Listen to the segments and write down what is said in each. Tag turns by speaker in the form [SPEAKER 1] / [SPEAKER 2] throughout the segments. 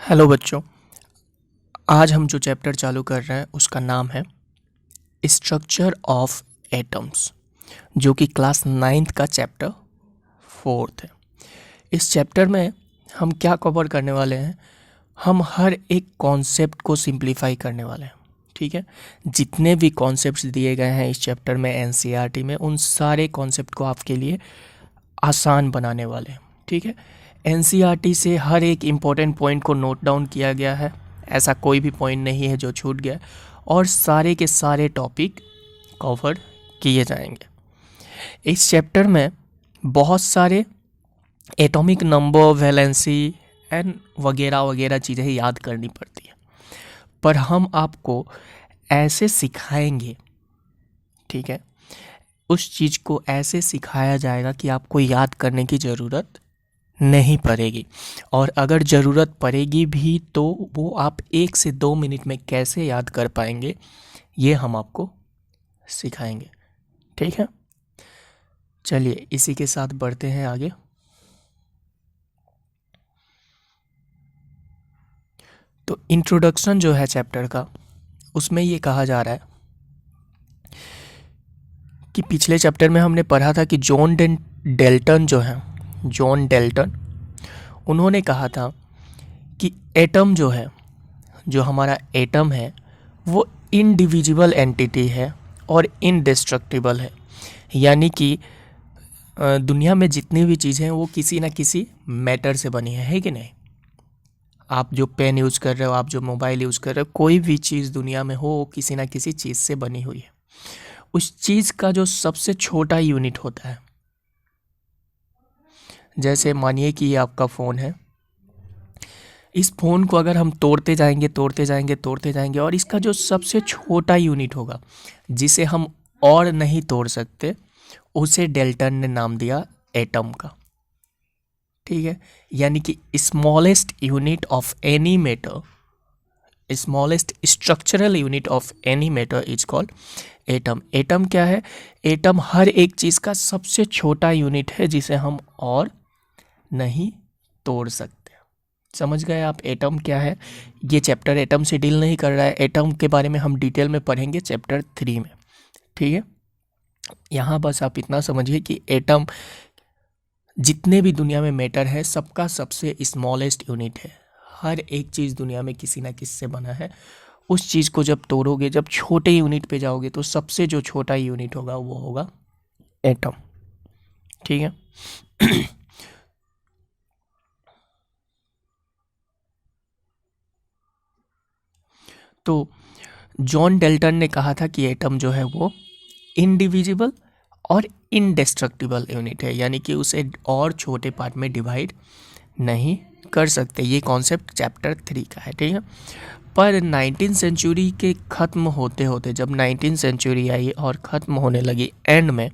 [SPEAKER 1] Hello बच्चों। आज हम जो चैप्टर चालू कर रहे हैं उसका नाम है स्ट्रक्चर ऑफ एटम्स, जो कि क्लास 9th का चैप्टर 4th है। इस चैप्टर में हम क्या कवर करने वाले हैं, हम हर एक कॉन्सेप्ट को सिंप्लीफाई करने वाले हैं। ठीक है, जितने भी कॉन्सेप्ट्स दिए गए हैं इस चैप्टर में एनसीईआरटी में, उन सारे कॉन्सेप्ट को आपके लिए आसान बनाने वाले हैं। ठीक है, एनसीईआरटी से हर एक इम्पोर्टेंट पॉइंट को नोट डाउन किया गया है, ऐसा कोई भी पॉइंट नहीं है जो छूट गया, और सारे के सारे टॉपिक कवर किए जाएंगे। इस चैप्टर में बहुत सारे एटॉमिक नंबर, वैलेंसी एंड वगैरह वगैरह चीज़ें याद करनी पड़ती है, पर हम आपको ऐसे सिखाएंगे, ठीक है, उस चीज़ को ऐसे सिखाया जाएगा कि आपको याद करने की ज़रूरत नहीं पड़ेगी, और अगर ज़रूरत पड़ेगी भी तो वो आप 1 से 2 मिनट में कैसे याद कर पाएंगे, ये हम आपको सिखाएंगे। ठीक है, चलिए इसी के साथ बढ़ते हैं आगे। तो इंट्रोडक्शन जो है चैप्टर का, उसमें ये कहा जा रहा है कि पिछले चैप्टर में हमने पढ़ा था कि जॉन डेल्टन जो है, जॉन डेल्टन, उन्होंने कहा था कि एटम जो है, जो हमारा एटम है, वो इंडिविजुअल एंटिटी है और इनडिस्ट्रक्टिबल है। यानी कि दुनिया में जितनी भी चीज़ें हैं वो किसी ना किसी मैटर से बनी है कि नहीं। आप जो पेन यूज़ कर रहे हो, आप जो मोबाइल यूज़ कर रहे हो, कोई भी चीज़ दुनिया में हो वो किसी ना किसी चीज़ से बनी हुई है। उस चीज़ का जो सबसे छोटा यूनिट होता है, जैसे मानिए कि ये आपका फ़ोन है, इस फ़ोन को अगर हम तोड़ते जाएंगे तोड़ते जाएंगे तोड़ते जाएंगे, और इसका जो सबसे छोटा यूनिट होगा जिसे हम और नहीं तोड़ सकते, उसे डेल्टन ने नाम दिया एटम का। ठीक है, यानी कि smallest unit of any matter, smallest structural unit of any matter is called atom. Atom क्या है? एटम हर एक चीज़ का सबसे छोटा यूनिट है जिसे हम और नहीं तोड़ सकते। समझ गए आप एटम क्या है? ये चैप्टर एटम से डील नहीं कर रहा है, एटम के बारे में हम डिटेल में पढ़ेंगे चैप्टर 3 में। ठीक है, यहाँ बस आप इतना समझिए कि एटम जितने भी दुनिया में मैटर है सबका सबसे स्मॉलेस्ट यूनिट है। हर एक चीज़ दुनिया में किसी ना किसी से बना है। उस चीज़ को जब तोड़ोगे, जब छोटे यूनिट पे जाओगे, तो सबसे जो छोटा यूनिट होगा वो होगा एटम। ठीक है तो जॉन डेल्टन ने कहा था कि एटम जो है वो इंडिविजिबल और इनडेस्ट्रक्टिबल यूनिट है, यानी कि उसे और छोटे पार्ट में डिवाइड नहीं कर सकते। ये कॉन्सेप्ट चैप्टर 3 का है। ठीक है, पर 19th सेंचुरी के ख़त्म होते होते, जब 19th सेंचुरी आई और ख़त्म होने लगी एंड में,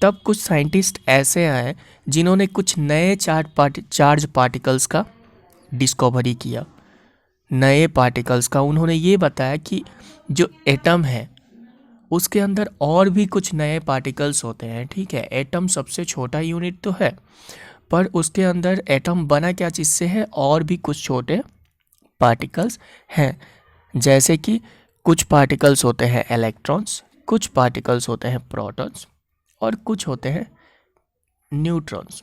[SPEAKER 1] तब कुछ साइंटिस्ट ऐसे आए जिन्होंने कुछ नए चार्ज पार्टिकल्स का डिस्कवरी किया। नए पार्टिकल्स का उन्होंने ये बताया कि जो एटम है उसके अंदर और भी कुछ नए पार्टिकल्स होते हैं। ठीक है, एटम सबसे छोटा यूनिट तो है, पर उसके अंदर एटम बना क्या चीज़ से है, और भी कुछ छोटे पार्टिकल्स हैं। जैसे कि कुछ पार्टिकल्स होते हैं इलेक्ट्रॉन्स, कुछ पार्टिकल्स होते हैं प्रोटॉन्स, और कुछ होते हैं न्यूट्रॉन्स।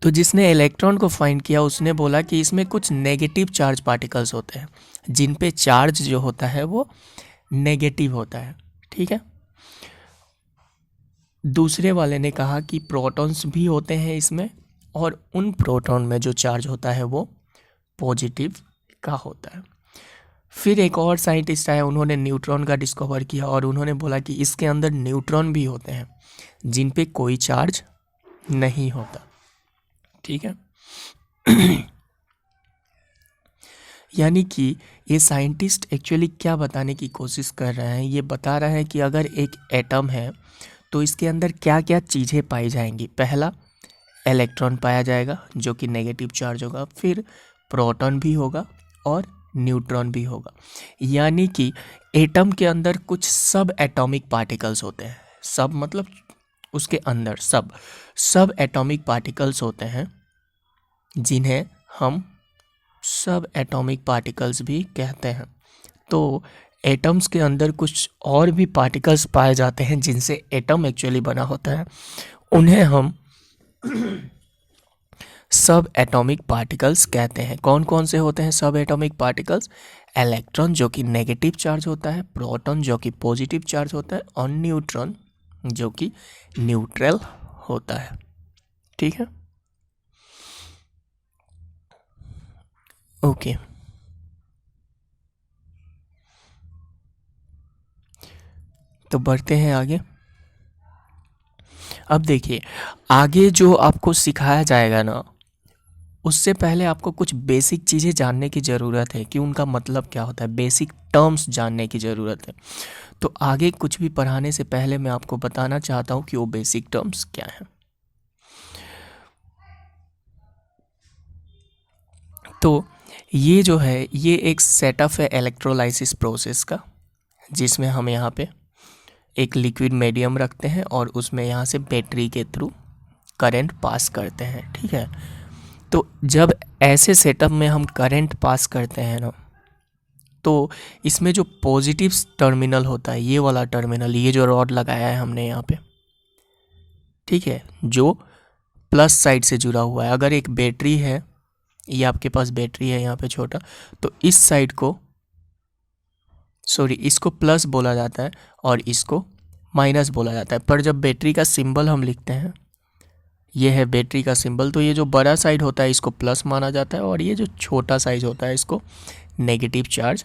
[SPEAKER 1] तो जिसने इलेक्ट्रॉन को फाइंड किया उसने बोला कि इसमें कुछ नेगेटिव चार्ज पार्टिकल्स होते हैं, जिन पे चार्ज जो होता है वो नेगेटिव होता है। ठीक है, दूसरे वाले ने कहा कि प्रोटॉन्स भी होते हैं इसमें, और उन प्रोटॉन में जो चार्ज होता है वो पॉजिटिव का होता है। फिर एक और साइंटिस्ट आया, उन्होंने न्यूट्रॉन का डिस्कवर किया, और उन्होंने बोला कि इसके अंदर न्यूट्रॉन भी होते हैं जिन पे कोई चार्ज नहीं होता। ठीक है यानी कि ये साइंटिस्ट एक्चुअली क्या बताने की कोशिश कर रहे हैं, ये बता रहे हैं कि अगर एक एटम है तो इसके अंदर क्या क्या चीज़ें पाई जाएंगी। पहला, इलेक्ट्रॉन पाया जाएगा जो कि नेगेटिव चार्ज होगा, फिर प्रोटॉन भी होगा और न्यूट्रॉन भी होगा। यानी कि एटम के अंदर कुछ सब एटॉमिक पार्टिकल्स होते हैं। सब मतलब उसके अंदर सब एटॉमिक पार्टिकल्स होते हैं जिन्हें हम सब एटॉमिक पार्टिकल्स भी कहते हैं। तो एटम्स के अंदर कुछ और भी पार्टिकल्स पाए जाते हैं जिनसे एटम एक्चुअली बना होता है, उन्हें हम सब एटॉमिक पार्टिकल्स कहते हैं। कौन कौन से होते हैं सब एटॉमिक पार्टिकल्स? इलेक्ट्रॉन जो कि नेगेटिव चार्ज होता है, प्रोटॉन जो कि पॉजिटिव चार्ज होता है, और न्यूट्रॉन जो कि न्यूट्रल होता है। ठीक है, ओके। तो बढ़ते हैं आगे। अब देखिए, आगे जो आपको सिखाया जाएगा ना, उससे पहले आपको कुछ बेसिक चीज़ें जानने की ज़रूरत है कि उनका मतलब क्या होता है, बेसिक टर्म्स जानने की ज़रूरत है। तो आगे कुछ भी पढ़ाने से पहले मैं आपको बताना चाहता हूँ कि वो बेसिक टर्म्स क्या हैं। तो ये जो है, ये एक सेटअप है इलेक्ट्रोलाइसिस प्रोसेस का, जिसमें हम यहाँ पे एक लिक्विड मीडियम रखते हैं और उसमें यहाँ से बैटरी के थ्रू करंट पास करते हैं। ठीक है, तो जब ऐसे सेटअप में हम करंट पास करते हैं ना, तो इसमें जो पॉजिटिव टर्मिनल होता है, ये वाला टर्मिनल, ये जो रॉड लगाया है हमने यहाँ पे, ठीक है, जो प्लस साइड से जुड़ा हुआ है। अगर एक बैटरी है, ये आपके पास बैटरी है यहाँ पे छोटा, तो इस साइड को, सॉरी, इसको प्लस बोला जाता है और इसको माइनस बोला जाता है। पर जब बैटरी का सिंबल हम लिखते हैं, ये है बैटरी का सिंबल, तो ये जो बड़ा साइड होता है इसको प्लस माना जाता है और ये जो छोटा साइज होता है इसको नेगेटिव चार्ज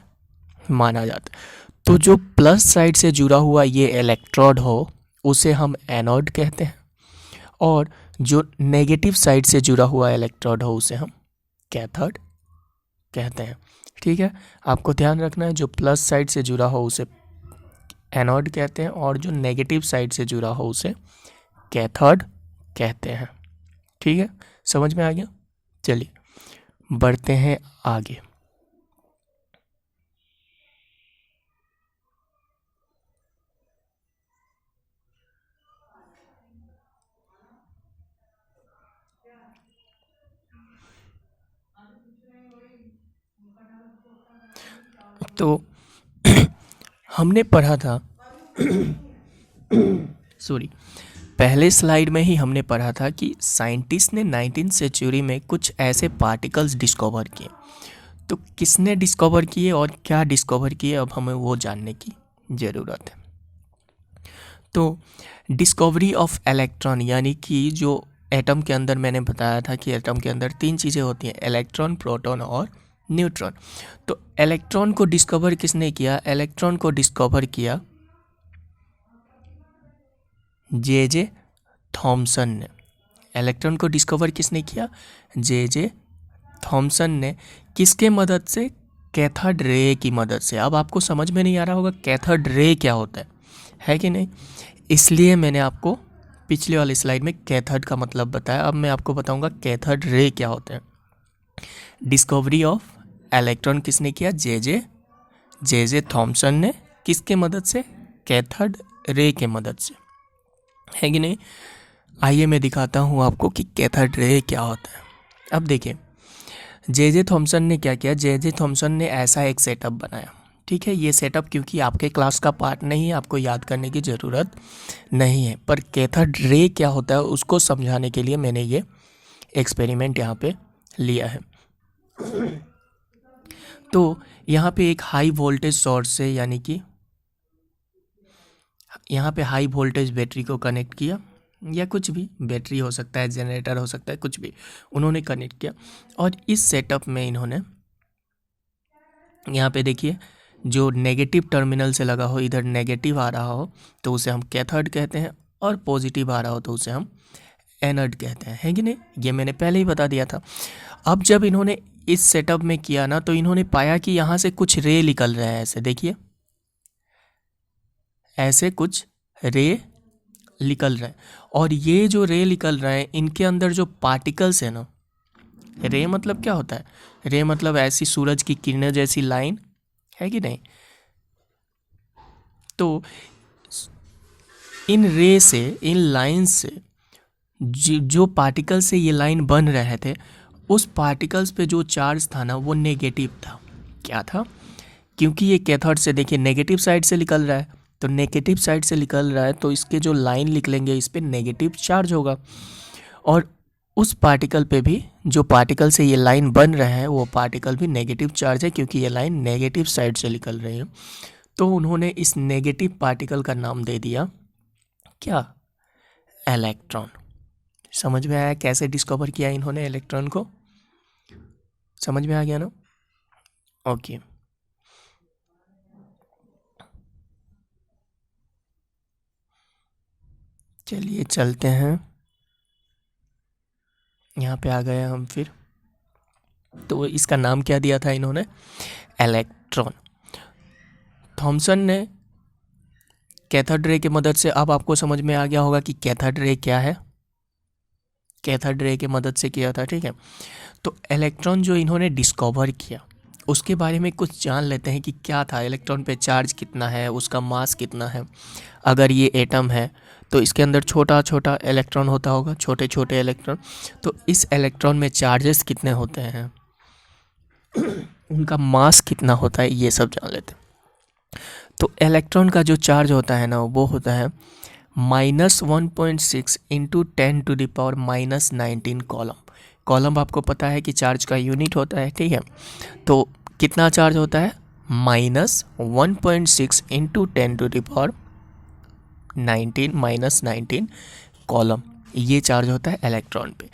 [SPEAKER 1] माना जाता है। तो जो प्लस साइड से जुड़ा हुआ ये इलेक्ट्रोड हो उसे हम एनोड कहते हैं, और जो नेगेटिव साइड से जुड़ा हुआ इलेक्ट्रोड हो उसे हम कैथोड कहते हैं। ठीक है, आपको ध्यान रखना है, जो प्लस साइड से जुड़ा हो उसे एनोड कहते हैं और जो नेगेटिव साइड से जुड़ा हो उसे कैथोड कहते हैं। ठीक है, समझ में आ गया? चलिए बढ़ते हैं आगे। तो हमने पढ़ा था सॉरी, पहले स्लाइड में ही हमने पढ़ा था कि साइंटिस्ट ने 19th सेंचुरी में कुछ ऐसे पार्टिकल्स डिस्कवर किए। तो किसने डिस्कवर किए और क्या डिस्कवर किए, अब हमें वो जानने की ज़रूरत है। तो डिस्कवरी ऑफ इलेक्ट्रॉन, यानी कि जो एटम के अंदर, मैंने बताया था कि एटम के अंदर 3 चीज़ें होती हैं, इलेक्ट्रॉन, प्रोटॉन और न्यूट्रॉन। तो इलेक्ट्रॉन को डिस्कवर किसने किया? इलेक्ट्रॉन को डिस्कवर किया जे थॉमसन ने। इलेक्ट्रॉन को डिस्कवर किसने किया? जे थॉमसन ने। किसके मदद से? कैथोड रे की मदद से। अब आपको समझ में नहीं आ रहा होगा कैथोड रे क्या होता है कि नहीं? इसलिए मैंने आपको पिछले वाली स्लाइड में कैथोड का मतलब बताया। अब मैं आपको बताऊंगा कैथोड रे क्या होता है। डिस्कवरी ऑफ इलेक्ट्रॉन किसने किया? जे थॉमसन ने। किसके मदद से? कैथोड रे के मदद से, है कि नहीं? आइए मैं दिखाता हूँ आपको कि कैथोड रे क्या होता है। अब देखिए, जे थॉमसन ने क्या किया? जे थॉमसन ने ऐसा एक सेटअप बनाया। ठीक है, ये सेटअप क्योंकि आपके क्लास का पार्ट नहीं है, आपको याद करने की ज़रूरत नहीं है, पर कैथोड रे क्या होता है उसको समझाने के लिए मैंने ये एक्सपेरिमेंट यहाँ पे लिया है। तो यहाँ पे एक हाई वोल्टेज सोर्स से, यानी कि यहाँ पे हाई वोल्टेज बैटरी को कनेक्ट किया, या कुछ भी बैटरी हो सकता है, जनरेटर हो सकता है, कुछ भी उन्होंने कनेक्ट किया। और इस सेटअप में इन्होंने यहाँ पे देखिए, जो नेगेटिव टर्मिनल से लगा हो, इधर नेगेटिव आ रहा हो तो उसे हम कैथोड कहते हैं, और पॉजिटिव आ रहा हो तो उसे हम एनोड कहते हैं, है कि नहीं? ये मैंने पहले ही बता दिया था। अब जब इन्होंने इस सेटअप में किया ना, तो इन्होंने पाया कि यहाँ से कुछ रे निकल रहे हैं। ऐसे देखिए, ऐसे कुछ रे निकल रहे हैं, और ये जो रे निकल रहे हैं इनके अंदर जो पार्टिकल्स है ना, रे मतलब क्या होता है? रे मतलब ऐसी सूरज की किरणें जैसी लाइन, है कि नहीं? तो इन रे से, इन लाइन से जो पार्टिकल से ये लाइन बन रहे थे, उस पार्टिकल्स पे जो चार्ज था ना वो नेगेटिव था। क्या था? क्योंकि ये कैथोड से देखिए नेगेटिव साइड से निकल रहा है, तो नेगेटिव साइड से निकल रहा है तो इसके जो लाइन निकलेंगे इस पे नेगेटिव चार्ज होगा। और उस पार्टिकल पे भी, जो पार्टिकल से ये लाइन बन रहा है वो पार्टिकल भी नेगेटिव चार्ज है, क्योंकि ये लाइन नेगेटिव साइड से निकल रही है। तो उन्होंने इस नेगेटिव पार्टिकल का नाम दे दिया क्या? इलेक्ट्रॉन। समझ में आया कैसे डिस्कवर किया इन्होंने इलेक्ट्रॉन को? समझ में आ गया ना? ओके। चलिए चलते हैं, यहाँ पे आ गए हम फिर। तो इसका नाम क्या दिया था इन्होंने? इलेक्ट्रॉन। थॉमसन ने कैथोड रे की मदद से, अब आपको समझ में आ गया होगा कि कैथोड रे क्या है। कैथोड रे की मदद से किया था, ठीक है। तो इलेक्ट्रॉन जो इन्होंने डिस्कवर किया उसके बारे में कुछ जान लेते हैं कि क्या था, इलेक्ट्रॉन पे चार्ज कितना है, उसका मास कितना है। अगर ये एटम है तो इसके अंदर छोटा छोटा इलेक्ट्रॉन होता होगा, छोटे छोटे इलेक्ट्रॉन। तो इस इलेक्ट्रॉन में चार्जेस कितने होते हैं, उनका मास कितना होता है, ये सब जान लेते हैं। तो इलेक्ट्रॉन का जो चार्ज होता है ना वो होता है -1.6 इंटू 10⁻⁻19 कॉलम। कॉलम आपको पता है कि चार्ज का यूनिट होता है, ठीक है। तो कितना चार्ज होता है? -1.6 इंटू 10⁻19 कॉलम, ये चार्ज होता है इलेक्ट्रॉन पे।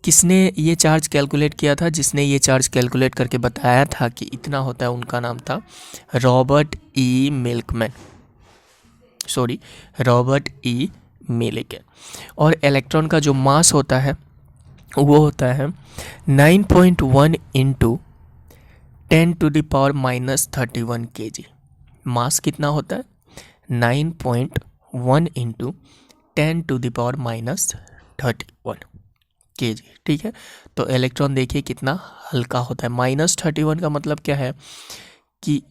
[SPEAKER 1] किसने ये चार्ज कैलकुलेट किया था? जिसने ये चार्ज कैलकुलेट करके बताया था कि इतना होता है, उनका नाम था रॉबर्ट ई मिल्कमैन। और इलेक्ट्रॉन का जो मास होता है वो होता है 9.1 इंटू 10⁻⁻31 kg। मास कितना होता है? 9.1 इंटू 10⁻⁻31 kg, ठीक है। तो इलेक्ट्रॉन देखिए कितना हल्का होता है। -31 का मतलब क्या है कि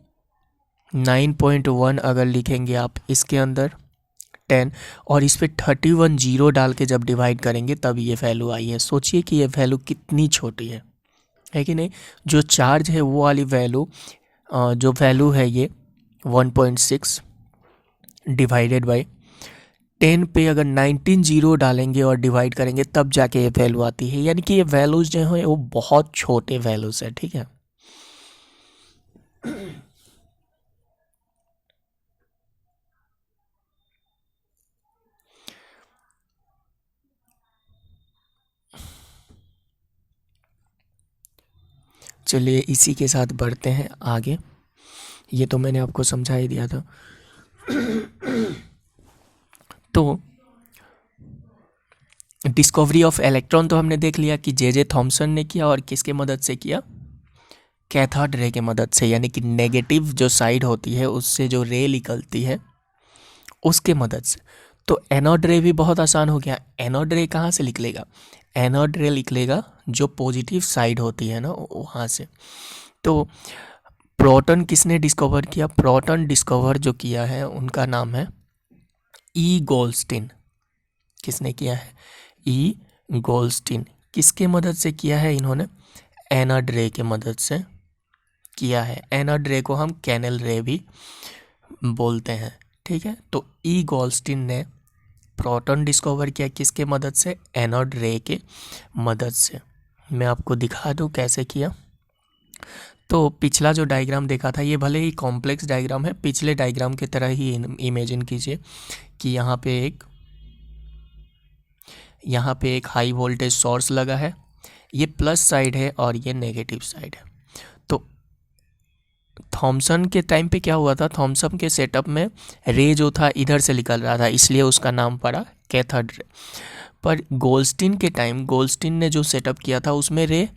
[SPEAKER 1] 9.1 अगर लिखेंगे आप इसके अंदर 10 और इस पे 31 जीरो डाल के जब डिवाइड करेंगे तब ये वैल्यू आई है। सोचिए कि ये वैल्यू कितनी छोटी है कि नहीं। जो चार्ज है वो वाली वैल्यू, जो वैल्यू है ये 1.6 डिवाइडेड बाई 10 पे अगर 19 जीरो डालेंगे और डिवाइड करेंगे तब जाके ये वैल्यू आती है। यानी कि ये वैल्यूज जो हैं वो बहुत छोटे वैल्यूज है, ठीक है। चलिए इसी के साथ बढ़ते हैं आगे। ये तो मैंने आपको समझा ही दिया था। तो डिस्कवरी ऑफ इलेक्ट्रॉन तो हमने देख लिया कि जे थॉमसन ने किया, और किसके मदद से किया? कैथोड रे की मदद से। यानी कि नेगेटिव जो साइड होती है उससे जो रे निकलती है उसके मदद से। तो एनोड रे भी बहुत आसान हो गया। एनोड रे कहाँ से निकलेगा? एनोड रे निकलेगा जो पॉजिटिव साइड होती है ना वहाँ से। तो प्रोटॉन किसने डिस्कवर किया? प्रोटॉन डिस्कवर जो किया है उनका नाम है ई गोल्डस्टीन। किसने किया है? ई गोल्डस्टीन। किसके मदद से किया है इन्होंने? एनोड रे के मदद से किया है। एनोड रे को हम कैनल रे भी बोलते हैं, ठीक है। तो ई गोल्डस्टीन ने प्रोटॉन डिस्कवर किया किसके मदद से? एनोड रे के मदद से। मैं आपको दिखा दूं कैसे किया। तो पिछला जो डायग्राम देखा था ये भले ही कॉम्प्लेक्स डायग्राम है, पिछले डायग्राम की तरह ही इमेजिन कीजिए कि यहाँ पे एक हाई वोल्टेज सोर्स लगा है, ये प्लस साइड है और ये नेगेटिव साइड है। तो थॉमसन के टाइम पे क्या हुआ था? थॉमसन के सेटअप में रे जो था इधर से निकल रहा था, इसलिए उसका नाम पड़ा कैथोड रे। पर गोल्डस्टीन के टाइम, गोल्डस्टीन ने जो सेटअप किया था उसमें रे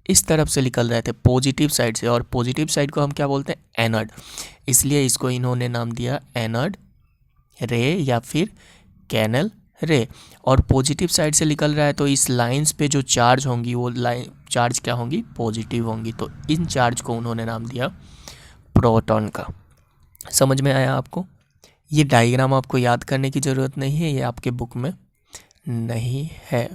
[SPEAKER 1] इस तरफ से निकल रहे थे, पॉजिटिव साइड से, और पॉजिटिव साइड को हम क्या बोलते हैं? एनोड। इसलिए इसको इन्होंने नाम दिया एनोड रे या फिर कैनल रे। और पॉजिटिव साइड से निकल रहा है तो इस लाइंस पे जो चार्ज होंगी वो लाइन चार्ज क्या होंगी? पॉजिटिव होंगी। तो इन चार्ज को उन्होंने नाम दिया प्रोटॉन का। समझ में आया आपको? ये डायग्राम आपको याद करने की ज़रूरत नहीं है, ये आपके बुक में नहीं है।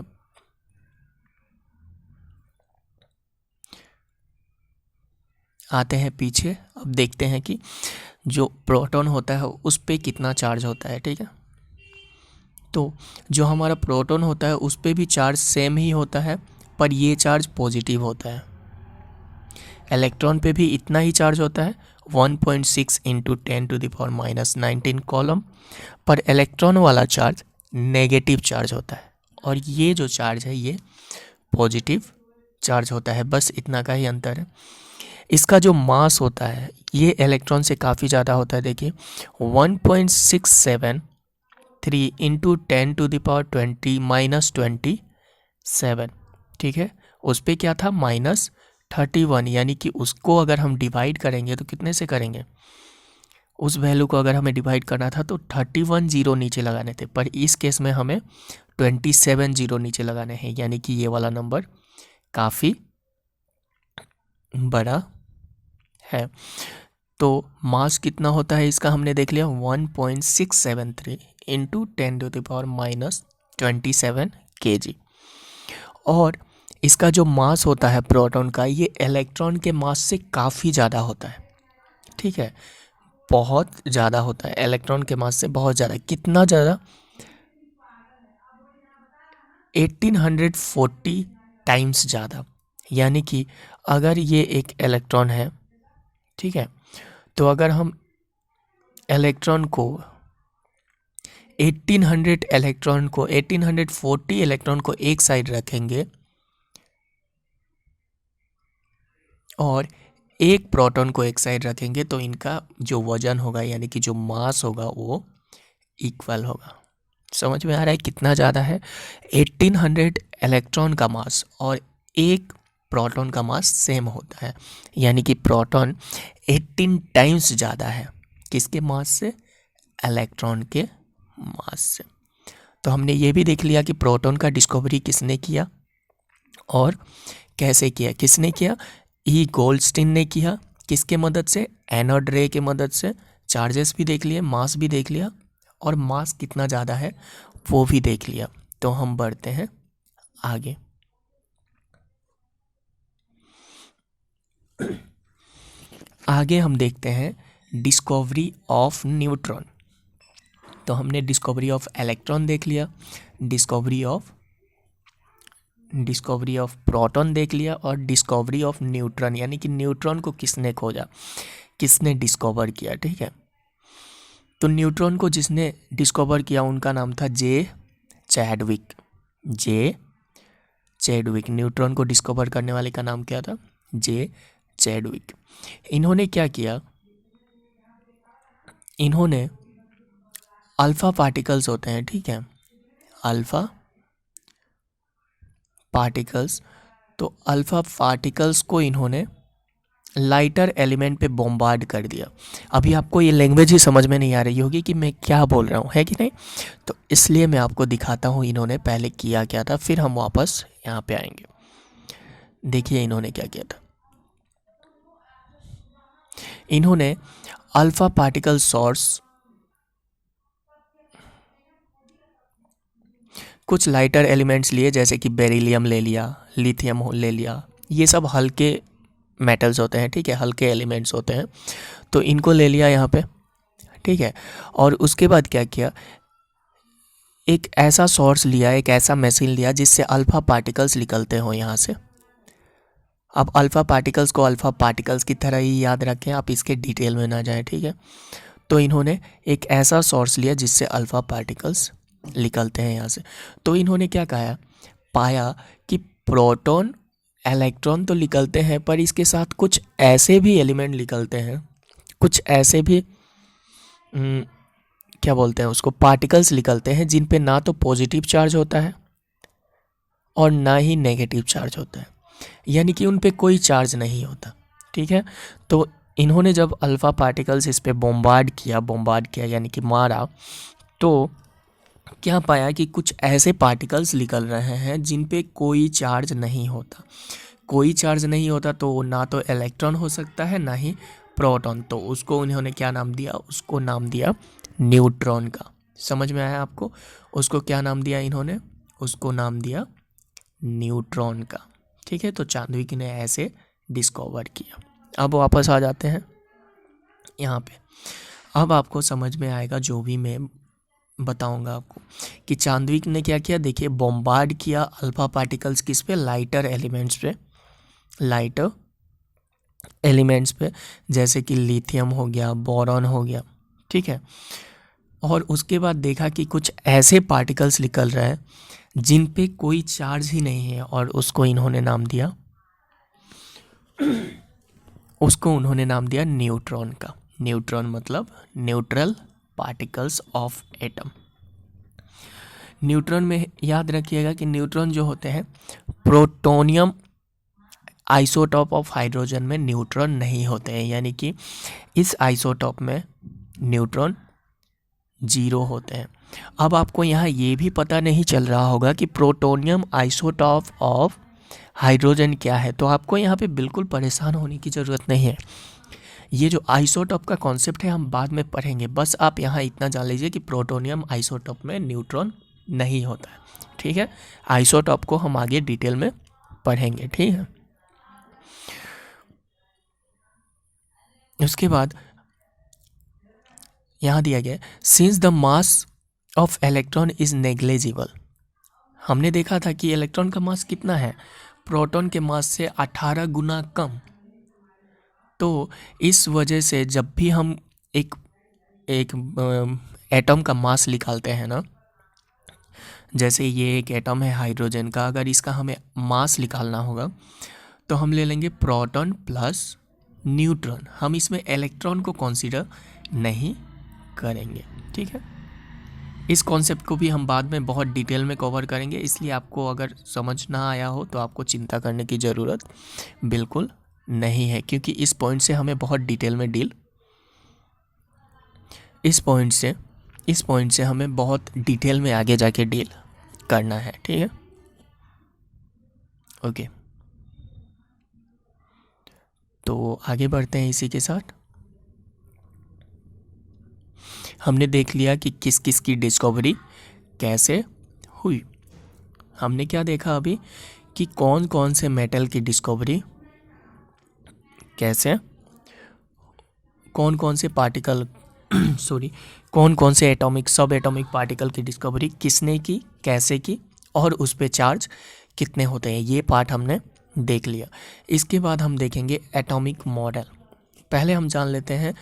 [SPEAKER 1] आते हैं पीछे। अब देखते हैं कि जो प्रोटॉन होता है उस पे कितना चार्ज होता है, ठीक है। तो जो हमारा प्रोटॉन होता है उस पे भी चार्ज सेम ही होता है, पर ये चार्ज पॉजिटिव होता है। इलेक्ट्रॉन पे भी इतना ही चार्ज होता है, 1.6 इंटू 10⁻⁻19 कॉलम, पर इलेक्ट्रॉन वाला चार्ज नेगेटिव चार्ज होता है और ये जो चार्ज है ये पॉजिटिव चार्ज होता है। बस इतना का ही अंतर है। इसका जो मास होता है ये इलेक्ट्रॉन से काफ़ी ज़्यादा होता है। देखिए 1.673 इंटू 10⁻20⁻27, ठीक है। उस पर क्या था -31, यानी कि उसको अगर हम डिवाइड करेंगे तो कितने से करेंगे, उस वैल्यू को अगर हमें डिवाइड करना था तो 31 जीरो नीचे लगाने थे, पर इस केस में हमें 27 जीरो नीचे लगाने हैं, यानी कि ये वाला नंबर काफ़ी बड़ा है। तो मास कितना होता है इसका हमने देख लिया, 1.673 इंटू 10⁻⁻27 kg। और इसका जो मास होता है प्रोटॉन का, ये इलेक्ट्रॉन के मास से काफ़ी ज़्यादा होता है, ठीक है, बहुत ज़्यादा होता है, इलेक्ट्रॉन के मास से बहुत ज़्यादा। कितना ज़्यादा, 1840 टाइम्स ज़्यादा। यानी कि अगर ये एक इलेक्ट्रॉन है, ठीक है, तो अगर हम इलेक्ट्रॉन को 1840 इलेक्ट्रॉन को एक साइड रखेंगे और एक प्रोटॉन को एक साइड रखेंगे तो इनका जो वजन होगा यानी कि जो मास होगा वो इक्वल होगा। समझ में आ रहा है कितना ज़्यादा है, 1800 इलेक्ट्रॉन का मास और एक प्रोटॉन का मास सेम होता है, यानी कि प्रोटॉन 18 टाइम्स ज़्यादा है किसके मास से, इलेक्ट्रॉन के मास से। तो हमने ये भी देख लिया कि प्रोटॉन का डिस्कवरी किसने किया और कैसे किया। किसने किया, ई गोल्डस्टीन ने किया। किसके मदद से, एनोड रे के मदद से। चार्जेस भी देख लिए, मास भी देख लिया और मास कितना ज़्यादा है वो भी देख लिया। तो हम बढ़ते हैं आगे। आगे हम देखते हैं डिस्कवरी ऑफ न्यूट्रॉन। तो हमने डिस्कवरी ऑफ इलेक्ट्रॉन देख लिया, डिस्कवरी ऑफ प्रोटॉन देख लिया और डिस्कवरी ऑफ न्यूट्रॉन, यानी कि न्यूट्रॉन को किसने खोजा, किसने डिस्कवर किया, ठीक है। तो न्यूट्रॉन को जिसने डिस्कवर किया उनका नाम था जे चैडविक। न्यूट्रॉन को डिस्कवर करने वाले का नाम क्या था, जे चैडविक। इन्होंने क्या किया, इन्होंने अल्फा पार्टिकल्स होते हैं, ठीक है, अल्फा पार्टिकल्स, तो अल्फा पार्टिकल्स को इन्होंने लाइटर एलिमेंट पे बॉम्बार्ड कर दिया। अभी आपको ये लैंग्वेज ही समझ में नहीं आ रही होगी कि मैं क्या बोल रहा हूँ, है कि नहीं, तो इसलिए मैं आपको दिखाता हूँ इन्होंने पहले किया क्या था, फिर हम वापस यहाँ पे आएंगे। देखिए इन्होंने क्या किया था, इन्होंने अल्फा पार्टिकल सोर्स कुछ लाइटर एलिमेंट्स लिए, जैसे कि बेरिलियम ले लिया, लिथियम ले लिया, ये सब हल्के मेटल्स होते हैं, ठीक है, हल्के एलिमेंट्स होते हैं, तो इनको ले लिया यहाँ पे, ठीक है। और उसके बाद क्या किया, एक ऐसा सोर्स लिया, एक ऐसा मशीन लिया जिससे अल्फा पार्टिकल्स निकलते हो यहाँ से। अब अल्फा पार्टिकल्स को अल्फा पार्टिकल्स की तरह ही याद रखें, आप इसके डिटेल में ना जाएं, ठीक है। तो इन्होंने एक ऐसा सोर्स लिया जिससे अल्फा पार्टिकल्स निकलते हैं यहाँ से। तो इन्होंने क्या कहा, पाया कि प्रोटॉन इलेक्ट्रॉन तो निकलते हैं पर इसके साथ कुछ ऐसे भी एलिमेंट निकलते हैं, कुछ ऐसे भी क्या बोलते हैं उसको, पार्टिकल्स निकलते हैं जिन पे ना तो पॉजिटिव चार्ज होता है और ना ही नेगेटिव चार्ज होता है, यानी कि उन पे कोई चार्ज नहीं होता, ठीक है। तो इन्होंने जब अल्फ़ा पार्टिकल्स इस पे बॉम्बार्ड किया यानी कि मारा, तो क्या पाया कि कुछ ऐसे पार्टिकल्स निकल रहे हैं जिन पे कोई चार्ज नहीं होता। कोई चार्ज नहीं होता तो ना तो इलेक्ट्रॉन हो सकता है ना ही प्रोटॉन, तो उसको उन्होंने क्या नाम दिया, उसको नाम दिया न्यूट्रॉन का। समझ में आया आपको, उसको क्या नाम दिया इन्होंने, उसको नाम दिया न्यूट्रॉन का, ठीक है। तो चांदविक ने ऐसे डिस्कवर किया। अब वापस आ जाते हैं यहाँ पे। अब आपको समझ में आएगा जो भी मैं बताऊंगा आपको कि चांदविक ने क्या किया। देखिए, बॉम्बार्ड किया अल्फा पार्टिकल्स किस पे, लाइटर एलिमेंट्स पे, लाइटर एलिमेंट्स पे, जैसे कि लिथियम हो गया, बोरॉन हो गया, ठीक है। और उसके बाद देखा कि कुछ ऐसे पार्टिकल्स निकल रहे हैं जिन पे कोई चार्ज ही नहीं है, और उसको इन्होंने नाम दिया, उसको उन्होंने नाम दिया न्यूट्रॉन का। न्यूट्रॉन मतलब neutral particles of atom. Neutron में याद रखिएगा कि न्यूट्रॉन जो होते हैं, प्रोटोनियम आइसोटॉप ऑफ हाइड्रोजन में न्यूट्रॉन नहीं होते हैं, यानी कि इस आइसोटॉप में न्यूट्रॉन 0 होते हैं। अब आपको यहाँ ये भी पता नहीं चल रहा होगा कि प्रोटोनियम आइसोटॉप ऑफ हाइड्रोजन क्या है, तो आपको यहाँ पे बिल्कुल परेशान होने की ज़रूरत नहीं है। ये जो आइसोटॉप का कॉन्सेप्ट है हम बाद में पढ़ेंगे, बस आप यहाँ इतना जान लीजिए कि प्रोटोनियम आइसोटॉप में न्यूट्रॉन नहीं होता है, ठीक है। आइसोटॉप को हम आगे डिटेल में पढ़ेंगे, ठीक है। उसके बाद यहाँ दिया गया, since the mass of electron is negligible. हमने देखा था कि इलेक्ट्रॉन का मास कितना है, प्रोटॉन के मास से 18 गुना कम। तो इस वजह से जब भी हम एक एटम का मास निकालते हैं ना, जैसे ये एक एटम है हाइड्रोजन का, अगर इसका हमें मास निकालना होगा तो हम ले लेंगे प्रोटॉन प्लस न्यूट्रॉन। हम इसमें इलेक्ट्रॉन को कंसीडर नहीं करेंगे, ठीक है। इस कॉन्सेप्ट को भी हम बाद में बहुत डिटेल में कवर करेंगे, इसलिए आपको अगर समझ ना आया हो तो आपको चिंता करने की ज़रूरत बिल्कुल नहीं है, क्योंकि इस पॉइंट से हमें बहुत डिटेल में डील, इस पॉइंट से हमें बहुत डिटेल में आगे जाके डील करना है, ठीक है। ओके, तो आगे बढ़ते हैं। इसी के साथ हमने देख लिया कि किस किस की डिस्कवरी कैसे हुई। हमने क्या देखा अभी कि कौन कौन से मेटल की डिस्कवरी कैसे, कौन कौन से पार्टिकल कौन कौन से एटॉमिक सब एटॉमिक पार्टिकल की डिस्कवरी किसने की, कैसे की, और उस पे चार्ज कितने होते हैं, ये पार्ट हमने देख लिया। इसके बाद हम देखेंगे एटॉमिक मॉडल। पहले हम जान लेते हैं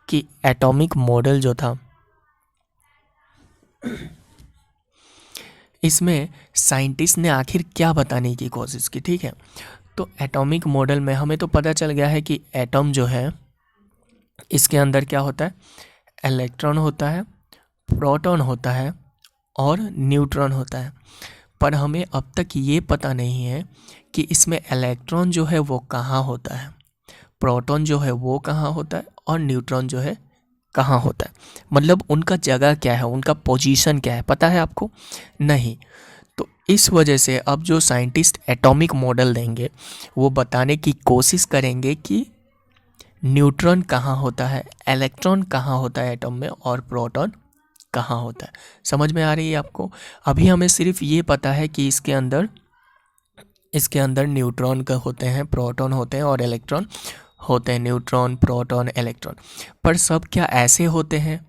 [SPEAKER 1] कि एटॉमिक मॉडल जो था, इसमें साइंटिस्ट ने आखिर क्या बताने की कोशिश की, ठीक है। तो एटॉमिक मॉडल में हमें तो पता चल गया है कि एटम जो है इसके अंदर क्या होता है, इलेक्ट्रॉन होता है, प्रोटॉन होता है और न्यूट्रॉन होता है। पर हमें अब तक ये पता नहीं है कि इसमें इलेक्ट्रॉन जो है वो कहाँ होता है, प्रोटॉन जो है वो कहाँ होता है, और न्यूट्रॉन जो है कहाँ होता है। मतलब उनका जगह क्या है, उनका पोजीशन क्या है, पता है आपको? नहीं। तो इस वजह से अब जो साइंटिस्ट एटॉमिक मॉडल देंगे वो बताने की कोशिश करेंगे कि न्यूट्रॉन कहाँ होता है, इलेक्ट्रॉन कहाँ होता है एटम में, और प्रोटॉन कहाँ होता है। समझ में आ रही है आपको? अभी हमें सिर्फ ये पता है कि इसके अंदर न्यूट्रॉन का होते हैं, प्रोटॉन होते हैं और इलेक्ट्रॉन होते हैं। Neutron, proton, electron. पर सब क्या ऐसे होते हैं,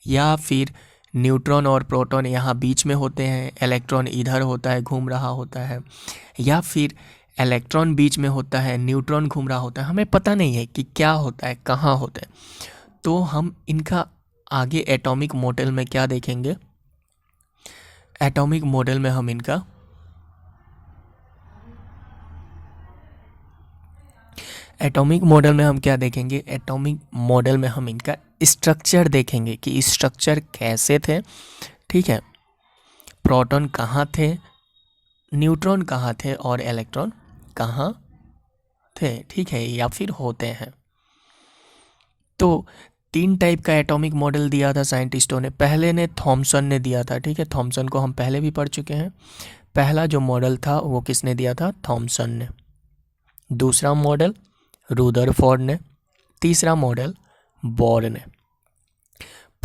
[SPEAKER 1] या फिर न्यूट्रॉन और प्रोटॉन यहाँ बीच में होते हैं, इलेक्ट्रॉन इधर होता है, घूम रहा होता है, या फिर इलेक्ट्रॉन बीच में होता है, न्यूट्रॉन घूम रहा होता है। हमें पता नहीं है कि क्या होता है, कहाँ होता है। तो हम इनका आगे एटॉमिक मॉडल में क्या देखेंगे, एटॉमिक मॉडल में हम इनका एटॉमिक मॉडल में हम क्या देखेंगे, एटॉमिक मॉडल में हम इनका स्ट्रक्चर देखेंगे कि स्ट्रक्चर कैसे थे, ठीक है। प्रोटॉन कहाँ थे, न्यूट्रॉन कहाँ थे, और इलेक्ट्रॉन कहाँ थे, ठीक है, या फिर होते हैं। तो 3 टाइप का एटॉमिक मॉडल दिया था साइंटिस्टों ने। पहले ने थॉमसन ने दिया था, ठीक है। थॉमसन को हम पहले भी पढ़ चुके हैं। पहला जो मॉडल था वो किसने दिया था, थॉमसन ने। दूसरा मॉडल रुदरफोर्ड ने। तीसरा मॉडल बोर ने।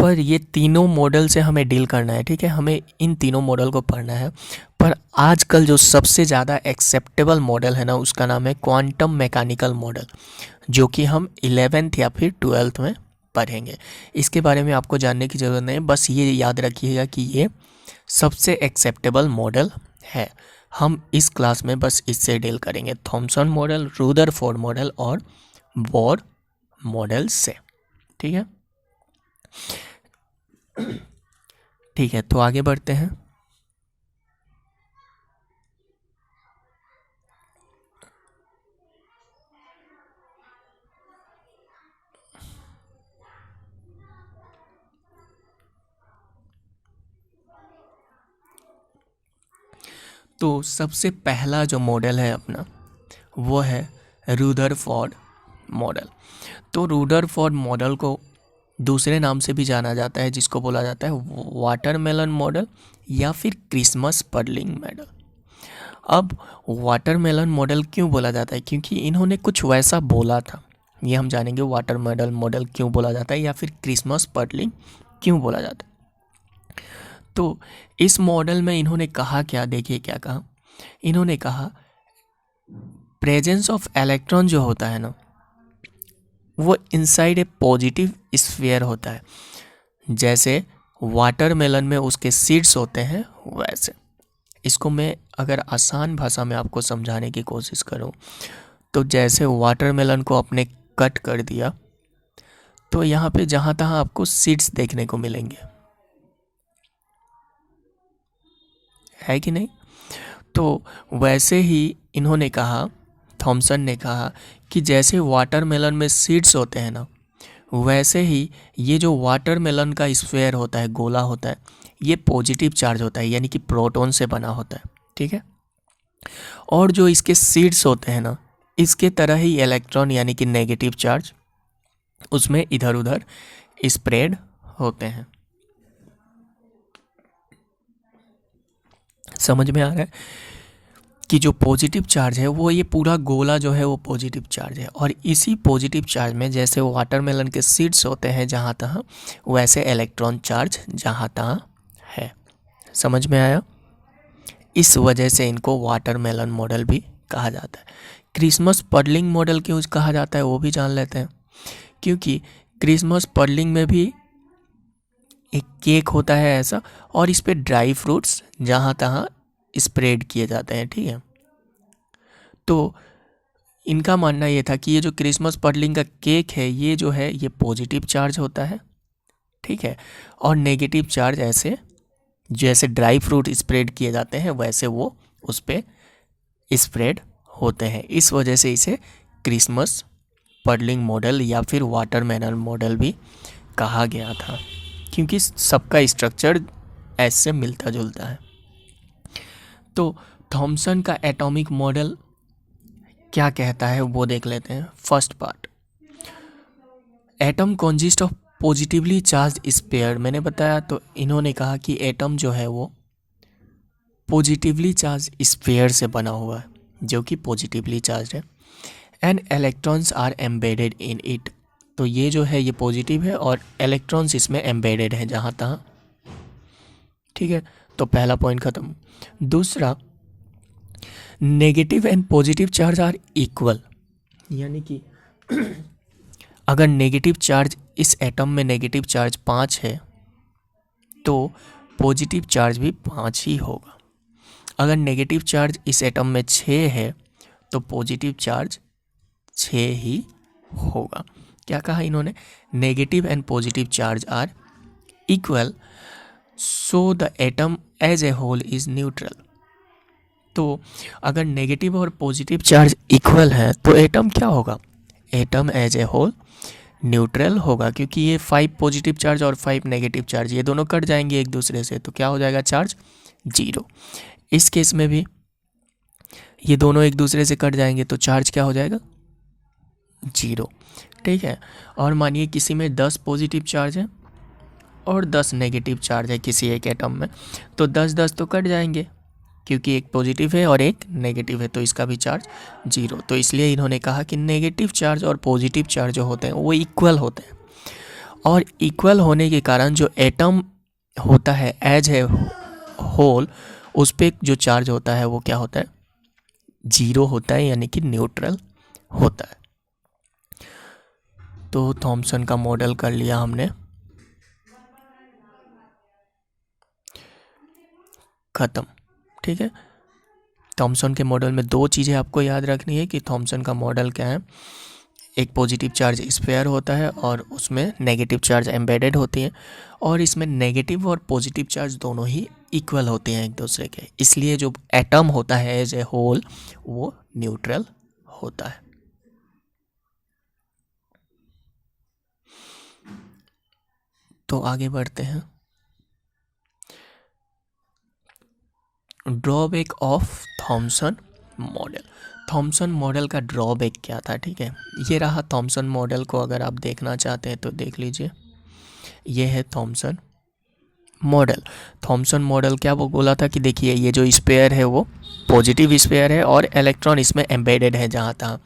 [SPEAKER 1] पर ये तीनों मॉडल से हमें डील करना है, ठीक है, हमें इन तीनों मॉडल को पढ़ना है। पर आजकल जो सबसे ज़्यादा एक्सेप्टेबल मॉडल है ना, उसका नाम है क्वांटम मैकेनिकल मॉडल, जो कि हम 11th या फिर 12th में पढ़ेंगे। इसके बारे में आपको जानने की ज़रूरत नहीं, बस ये याद रखिएगा कि ये सबसे एक्सेप्टेबल मॉडल है। हम इस क्लास में बस इससे डील करेंगे, थॉमसन मॉडल, रुदरफोर्ड मॉडल और बोर मॉडल से, ठीक है। ठीक है, तो आगे बढ़ते हैं। तो सबसे पहला जो मॉडल है अपना, वो है रुदरफोर्ड मॉडल। तो रुदरफोर्ड मॉडल को दूसरे नाम से भी जाना जाता है, जिसको बोला जाता है वाटरमेलन मॉडल या फिर क्रिसमस पर्लिंग मॉडल। अब वाटरमेलन मॉडल क्यों बोला जाता है? क्योंकि इन्होंने कुछ वैसा बोला था, ये हम जानेंगे वाटरमेलन मॉडल क्यों बोला जाता है या फिर क्रिसमस पर्लिंग क्यों बोला जाता है। तो इस मॉडल में इन्होंने कहा क्या, देखिए क्या कहा। इन्होंने कहा प्रेजेंस ऑफ इलेक्ट्रॉन जो होता है ना, वो इनसाइड ए पॉजिटिव स्फीयर होता है। जैसे वाटरमेलन में उसके सीड्स होते हैं, वैसे इसको मैं अगर आसान भाषा में आपको समझाने की कोशिश करूं, तो जैसे वाटरमेलन को आपने कट कर दिया, तो यहाँ पे जहाँ तहाँ आपको सीड्स देखने को मिलेंगे, है कि नहीं? तो वैसे ही इन्होंने कहा, थॉमसन ने कहा कि जैसे वाटरमेलन में सीड्स होते हैं ना, वैसे ही ये जो वाटरमेलन का स्फीयर होता है, गोला होता है, ये पॉजिटिव चार्ज होता है, यानी कि प्रोटॉन से बना होता है, ठीक है। और जो इसके सीड्स होते हैं ना, इसके तरह ही इलेक्ट्रॉन यानी कि नेगेटिव चार्ज उसमें इधर उधर स्प्रेड होते हैं। समझ में आ रहा है कि जो पॉजिटिव चार्ज है वो, ये पूरा गोला जो है वो पॉजिटिव चार्ज है, और इसी पॉजिटिव चार्ज में जैसे वाटरमेलन के सीड्स होते हैं जहाँ तहाँ, वैसे इलेक्ट्रॉन चार्ज जहाँ तहाँ है। समझ में आया? इस वजह से इनको वाटरमेलन मॉडल भी कहा जाता है। क्रिसमस पर्लिंग मॉडल क्यों कहा जाता है वो भी जान लेते हैं। क्योंकि क्रिसमस पर्लिंग में भी एक केक होता है ऐसा, और इस पे ड्राई फ्रूट्स जहाँ तहाँ स्प्रेड किए जाते हैं, ठीक है। तो इनका मानना ये था कि ये जो क्रिसमस पर्लिंग का केक है, ये जो है ये पॉजिटिव चार्ज होता है, ठीक है, और नेगेटिव चार्ज ऐसे जैसे ड्राई फ्रूट स्प्रेड किए जाते हैं वैसे वो उस पर स्प्रेड होते हैं। इस वजह से इसे क्रिसमस पर्लिंग मॉडल या फिर वाटरमेलन मॉडल भी कहा गया था, क्योंकि सबका स्ट्रक्चर ऐसे मिलता जुलता है। तो थॉमसन का एटॉमिक मॉडल क्या कहता है वो देख लेते हैं। First part, atom consist of positively charge sphere. मैंने बताया, तो इन्होंने कहा कि एटम जो है वो पॉजिटिवली चार्ज स्पेयर से बना हुआ है, जो कि पॉजिटिवली चार्ज है, and electrons are embedded in it. तो ये जो है ये पॉजिटिव है और इलेक्ट्रॉन्स इसमें एम्बेडेड है जहाँ तहाँ, ठीक है। तो पहला पॉइंट खत्म। दूसरा, negative and positive charge are equal, यानी कि अगर नेगेटिव चार्ज इस एटम में नेगेटिव चार्ज 5 है तो पॉजिटिव चार्ज भी 5 ही होगा। अगर नेगेटिव चार्ज इस एटम में 6 है तो पॉजिटिव चार्ज 6 ही होगा। क्या कहा इन्होंने? Negative and positive charge are equal, so the atom as a whole is neutral. तो अगर नेगेटिव और पॉजिटिव चार्ज इक्वल है तो एटम क्या होगा? Atom as a whole neutral होगा, क्योंकि ये 5 पॉजिटिव चार्ज और 5 नेगेटिव चार्ज ये दोनों कट जाएंगे एक दूसरे से, तो क्या हो जाएगा? चार्ज 0। इस केस में भी ये दोनों एक दूसरे से कट जाएंगे तो चार्ज क्या हो जाएगा? 0, ठीक है। और मानिए किसी में 10 पॉजिटिव चार्ज है और 10 नेगेटिव चार्ज है किसी एक एटम में, तो 10-10 तो कट जाएंगे, क्योंकि एक पॉजिटिव है और एक नेगेटिव है, तो इसका भी चार्ज 0। तो इसलिए इन्होंने कहा कि नेगेटिव चार्ज और पॉजिटिव चार्ज जो होते हैं वो इक्वल होते हैं, और इक्वल होने के कारण जो एटम होता है एज ए होल, उस पर जो चार्ज होता है वो क्या होता है, जीरो होता है, यानी कि न्यूट्रल होता है। तो थॉमसन का मॉडल कर लिया हमने, ख़त्म। ठीक है, थॉमसन के मॉडल में दो चीज़ें आपको याद रखनी है कि थॉमसन का मॉडल क्या है। एक पॉजिटिव चार्ज स्फीयर होता है और उसमें नेगेटिव चार्ज एम्बेडेड होती हैं, और इसमें नेगेटिव और पॉजिटिव चार्ज दोनों ही इक्वल होते हैं एक दूसरे के, इसलिए जो एटम होता है एज ए होल वो न्यूट्रल होता है। तो आगे बढ़ते हैं। Drawback of Thompson model. Thompson model का ड्रॉबैक क्या था, ठीक है, ये रहा थॉमसन मॉडल को अगर आप देखना चाहते हैं तो देख लीजिए, ये है थॉमसन मॉडल। थॉमसन मॉडल क्या वो बोला था कि देखिए ये जो स्पेयर है वो पॉजिटिव स्पेयर है और इलेक्ट्रॉन इसमें एम्बेडेड है जहाँ तहाँ,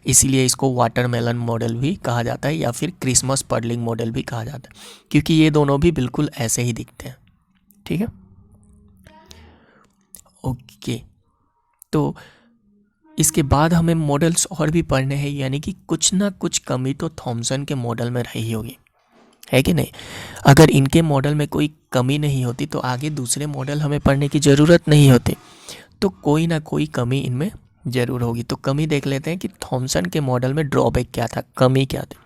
[SPEAKER 1] इसीलिए इसको वाटरमेलन मॉडल भी कहा जाता है या फिर क्रिसमस पर्लिंग मॉडल भी कहा जाता है, क्योंकि ये दोनों भी बिल्कुल ऐसे ही दिखते हैं। ठीक है, ओके। तो इसके बाद हमें मॉडल्स और भी पढ़ने हैं, यानी कि कुछ ना कुछ कमी तो थॉमसन के मॉडल में रही होगी, है कि नहीं। अगर इनके मॉडल में कोई कमी नहीं होती तो आगे दूसरे मॉडल हमें पढ़ने की ज़रूरत नहीं होती, तो कोई ना कोई कमी इनमें ज़रूर होगी। तो कमी देख लेते हैं कि थॉमसन के मॉडल में ड्रॉबैक क्या था, कमी क्या थी।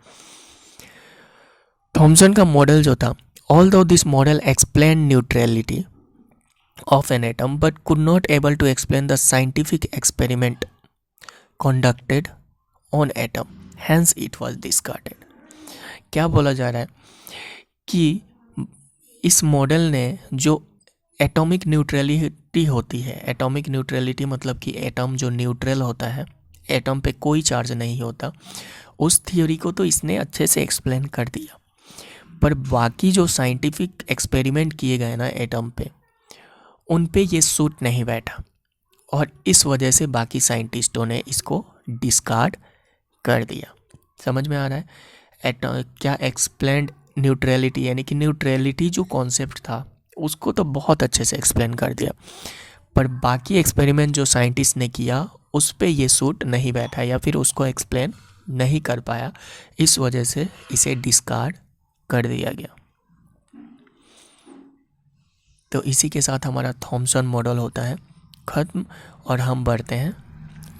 [SPEAKER 1] थॉमसन का मॉडल जो था, although this model explain neutrality of an atom but could not able to explain the scientific experiment conducted on atom, hence it was discarded। क्या बोला जा रहा है कि इस मॉडल ने जो एटॉमिक न्यूट्रलिटी होती है, एटॉमिक न्यूट्रलिटी मतलब कि एटम जो न्यूट्रल होता है, एटम पे कोई चार्ज नहीं होता, उस थ्योरी को तो इसने अच्छे से एक्सप्लेन कर दिया, पर बाकी जो साइंटिफिक एक्सपेरिमेंट किए गए ना एटम पे, उन पे ये सूट नहीं बैठा, और इस वजह से बाकी साइंटिस्टों ने इसको डिस्कार्ड कर दिया। समझ में आ रहा है क्या एक्सप्लेन्ड न्यूट्रलिटी, यानी कि न्यूट्रलिटी जो कॉन्सेप्ट था उसको तो बहुत अच्छे से एक्सप्लेन कर दिया, पर बाकी एक्सपेरिमेंट जो साइंटिस्ट ने किया उस पे ये सूट नहीं बैठा या फिर उसको एक्सप्लेन नहीं कर पाया, इस वजह से इसे डिस्कार्ड कर दिया गया। तो इसी के साथ हमारा थॉमसन मॉडल होता है ख़त्म, और हम बढ़ते हैं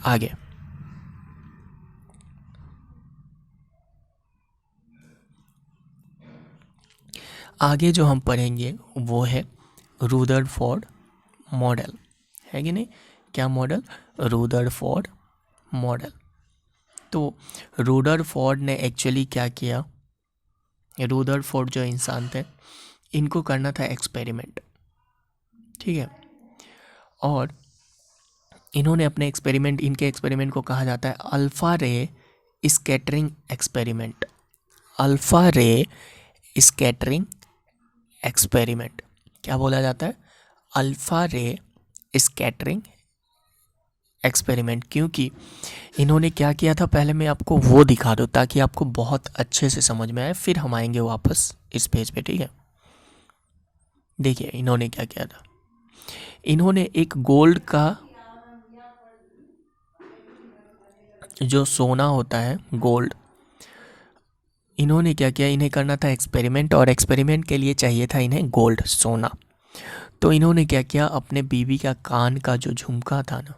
[SPEAKER 1] आगे। आगे जो हम पढ़ेंगे वो है रुदरफोर्ड मॉडल, है कि नहीं। क्या मॉडल, रुदरफोर्ड मॉडल। तो रुदरफोर्ड ने एक्चुअली क्या किया, रुदरफोर्ड जो इंसान थे इनको करना था एक्सपेरिमेंट, ठीक है, और इन्होंने अपने एक्सपेरिमेंट, इनके एक्सपेरिमेंट को कहा जाता है अल्फ़ा रे स्कैटरिंग एक्सपेरिमेंट। अल्फ़ा रे स्कैटरिंग एक्सपेरिमेंट क्या बोला जाता है, अल्फ़ा रे स्कैटरिंग एक्सपेरिमेंट। क्योंकि इन्होंने क्या किया था, पहले मैं आपको वो दिखा दूँ ताकि आपको बहुत अच्छे से समझ में आए, फिर हम आएंगे वापस इस पेज पे, ठीक है। देखिए इन्होंने क्या किया था, इन्होंने एक गोल्ड का जो सोना होता है गोल्ड, इन्होंने क्या किया, इन्हें करना था एक्सपेरिमेंट, और एक्सपेरिमेंट के लिए चाहिए था इन्हें गोल्ड सोना। तो इन्होंने क्या किया, अपने बीवी का कान का जो झुमका था ना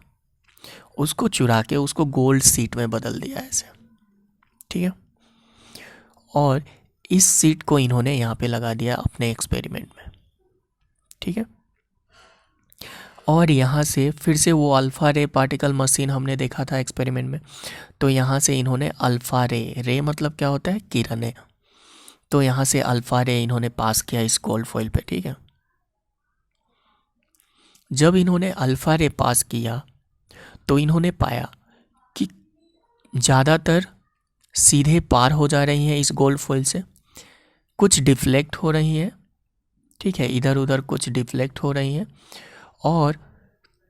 [SPEAKER 1] उसको चुरा के उसको गोल्ड सीट में बदल दिया ऐसे, ठीक है, और इस सीट को इन्होंने यहाँ पे लगा दिया अपने एक्सपेरिमेंट में, ठीक है। और यहाँ से फिर से वो अल्फ़ा रे पार्टिकल मशीन हमने देखा था एक्सपेरिमेंट में, तो यहाँ से इन्होंने अल्फ़ा रे, रे मतलब क्या होता है, किरणें, तो यहाँ से अल्फ़ा रे इन्होंने पास किया इस गोल्ड फॉइल पे, ठीक है। जब इन्होंने अल्फ़ा रे पास किया तो इन्होंने पाया कि ज़्यादातर सीधे पार हो जा रही हैं इस गोल्ड फॉइल से, कुछ डिफ्लेक्ट हो रही हैं, ठीक है, इधर उधर कुछ डिफ्लेक्ट हो रही हैं, और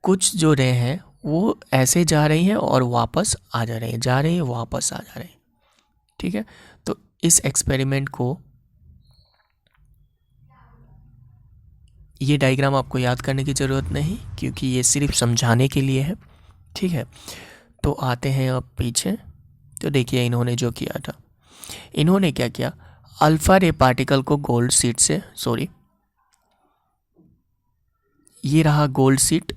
[SPEAKER 1] कुछ जो रे हैं वो ऐसे जा रही हैं और वापस आ जा रही हैं, जा रही हैं वापस आ जा रही हैं, ठीक है। तो इस एक्सपेरिमेंट को ये डायग्राम आपको याद करने की ज़रूरत नहीं क्योंकि ये सिर्फ समझाने के लिए है, ठीक है। तो आते हैं अब पीछे। तो देखिए इन्होंने जो किया था, इन्होंने क्या किया, अल्फा रे पार्टिकल को गोल्ड शीट से, सॉरी ये रहा गोल्ड शीट,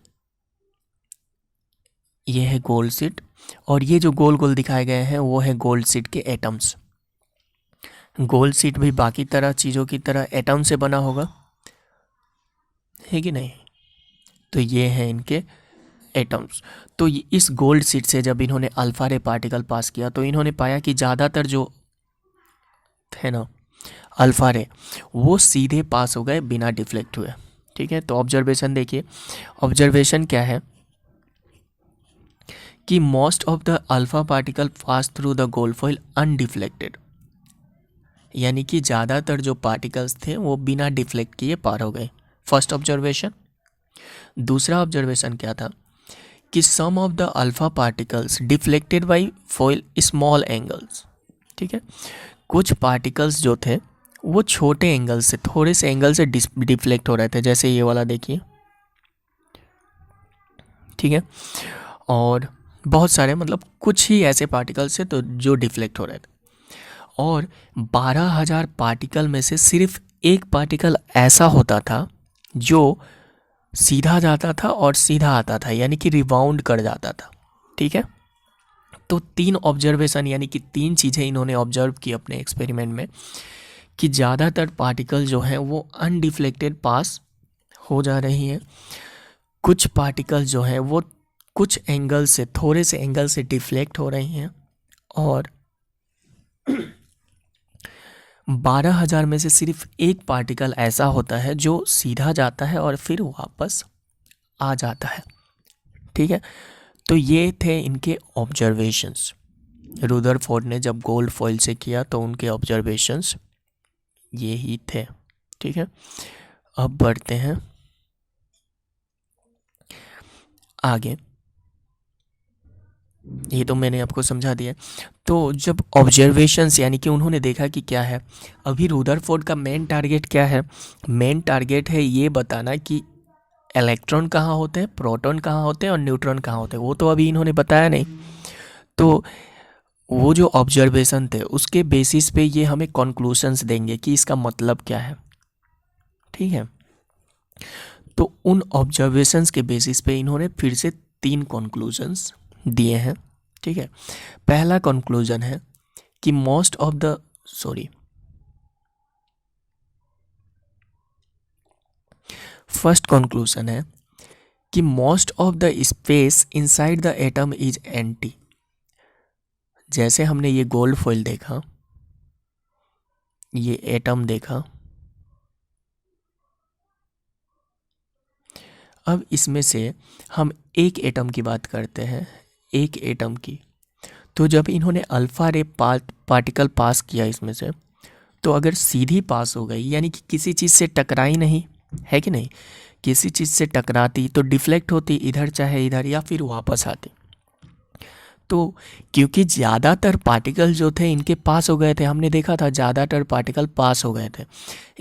[SPEAKER 1] ये है गोल्ड शीट, और ये जो गोल गोल दिखाए गए हैं वो है गोल्ड शीट के एटम्स। गोल्ड शीट भी बाकी तरह चीज़ों की तरह एटम से बना होगा, है कि नहीं। तो ये हैं इनके एटम्स। तो इस गोल्ड शीट से जब इन्होंने अल्फा रे पार्टिकल पास किया तो इन्होंने पाया कि ज़्यादातर जो थे ना अल्फा रे, वो सीधे पास हो गए बिना डिफ्लेक्ट हुए, ठीक है। तो ऑब्जर्वेशन देखिए, ऑब्जर्वेशन क्या है कि most of the alpha particle pass through the gold foil undeflected, यानी कि ज़्यादातर जो पार्टिकल्स थे वो बिना डिफ्लेक्ट किए पार हो गए, फर्स्ट ऑब्जर्वेशन। दूसरा ऑब्जर्वेशन क्या था कि some of the alpha particles deflected by foil small angles, ठीक है। कुछ पार्टिकल्स जो थे वो छोटे एंगल से, थोड़े से एंगल से डिफ्लेक्ट हो रहे थे, जैसे ये वाला देखिए, ठीक है। और बहुत सारे, मतलब कुछ ही ऐसे पार्टिकल्स थे तो जो डिफ्लेक्ट हो रहे थे, और 12,000 पार्टिकल में से सिर्फ एक पार्टिकल ऐसा होता था जो सीधा जाता था और सीधा आता था, यानी कि रिबाउंड कर जाता था, ठीक है। तो 3 ऑब्जर्वेशन, यानी कि 3 चीज़ें इन्होंने ऑब्जर्व की अपने एक्सपेरिमेंट में कि ज़्यादातर पार्टिकल जो हैं वो अनडिफ्लेक्टेड पास हो जा रही हैं, कुछ पार्टिकल जो हैं वो कुछ एंगल से, थोड़े से एंगल से डिफ्लेक्ट हो रही हैं, और 12,000 में से सिर्फ एक पार्टिकल ऐसा होता है जो सीधा जाता है और फिर वापस आ जाता है, ठीक है। तो ये थे इनके ऑब्जर्वेशंस। रुदरफोर्ड ने जब गोल्ड फॉइल से किया तो उनके ऑब्जर्वेशंस ये ही थे, ठीक है। अब बढ़ते हैं आगे, ये तो मैंने आपको समझा दिया। तो जब ऑब्जर्वेशंस, यानी कि उन्होंने देखा कि क्या है, अभी रुदरफोर्ड का मेन टारगेट क्या है, मेन टारगेट है ये बताना कि इलेक्ट्रॉन कहाँ होते हैं, प्रोटॉन कहाँ होते हैं और न्यूट्रॉन कहाँ होते हैं, वो तो अभी इन्होंने बताया नहीं। तो वो जो ऑब्जर्वेशन थे उसके बेसिस पे ये हमें कंक्लूशंस देंगे कि इसका मतलब क्या है, ठीक है। तो उन ऑब्जर्वेशंस के बेसिस पे इन्होंने फिर से 3 कंक्लूजन्स दिए हैं, ठीक है। पहला कंक्लूजन है कि most of the first conclusion है कि most of the space inside the atom is empty. जैसे हमने ये गोल्ड फॉइल देखा, ये एटम देखा, अब इसमें से हम एक एटम की बात करते हैं, एक एटम की। तो जब इन्होंने अल्फा रे पार्टिकल पास किया इसमें से, तो अगर सीधी पास हो गई, यानी कि किसी चीज़ से टकराई नहीं, है कि नहीं, किसी चीज़ से टकराती तो डिफ्लेक्ट होती इधर चाहे इधर, या फिर वापस आती। तो क्योंकि ज़्यादातर पार्टिकल जो थे इनके पास हो गए थे, हमने देखा था ज़्यादातर पार्टिकल पास हो गए थे,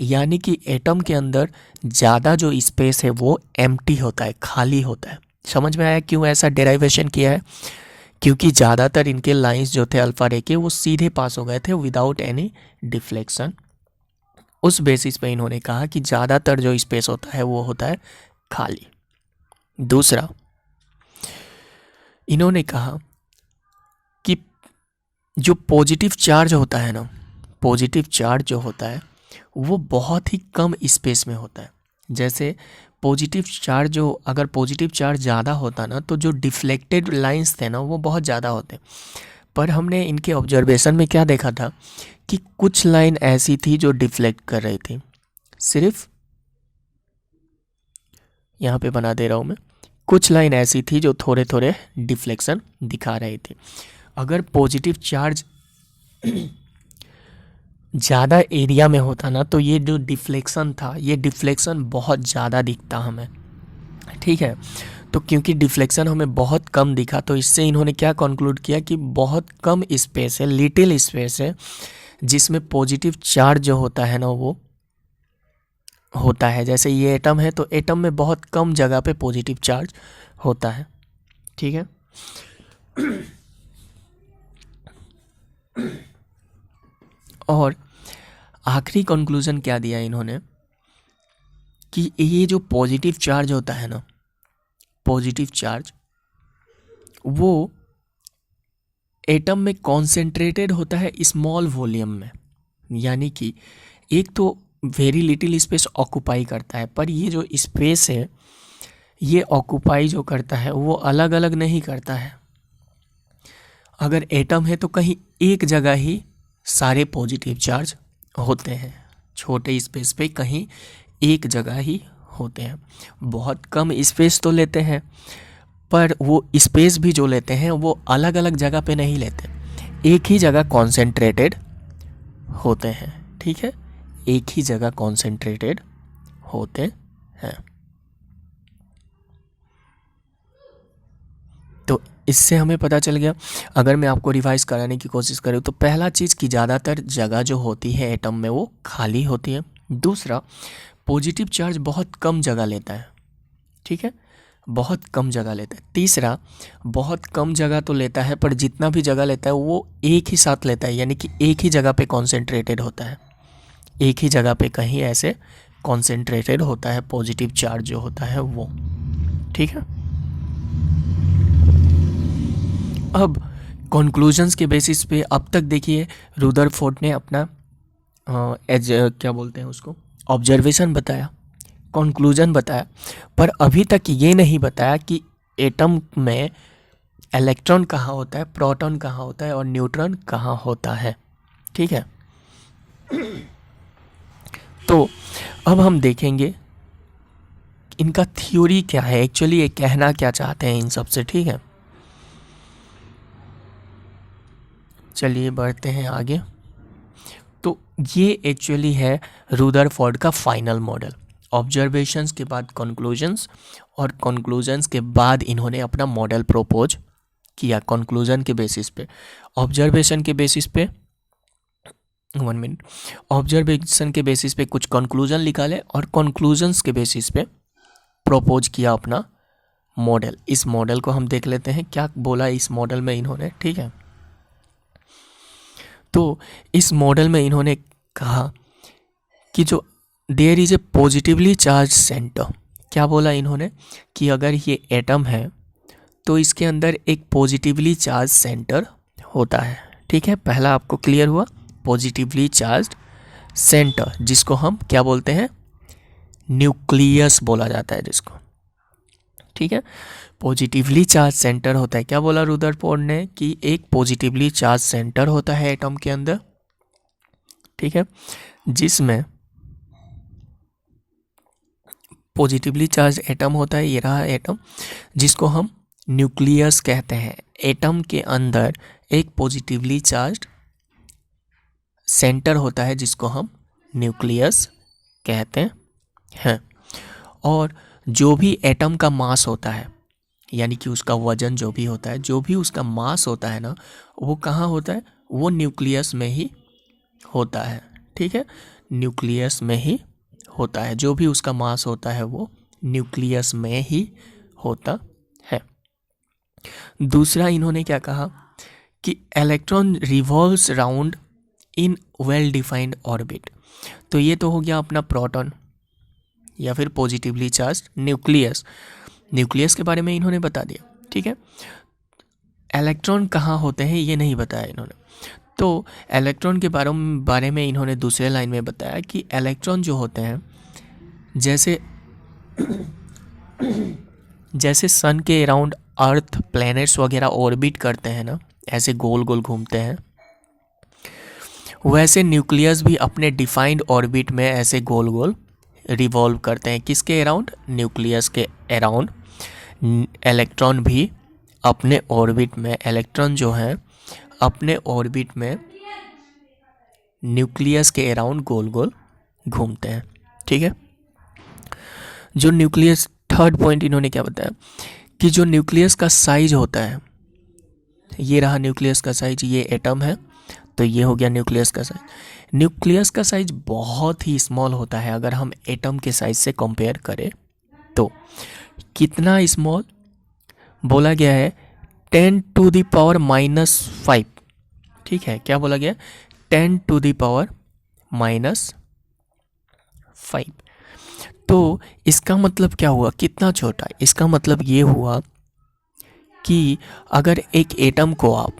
[SPEAKER 1] यानी कि एटम के अंदर ज़्यादा जो स्पेस है वो एम्प्टी होता है, खाली होता है। समझ में आया क्यों ऐसा डेराइवेशन किया है, क्योंकि ज़्यादातर इनके लाइंस जो थे अल्फा रे के वो सीधे पास हो गए थे विदाउट एनी डिफ्लेक्शन। उस बेसिस पे इन्होंने कहा कि ज़्यादातर जो स्पेस होता है वो होता है खाली। दूसरा, इन्होंने कहा कि जो पॉजिटिव चार्ज होता है ना, पॉजिटिव चार्ज जो होता है वो बहुत ही कम स्पेस में होता है। जैसे पॉजिटिव चार्ज जो, अगर पॉजिटिव चार्ज ज़्यादा होता ना तो जो डिफ्लेक्टेड लाइंस थे ना वो बहुत ज़्यादा होते। पर हमने इनके ऑब्जर्वेशन में क्या देखा था कि कुछ लाइन ऐसी थी जो डिफ्लेक्ट कर रही थी, सिर्फ यहाँ पे बना दे रहा हूँ मैं, कुछ लाइन ऐसी थी जो थोड़े थोड़े डिफ्लेक्शन दिखा रही थी। अगर पॉजिटिव चार्ज ज़्यादा एरिया में होता ना तो ये जो डिफ्लेक्शन था, ये डिफ्लेक्शन बहुत ज़्यादा दिखता हमें, ठीक है। तो क्योंकि डिफ्लेक्शन हमें बहुत कम दिखा तो इससे इन्होंने क्या कंक्लूड किया कि बहुत कम स्पेस है, लिटिल स्पेस है जिसमें पॉजिटिव चार्ज जो होता है ना वो होता है। जैसे ये एटम है तो एटम में बहुत कम जगह पे पॉजिटिव चार्ज होता है, ठीक है। और आखिरी कंक्लूजन क्या दिया इन्होंने कि ये जो पॉजिटिव चार्ज होता है ना, पॉजिटिव चार्ज वो एटम में कॉन्सेंट्रेटेड होता है स्मॉल वॉल्यूम में, यानी कि एक तो वेरी लिटिल स्पेस ऑक्यूपाई करता है, पर ये जो स्पेस है ये ऑक्यूपाई जो करता है वो अलग अलग नहीं करता है। अगर एटम है तो कहीं एक जगह ही सारे पॉजिटिव चार्ज होते हैं, छोटे स्पेस पे कहीं एक जगह ही होते हैं। बहुत कम स्पेस तो लेते हैं, पर वो स्पेस भी जो लेते हैं वो अलग अलग जगह पे नहीं लेते, एक ही जगह कॉन्सेंट्रेटेड होते हैं, ठीक है, एक ही जगह कॉन्सेंट्रेटेड होते हैं। तो इससे हमें पता चल गया, अगर मैं आपको रिवाइज कराने की कोशिश करूँ तो पहला चीज़ कि ज़्यादातर जगह जो होती है एटम में वो खाली होती है। दूसरा, पॉजिटिव चार्ज बहुत कम जगह लेता है, ठीक है, बहुत कम जगह लेता है। तीसरा, बहुत कम जगह तो लेता है पर जितना भी जगह लेता है वो एक ही साथ लेता है, यानी कि एक ही जगह पे कॉन्सेंट्रेटेड होता है, एक ही जगह पे कहीं ऐसे कॉन्सेंट्रेटेड होता है पॉजिटिव चार्ज जो होता है वो, ठीक है। अब कंक्लूजन्स के बेसिस पे अब तक देखिए रुदरफोर्ड ने अपना क्या बोलते हैं उसको, ऑब्जर्वेशन बताया, कंक्लूजन बताया, पर अभी तक ये नहीं बताया कि एटम में इलेक्ट्रॉन कहाँ होता है, प्रोटॉन कहाँ होता है और न्यूट्रॉन कहाँ होता है, ठीक है। तो अब हम देखेंगे इनका थ्योरी क्या है, एक्चुअली ये कहना क्या चाहते हैं इन सब से, ठीक है। चलिए बढ़ते हैं आगे। तो ये एक्चुअली है रुदरफोर्ड का फाइनल मॉडल, ऑब्जर्वेशंस के बाद कंक्लूजन्स और कंक्लूजन्स के बाद इन्होंने अपना मॉडल प्रपोज किया कंक्लूजन के बेसिस पे, ऑब्जर्वेशन के बेसिस पे, 1 मिनट, ऑब्जर्वेशन के बेसिस पे कुछ कंक्लूजन निकाले और कंक्लूजन्स के बेसिस पे प्रपोज किया अपना मॉडल। इस मॉडल को हम देख लेते हैं क्या बोला इस मॉडल में इन्होंने, ठीक है। तो इस मॉडल में इन्होंने कहा कि जो there is a positively charge centre, क्या बोला इन्होंने कि अगर ये एटम है तो इसके अंदर एक पॉजिटिवली चार्ज सेंटर होता है, ठीक है। पहला आपको क्लियर हुआ, पॉजिटिवली चार्ज सेंटर, जिसको हम क्या बोलते हैं, न्यूक्लियस बोला जाता है जिसको, ठीक है। पॉजिटिवली चार्ज सेंटर होता है, क्या बोला रुदरफोर्ड ने कि एक पॉजिटिवली चार्ज सेंटर होता है एटम के अंदर, ठीक है, जिसमें पॉजिटिवली चार्ज एटम होता है, ये रहा एटम जिसको हम न्यूक्लियस कहते हैं। एटम के अंदर एक पॉजिटिवली चार्ज सेंटर होता है जिसको हम न्यूक्लियस कहते हैं। और जो भी एटम का मास होता है, यानी कि उसका वजन जो भी होता है, जो भी उसका मास होता है ना, वो कहाँ होता है, वो न्यूक्लियस में ही होता है, ठीक है, न्यूक्लियस में ही होता है। जो भी उसका मास होता है वो न्यूक्लियस में ही होता है। दूसरा इन्होंने क्या कहा कि electron revolves round in well defined orbit. तो ये तो हो गया अपना प्रोटॉन या फिर पॉजिटिवली चार्ज न्यूक्लियस, न्यूक्लियस के बारे में इन्होंने बता दिया, ठीक है। इलेक्ट्रॉन कहाँ होते हैं ये नहीं बताया इन्होंने। तो इलेक्ट्रॉन के बारे में इन्होंने दूसरे लाइन में बताया कि इलेक्ट्रॉन जो होते हैं जैसे जैसे सन के अराउंड अर्थ प्लैनेट्स वगैरह ऑर्बिट करते हैं ना, ऐसे गोल गोल घूमते हैं, वैसे न्यूक्लियस भी अपने डिफाइंड ऑर्बिट में ऐसे गोल गोल रिवॉल्व करते हैं। किसके अराउंड, न्यूक्लियस के अराउंड। इलेक्ट्रॉन भी अपने ऑर्बिट में, इलेक्ट्रॉन जो हैं अपने ऑर्बिट में न्यूक्लियस के अराउंड गोल गोल घूमते हैं, ठीक है। जो न्यूक्लियस, थर्ड पॉइंट इन्होंने क्या बताया कि जो न्यूक्लियस का साइज होता है, ये रहा न्यूक्लियस का साइज, ये एटम है, तो ये हो गया न्यूक्लियस का साइज। न्यूक्लियस का साइज बहुत ही स्मॉल होता है अगर हम एटम के साइज से कंपेयर करें तो। कितना स्मॉल बोला गया है? 10⁻⁻⁵। ठीक है, क्या बोला गया? 10⁻⁻⁵। तो इसका मतलब क्या हुआ? कितना छोटा? इसका मतलब ये हुआ कि अगर एक एटम को आप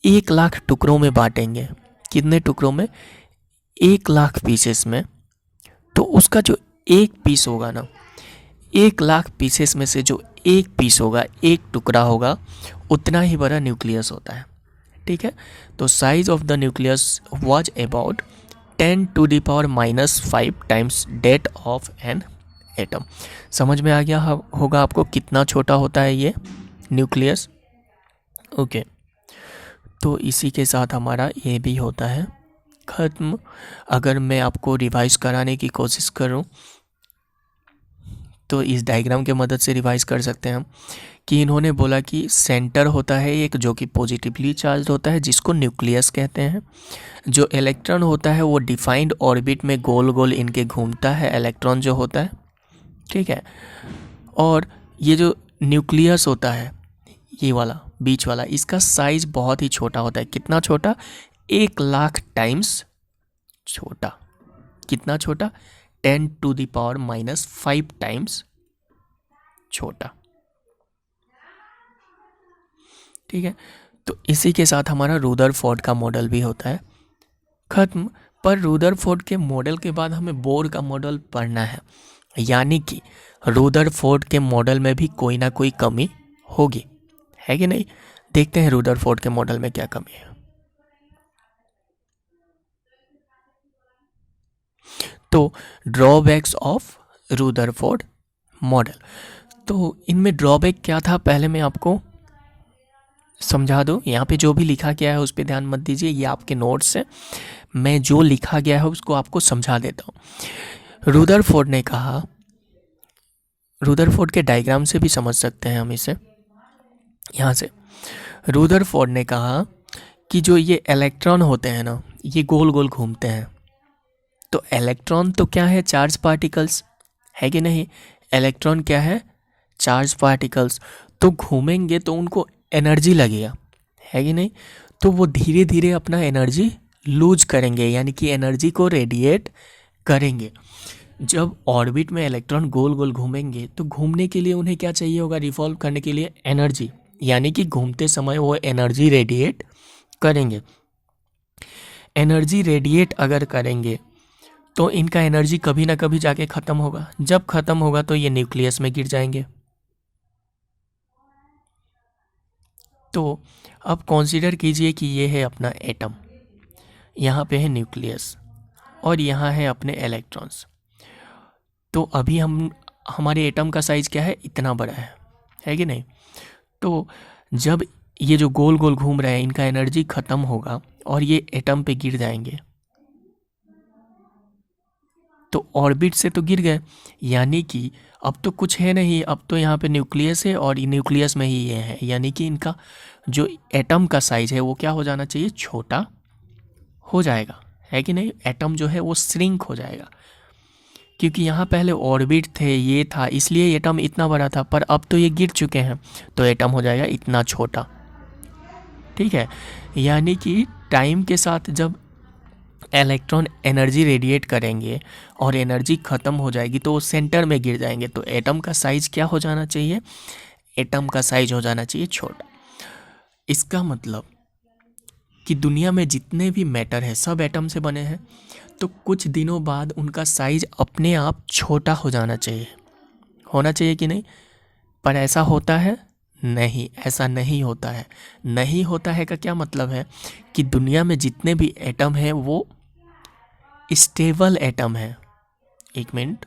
[SPEAKER 1] 1,00,000 टुकड़ों में बांटेंगे, कितने टुकड़ों में? 1,00,000 पीसेस में, तो उसका जो एक पीस होगा ना, 1,00,000 पीसेस में से जो एक पीस होगा, एक टुकड़ा होगा, उतना ही बड़ा न्यूक्लियस होता है। ठीक है, तो size of the nucleus was about 10⁻⁻⁵ times date of an atom. समझ में आ गया होगा आपको कितना छोटा होता है ये न्यूक्लियस। ओके, तो इसी के साथ हमारा ये भी होता है ख़त्म। अगर मैं आपको रिवाइज कराने की कोशिश करूं तो इस डायग्राम के मदद से रिवाइज कर सकते हैं हम कि इन्होंने बोला कि सेंटर होता है एक जो कि पॉजिटिवली चार्ज होता है, जिसको न्यूक्लियस कहते हैं। जो इलेक्ट्रॉन होता है वो डिफाइंड ऑर्बिट में गोल गोल इनके घूमता है, इलेक्ट्रॉन जो होता है। ठीक है, और ये जो न्यूक्लियस होता है, ये वाला बीच वाला, इसका साइज बहुत ही छोटा होता है। कितना छोटा? 1,00,000 टाइम्स छोटा। कितना छोटा? 10⁻⁻⁵ टाइम्स छोटा। ठीक है, तो इसी के साथ हमारा रुदरफोर्ड का मॉडल भी होता है ख़त्म। पर रुदरफोर्ड के मॉडल के बाद हमें बोर का मॉडल पढ़ना है, यानी कि रुदरफोर्ड के मॉडल में भी कोई ना कोई कमी होगी, है कि नहीं? देखते हैं रुदरफोर्ड के मॉडल में क्या कमी है। तो ड्रॉबैक्स ऑफ रुदरफोर्ड मॉडल, तो इनमें ड्रॉबैक क्या था पहले मैं आपको समझा दूँ। यहाँ पे जो भी लिखा गया है उस पर ध्यान मत दीजिए, ये आपके नोट्स हैं। मैं जो लिखा गया है उसको आपको समझा देता हूँ। रुदरफोर्ड ने कहा, रुदरफोर्ड के डायग्राम से भी समझ सकते हैं हम इसे यहाँ से। रुदरफोर्ड ने कहा कि जो ये इलेक्ट्रॉन होते हैं ना, ये गोल गोल घूमते हैं। तो इलेक्ट्रॉन तो क्या है? चार्ज पार्टिकल्स, है कि नहीं? इलेक्ट्रॉन क्या है? Charge particles. तो घूमेंगे तो उनको एनर्जी लगेगा, है कि नहीं? तो वो धीरे धीरे अपना एनर्जी लूज करेंगे, यानी कि एनर्जी को रेडिएट करेंगे। जब ऑर्बिट में इलेक्ट्रॉन गोल गोल घूमेंगे तो घूमने के लिए उन्हें क्या चाहिए होगा? रिवॉल्व करने के लिए एनर्जी, यानी कि घूमते समय वो एनर्जी रेडिएट करेंगे। एनर्जी रेडिएट अगर करेंगे तो इनका एनर्जी कभी ना कभी जाके ख़त्म होगा। जब ख़त्म होगा तो ये न्यूक्लियस में गिर जाएंगे। तो अब कंसीडर कीजिए कि ये है अपना एटम, यहाँ पे है न्यूक्लियस और यहाँ है अपने इलेक्ट्रॉन्स। तो अभी हमारे एटम का साइज़ क्या है? इतना बड़ा है कि नहीं? तो जब ये जो गोल गोल घूम रहे हैं इनका एनर्जी ख़त्म होगा और ये एटम पे गिर जाएंगे, तो ऑर्बिट से तो गिर गए, यानी कि अब तो कुछ है नहीं, अब तो यहाँ पे न्यूक्लियस है और न्यूक्लियस में ही ये है, यानी कि इनका जो एटम का साइज़ है वो क्या हो जाना चाहिए? छोटा हो जाएगा, है कि नहीं? एटम जो है वो श्रिंक हो जाएगा, क्योंकि यहाँ पहले ऑर्बिट थे, ये था, इसलिए एटम इतना बड़ा था। पर अब तो ये गिर चुके हैं तो एटम हो जाएगा इतना छोटा। ठीक है, यानी कि टाइम के साथ जब इलेक्ट्रॉन एनर्जी रेडिएट करेंगे और एनर्जी ख़त्म हो जाएगी तो वो सेंटर में गिर जाएंगे। तो एटम का साइज़ क्या हो जाना चाहिए? एटम का साइज़ हो जाना चाहिए छोटा। इसका मतलब कि दुनिया में जितने भी मैटर है सब एटम से बने हैं, तो कुछ दिनों बाद उनका साइज़ अपने आप छोटा हो जाना चाहिए, होना चाहिए कि नहीं? पर ऐसा होता है? नहीं, ऐसा नहीं होता है। नहीं होता है का क्या मतलब है? कि दुनिया में जितने भी एटम हैं वो स्टेबल एटम है। एक मिनट,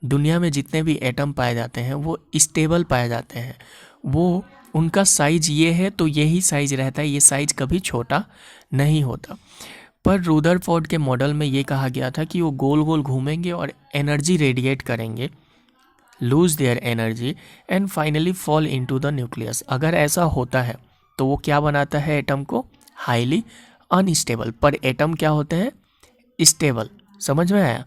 [SPEAKER 1] दुनिया में जितने भी एटम पाए जाते हैं वो स्टेबल पाए जाते हैं। वो उनका साइज ये है तो यही साइज रहता है, ये साइज कभी छोटा नहीं होता। पर रुदरफोर्ड के मॉडल में ये कहा गया था कि वो गोल गोल घूमेंगे और एनर्जी रेडिएट करेंगे, lose their energy and finally fall into the nucleus. अगर ऐसा होता है तो वो क्या बनाता है? एटम को हाईली अनस्टेबल। पर एटम क्या होते हैं? स्टेबल। समझ में आया?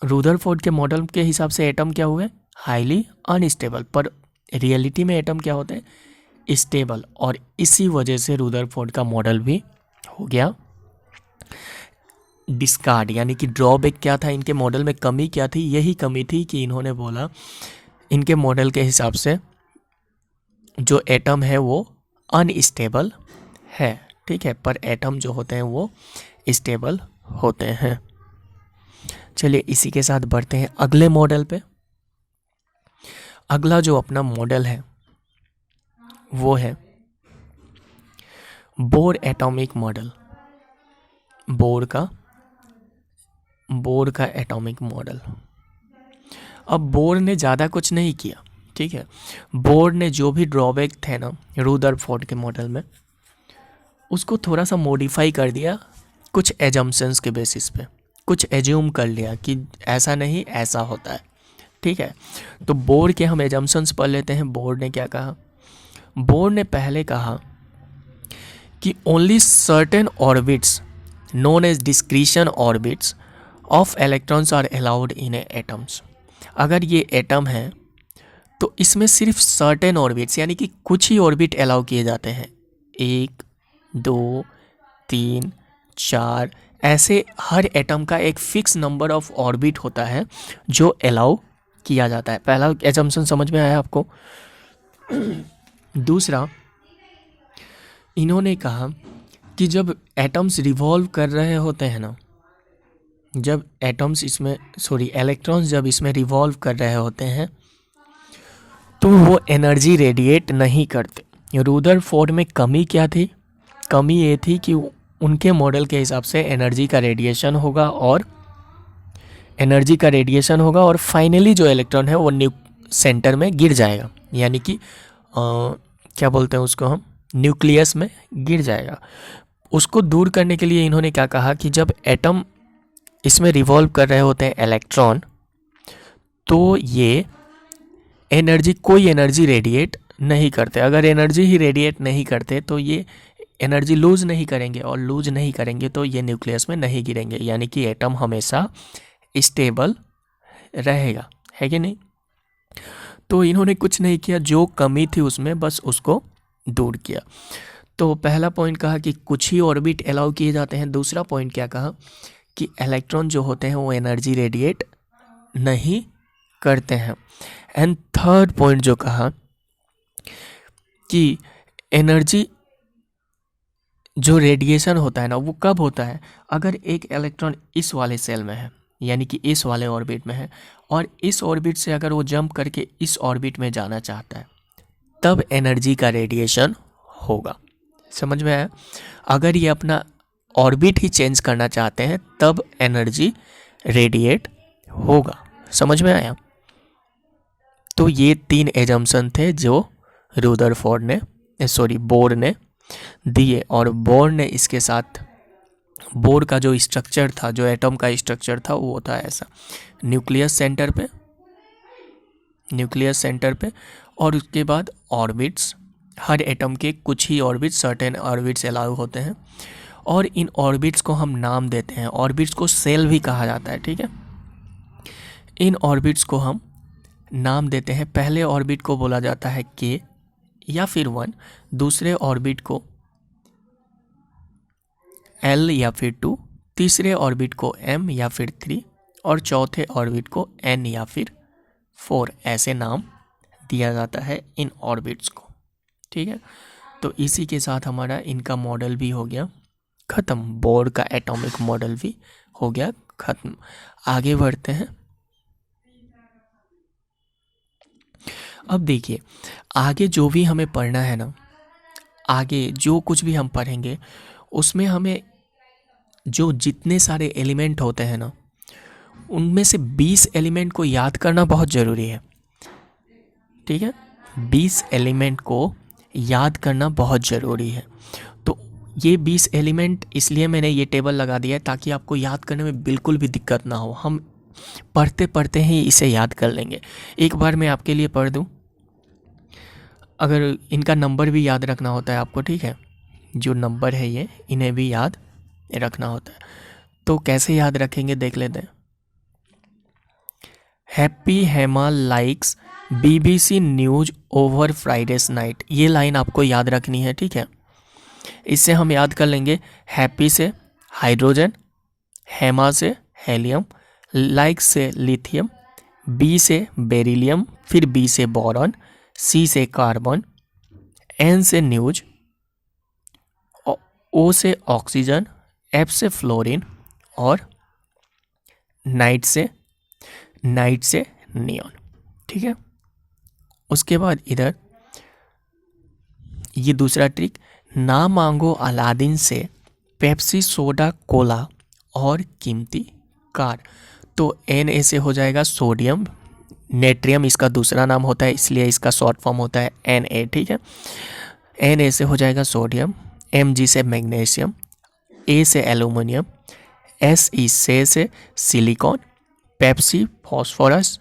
[SPEAKER 1] रुदरफोर्ड के मॉडल के हिसाब से एटम क्या हुए? Highly unstable. पर रियलिटी में एटम क्या होते हैं? स्टेबल। और इसी वजह से रुदरफोर्ड का मॉडल भी हो गया डिस्कार्ड। यानी कि ड्रॉबैक क्या था इनके मॉडल में, कमी क्या थी? यही कमी थी कि इन्होंने बोला इनके मॉडल के हिसाब से जो एटम है वो अनस्टेबल है, ठीक है, पर एटम जो होते हैं वो स्टेबल होते हैं। चलिए इसी के साथ बढ़ते हैं अगले मॉडल पे। अगला जो अपना मॉडल है वो है बोर एटॉमिक मॉडल। बोर का एटॉमिक मॉडल। अब बोर ने ज़्यादा कुछ नहीं किया, ठीक है। बोर ने जो भी ड्रॉबैक थे ना रुदरफोर्ड के मॉडल में, उसको थोड़ा सा मॉडिफाई कर दिया कुछ एजम्पशंस के बेसिस पे, कुछ एज्यूम कर लिया कि ऐसा नहीं ऐसा होता है, ठीक है। तो बोर के हम एजम्पशंस पढ़ लेते हैं। बोर ने क्या कहा? बोर ने पहले कहा कि only certain orbits known as discrete orbits of electrons are allowed in atoms. अगर ये एटम है तो इसमें सिर्फ सर्टेन ऑर्बिट्स यानी कि कुछ ही ऑर्बिट अलाउ किए जाते हैं। 1, 2, 3, 4 ऐसे हर एटम का एक फिक्स नंबर ऑफ ऑर्बिट होता है जो अलाउ किया जाता है। पहला एजम्पशन समझ में आया आपको? दूसरा, इन्होंने कहा कि जब एटम्स रिवॉल्व कर रहे होते हैं ना, जब एटम्स इसमें इलेक्ट्रॉन्स जब इसमें रिवॉल्व कर रहे होते हैं तो वो एनर्जी रेडिएट नहीं करते। रुदरफोर्ड में कमी क्या थी? कमी ये थी कि उनके मॉडल के हिसाब से एनर्जी का रेडिएशन होगा और फाइनली जो इलेक्ट्रॉन है वो सेंटर में गिर जाएगा, यानी कि क्या बोलते हैं उसको हम, न्यूक्लियस में गिर जाएगा। उसको दूर करने के लिए इन्होंने क्या कहा कि जब एटम इसमें रिवॉल्व कर रहे होते हैं इलेक्ट्रॉन, तो ये कोई एनर्जी रेडिएट नहीं करते। अगर एनर्जी ही रेडिएट नहीं करते तो ये एनर्जी लूज नहीं करेंगे, और लूज नहीं करेंगे तो ये न्यूक्लियस में नहीं गिरेंगे, यानी कि एटम हमेशा स्टेबल रहेगा, है कि नहीं। तो इन्होंने कुछ नहीं किया, जो कमी थी उसमें बस उसको दूर किया। तो पहला पॉइंट कहा कि कुछ ही ऑर्बिट अलाउ किए जाते हैं। दूसरा पॉइंट क्या कहा कि इलेक्ट्रॉन जो होते हैं वो एनर्जी रेडिएट नहीं करते हैं। एंड थर्ड पॉइंट जो कहा कि एनर्जी जो रेडिएशन होता है ना वो कब होता है? अगर एक इलेक्ट्रॉन इस वाले सेल में है, यानी कि इस वाले ऑर्बिट में है, और इस ऑर्बिट से अगर वो जंप करके इस ऑर्बिट में जाना चाहता है, तब एनर्जी का रेडिएशन होगा। समझ में आया? अगर ये अपना ऑर्बिट ही चेंज करना चाहते हैं तब एनर्जी रेडिएट होगा। समझ में आया? तो ये 3 एजम्पशन थे जो बोर ने दिए, और बोर ने इसके साथ बोर का जो स्ट्रक्चर था, जो एटम का स्ट्रक्चर था वो था ऐसा, न्यूक्लियस सेंटर पे और उसके बाद ऑर्बिट्स, हर एटम के कुछ ही ऑर्बिट्स, सर्टेन ऑर्बिट्स अलाउ होते हैं, और इन ऑर्बिट्स को हम नाम देते हैं। ऑर्बिट्स को सेल भी कहा जाता है, ठीक है। इन ऑर्बिट्स को हम नाम देते हैं। पहले ऑर्बिट को बोला जाता है के या फिर 1, दूसरे ऑर्बिट को एल या फिर 2, तीसरे ऑर्बिट को एम या फिर 3, और चौथे ऑर्बिट को एन या फिर 4। ऐसे नाम दिया जाता है इन ऑर्बिट्स को, ठीक है। तो इसी के साथ हमारा इनका मॉडल भी हो गया ख़त्म, बोर का एटॉमिक मॉडल भी हो गया ख़त्म। आगे बढ़ते हैं। अब देखिए आगे जो भी हमें पढ़ना है ना, आगे जो कुछ भी हम पढ़ेंगे उसमें हमें जो जितने सारे एलिमेंट होते हैं ना, उनमें से 20 एलिमेंट को याद करना बहुत ज़रूरी है, ठीक है। 20 एलिमेंट को याद करना बहुत ज़रूरी है। तो ये 20 एलिमेंट इसलिए मैंने ये टेबल लगा दिया है ताकि आपको याद करने में बिल्कुल भी दिक्कत ना हो। हम पढ़ते पढ़ते ही इसे याद कर लेंगे। एक बार मैं आपके लिए पढ़ दूँ, अगर इनका नंबर भी याद रखना होता है आपको, ठीक है। जो नंबर है ये, इन्हें भी याद रखना होता है। तो कैसे याद रखेंगे देख लेते हैं। Happy Hema likes BBC news over Fridays night, ये लाइन आपको याद रखनी है, ठीक है। इससे हम याद कर लेंगे हैप्पी से हाइड्रोजन, हेमा से हेलियम, लाइक्स से लिथियम, बी से बेरिलियम, फिर बी से बोरॉन, सी से कार्बन, एन से न्यूज, ओ से ऑक्सीजन, एफ से फ्लोरीन और नाइट से नियॉन, ठीक है। उसके बाद इधर ये दूसरा ट्रिक, ना मांगो अलादीन से पेप्सी, सोडा, कोला और कीमती कार। तो Na से हो जाएगा सोडियम, नेट्रियम इसका दूसरा नाम होता है, इसलिए इसका शॉर्ट फॉर्म होता है Na, ठीक है। Na से हो जाएगा सोडियम, Mg से मैग्नीशियम, A से एल्यूमिनियम, Se से सिलिकॉन, पेप्सी फॉस्फोरस,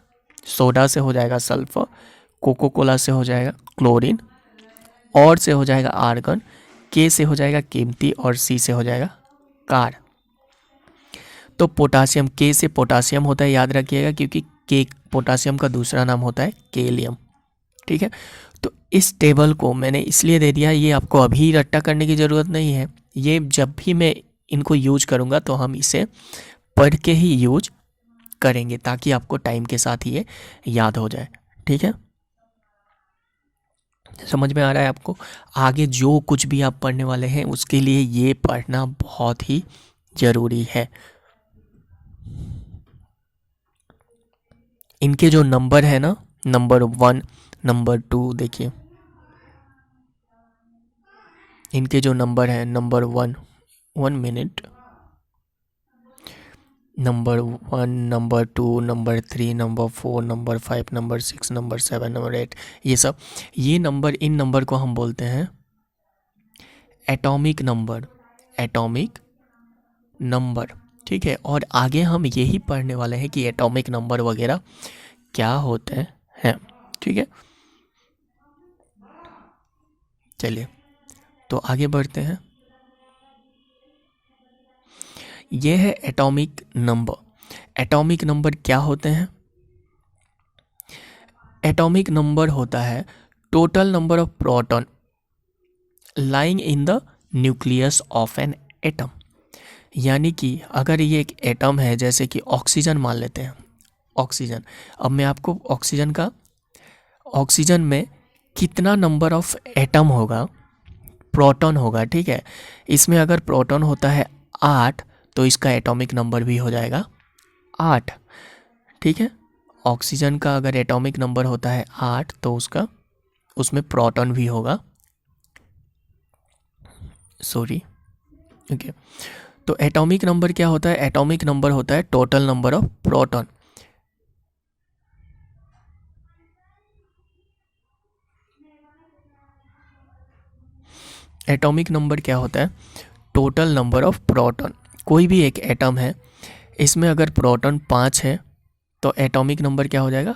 [SPEAKER 1] सोडा से हो जाएगा सल्फर, कोको कोला से हो जाएगा क्लोरीन, और से हो जाएगा आर्गन, K से हो जाएगा कीमती और C से हो जाएगा कार। तो पोटासियम, K से पोटासियम होता है, याद रखिएगा, क्योंकि K पोटासियम का दूसरा नाम होता है केलियम, ठीक है। तो इस टेबल को मैंने इसलिए दे दिया, ये आपको अभी रट्टा करने की ज़रूरत नहीं है, ये जब भी मैं इनको यूज करूँगा तो हम इसे पढ़ के ही यूज करेंगे, ताकि आपको टाइम के साथ ये याद हो जाए, ठीक है। समझ में आ रहा है आपको? आगे जो कुछ भी आप पढ़ने वाले हैं उसके लिए ये पढ़ना बहुत ही ज़रूरी है। इनके जो नंबर है ना, नंबर 1, नंबर 2, देखिए इनके जो नंबर है, number 1, 1 minute, number 1, number 2, number 3, number 4, number 5, number 6, number 7, number 8, ये नंबर, इन नंबर को हम बोलते हैं एटॉमिक नंबर, एटॉमिक नंबर, ठीक है। और आगे हम यही पढ़ने वाले हैं कि एटॉमिक नंबर वगैरह क्या होते हैं, ठीक है। चलिए तो आगे बढ़ते हैं। ये है एटॉमिक नंबर। एटॉमिक नंबर क्या होते हैं? एटॉमिक नंबर होता है total number of proton lying in the nucleus of an atom. यानी कि अगर ये एक एटम है, जैसे कि ऑक्सीजन मान लेते हैं, ऑक्सीजन, अब मैं आपको ऑक्सीजन में कितना नंबर ऑफ एटम होगा, प्रोटॉन होगा, ठीक है। इसमें अगर प्रोटॉन होता है 8, तो इसका एटॉमिक नंबर भी हो जाएगा 8, ठीक है। ऑक्सीजन का अगर एटॉमिक नंबर होता है 8, तो उसमें प्रोटॉन भी होगा, सॉरी, ओके। तो एटॉमिक नंबर क्या होता है? एटॉमिक नंबर होता है total number of proton. Atomic number क्या होता है? Total number of proton. कोई भी एक एटम है, इसमें अगर प्रोटॉन 5 है तो एटॉमिक नंबर क्या हो जाएगा?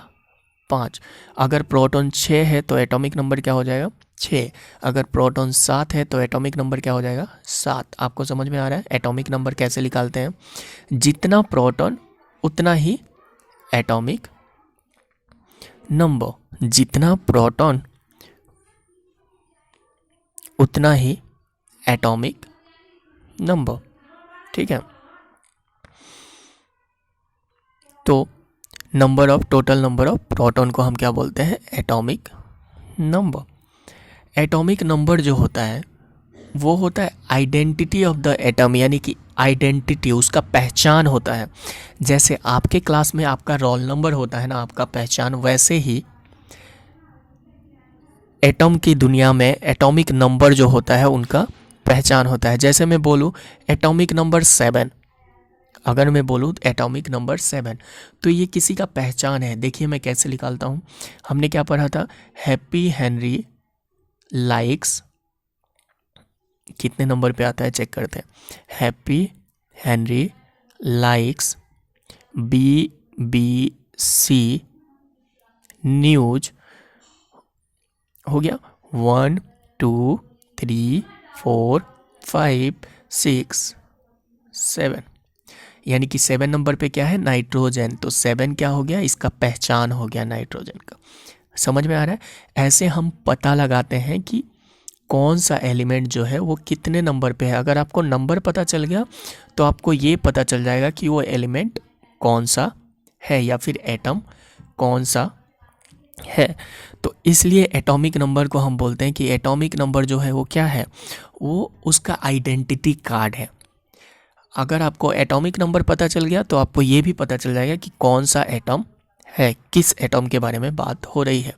[SPEAKER 1] 5। अगर प्रोटॉन 6 है तो एटॉमिक नंबर क्या हो जाएगा? 6। अगर प्रोटॉन 7 है तो एटॉमिक नंबर क्या हो जाएगा? 7। आपको समझ में आ रहा है एटॉमिक नंबर कैसे निकालते हैं? जितना प्रोटॉन उतना ही एटॉमिक नंबर, जितना प्रोटॉन उतना ही एटॉमिक नंबर, ठीक है। तो number of, total number of proton को हम क्या बोलते हैं? Atomic number. एटॉमिक नंबर जो होता है वो होता है आइडेंटिटी ऑफ द एटम, यानी कि आइडेंटिटी, उसका पहचान होता है। जैसे आपके क्लास में आपका रोल नंबर होता है ना, आपका पहचान, वैसे ही एटम की दुनिया में एटॉमिक नंबर जो होता है उनका पहचान होता है। जैसे मैं बोलूँ एटॉमिक नंबर 7, अगर मैं बोलूँ एटॉमिक नंबर 7, तो ये किसी का पहचान है। देखिए मैं कैसे निकालता हूँ। हमने क्या पढ़ा था? हैप्पी हेनरी लाइक्स, कितने नंबर पे आता है चेक करते हैं। Happy Henry likes BBC news, हो गया 1 2 3 4 5 6 7, यानी कि 7 नंबर पे क्या है, नाइट्रोजन। तो 7 क्या हो गया, इसका पहचान हो गया नाइट्रोजन का। समझ में आ रहा है। ऐसे हम पता लगाते हैं कि कौन सा एलिमेंट जो है वो कितने नंबर पे है। अगर आपको नंबर पता चल गया तो आपको ये पता चल जाएगा कि वो एलिमेंट कौन सा है या फिर एटम कौन सा है। तो इसलिए एटॉमिक नंबर को हम बोलते हैं कि एटॉमिक नंबर जो है वो क्या है, वो उसका आइडेंटिटी कार्ड है। अगर आपको एटॉमिक नंबर पता चल गया तो आपको ये भी पता चल जाएगा कि कौन सा एटम है, किस एटम के बारे में बात हो रही है।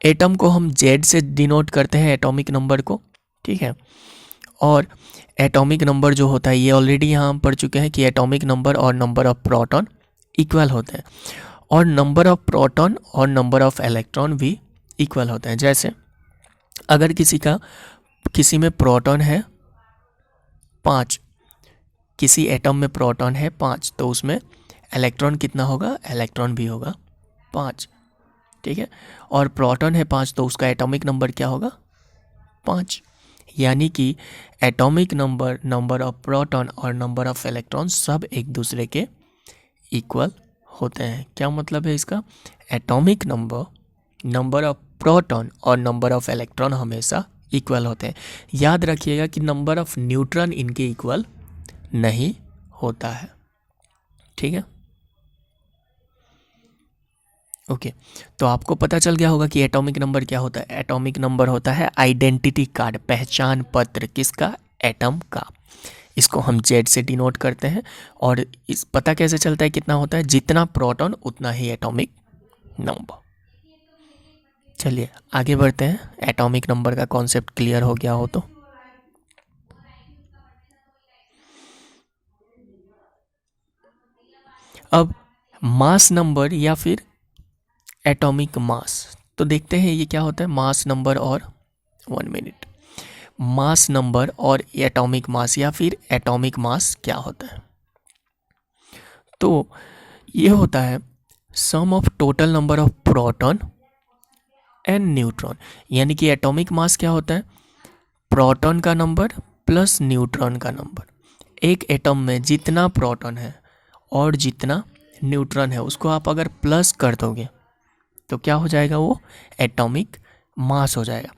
[SPEAKER 1] एटम को हम जेड से डिनोट करते हैं, एटॉमिक नंबर को, ठीक है। और एटॉमिक नंबर जो होता है, ये ऑलरेडी यहाँ हम पढ़ चुके हैं कि एटॉमिक नंबर और नंबर ऑफ प्रोटॉन इक्वल होते हैं, और नंबर ऑफ प्रोटॉन और नंबर ऑफ इलेक्ट्रॉन भी इक्वल होते हैं। जैसे अगर किसी में प्रोटॉन है 5, किसी एटम में प्रोटॉन है 5, तो उसमें इलेक्ट्रॉन कितना होगा, इलेक्ट्रॉन भी होगा 5, ठीक है। और प्रोटॉन है 5 तो उसका एटॉमिक नंबर क्या होगा, 5। यानी कि atomic number, number of proton और नंबर ऑफ इलेक्ट्रॉन सब एक दूसरे के इक्वल होते हैं। क्या मतलब है इसका, atomic number, number of proton और नंबर ऑफ इलेक्ट्रॉन हमेशा इक्वल होते हैं। याद रखिएगा कि नंबर ऑफ न्यूट्रॉन इनके इक्वल नहीं होता है, ठीक है। ओके, तो आपको पता चल गया होगा कि एटॉमिक नंबर क्या होता है। एटॉमिक नंबर होता है आइडेंटिटी कार्ड, पहचान पत्र, किसका, एटम का। इसको हम जेड से डिनोट करते हैं। और इस पता कैसे चलता है कितना होता है, जितना प्रोटॉन उतना ही एटॉमिक नंबर। चलिए आगे बढ़ते हैं, एटॉमिक नंबर का कॉन्सेप्ट क्लियर हो गया हो तो। अब मास नंबर या फिर एटॉमिक मास, तो देखते हैं ये क्या होता है, मास नंबर और 1 मिनट, मास नंबर और एटॉमिक मास या फिर एटॉमिक मास क्या होता है। तो ये होता है sum of total number of proton and neutron. यानी कि एटॉमिक मास क्या होता है, प्रोटॉन का नंबर प्लस न्यूट्रॉन का नंबर। एक एटम में जितना प्रोटॉन है और जितना न्यूट्रॉन है उसको आप अगर प्लस कर दोगे तो क्या हो जाएगा, वो एटॉमिक मास हो जाएगा।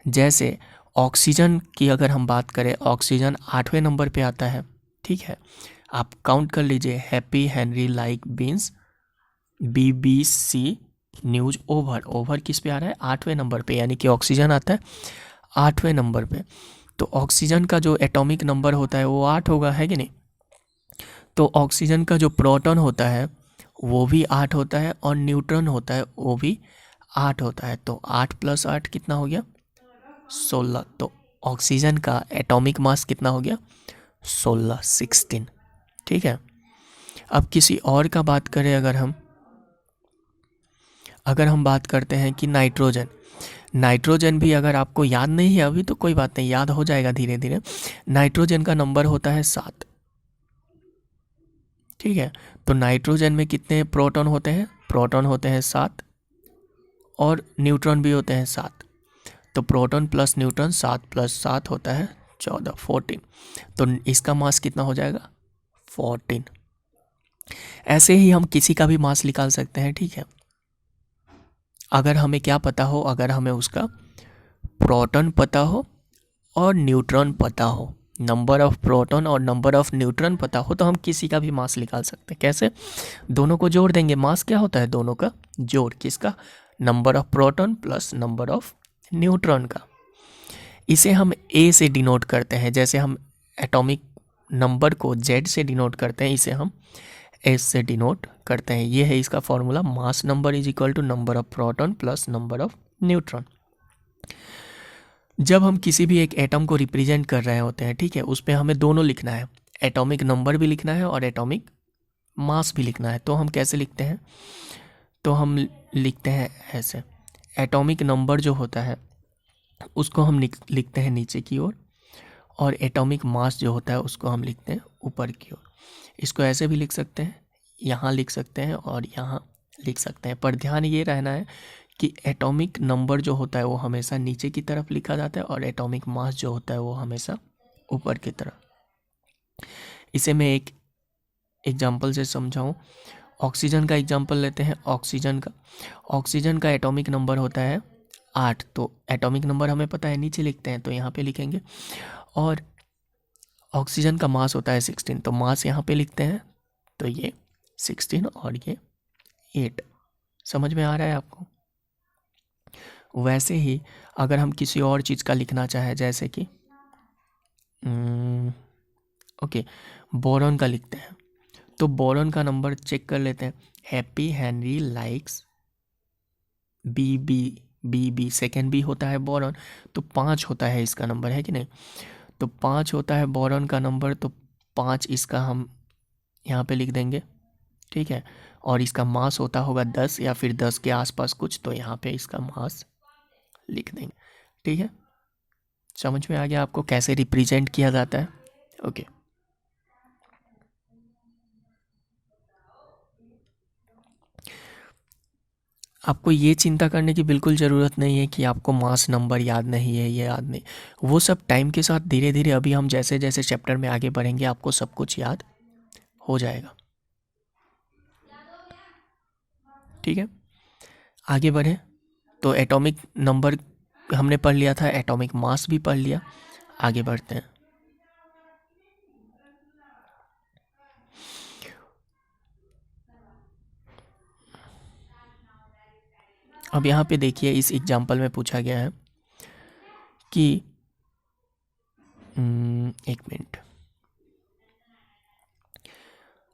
[SPEAKER 1] जैसे ऑक्सीजन की अगर हम बात करें, ऑक्सीजन 8वें नंबर पे आता है, ठीक है। आप काउंट कर लीजिए, happy, Henry, like, beans, BBC news, over किस पे आ रहा है, 8वें नंबर पे, यानी कि ऑक्सीजन आता है 8वें नंबर पे। तो ऑक्सीजन का जो एटॉमिक नंबर होता है वो 8 होगा, है कि नहीं। तो ऑक्सीजन का जो प्रोटॉन होता है वो भी 8 होता है और न्यूट्रॉन होता है वो भी 8 होता है। तो 8 + 8 कितना हो गया, 16। तो ऑक्सीजन का एटॉमिक मास कितना हो गया, 16, ठीक है। अब किसी और का बात करें, अगर हम बात करते हैं कि नाइट्रोजन भी अगर आपको याद नहीं है अभी तो कोई बात नहीं, याद हो जाएगा धीरे धीरे। नाइट्रोजन का नंबर होता है 7, ठीक है। तो नाइट्रोजन में कितने प्रोटॉन होते हैं, प्रोटॉन होते हैं 7 और न्यूट्रॉन भी होते हैं 7। तो प्रोटॉन प्लस न्यूट्रॉन 7 + 7 होता है 14। तो इसका मास कितना हो जाएगा, 14। ऐसे ही हम किसी का भी मास निकाल सकते हैं, ठीक है। अगर हमें क्या पता हो, अगर हमें उसका प्रोटॉन पता हो और न्यूट्रॉन पता हो, नंबर ऑफ प्रोटॉन और नंबर ऑफ न्यूट्रॉन पता हो, तो हम किसी का भी मास निकाल सकते हैं। कैसे, दोनों को जोड़ देंगे। मास क्या होता है, दोनों का जोड़, किसका, number of proton plus number of neutron का। इसे हम ए से डिनोट करते हैं, जैसे हम एटॉमिक नंबर को जेड से डिनोट करते हैं, इसे हम एस से डिनोट करते हैं। ये है इसका formula, mass number is equal to number of proton plus number of neutron. जब हम किसी भी एक एटम को रिप्रेजेंट कर रहे होते हैं, ठीक है, उस पर हमें दोनों लिखना है, एटॉमिक नंबर भी लिखना है और एटॉमिक मास भी लिखना है। तो हम कैसे लिखते हैं, तो हम लिखते हैं ऐसे, एटॉमिक नंबर जो होता है उसको हम लिखते हैं नीचे की ओर, और एटॉमिक मास जो होता है उसको हम लिखते हैं ऊपर की ओर। इसको ऐसे भी लिख सकते हैं, यहाँ लिख सकते हैं और यहाँ लिख सकते हैं, पर ध्यान ये रहना है कि एटॉमिक नंबर जो होता है वो हमेशा नीचे की तरफ लिखा जाता है और एटॉमिक मास जो होता है वो हमेशा ऊपर की तरफ। इसे मैं एक एग्जांपल से समझाऊं। ऑक्सीजन का एग्जांपल लेते हैं। ऑक्सीजन का एटॉमिक नंबर होता है 8। तो एटॉमिक नंबर हमें पता है, नीचे लिखते हैं तो यहाँ पे लिखेंगे। और ऑक्सीजन का मास होता है 16, तो मास यहाँ पे लिखते हैं, तो ये 16 और ये 8। समझ में आ रहा है आपको? वैसे ही अगर हम किसी और चीज़ का लिखना चाहें, जैसे कि ओके, बोरॉन का लिखते हैं, तो बोरॉन का नंबर चेक कर लेते हैं। Happy Henry likes B second B होता है बोरॉन, तो 5 होता है इसका नंबर, है कि नहीं? तो 5 होता है बोरॉन का नंबर, तो 5 इसका हम यहाँ पे लिख देंगे, ठीक है। और इसका मास होता होगा 10 या फिर 10 के आसपास कुछ, तो यहाँ पे इसका मास लिख देंगे, ठीक है। समझ में आ गया आपको कैसे रिप्रेजेंट किया जाता है? ओके। आपको ये चिंता करने की बिल्कुल ज़रूरत नहीं है कि आपको मास नंबर याद नहीं है, ये याद नहीं, वो सब टाइम के साथ धीरे धीरे, अभी हम जैसे जैसे चैप्टर में आगे बढ़ेंगे आपको सब कुछ याद हो जाएगा, ठीक है। आगे बढ़े तो एटॉमिक नंबर हमने पढ़ लिया था, एटॉमिक मास भी पढ़ लिया। आगे बढ़ते हैं। अब यहाँ पे देखिए, इस एग्जाम्पल में पूछा गया है कि एक मिनट,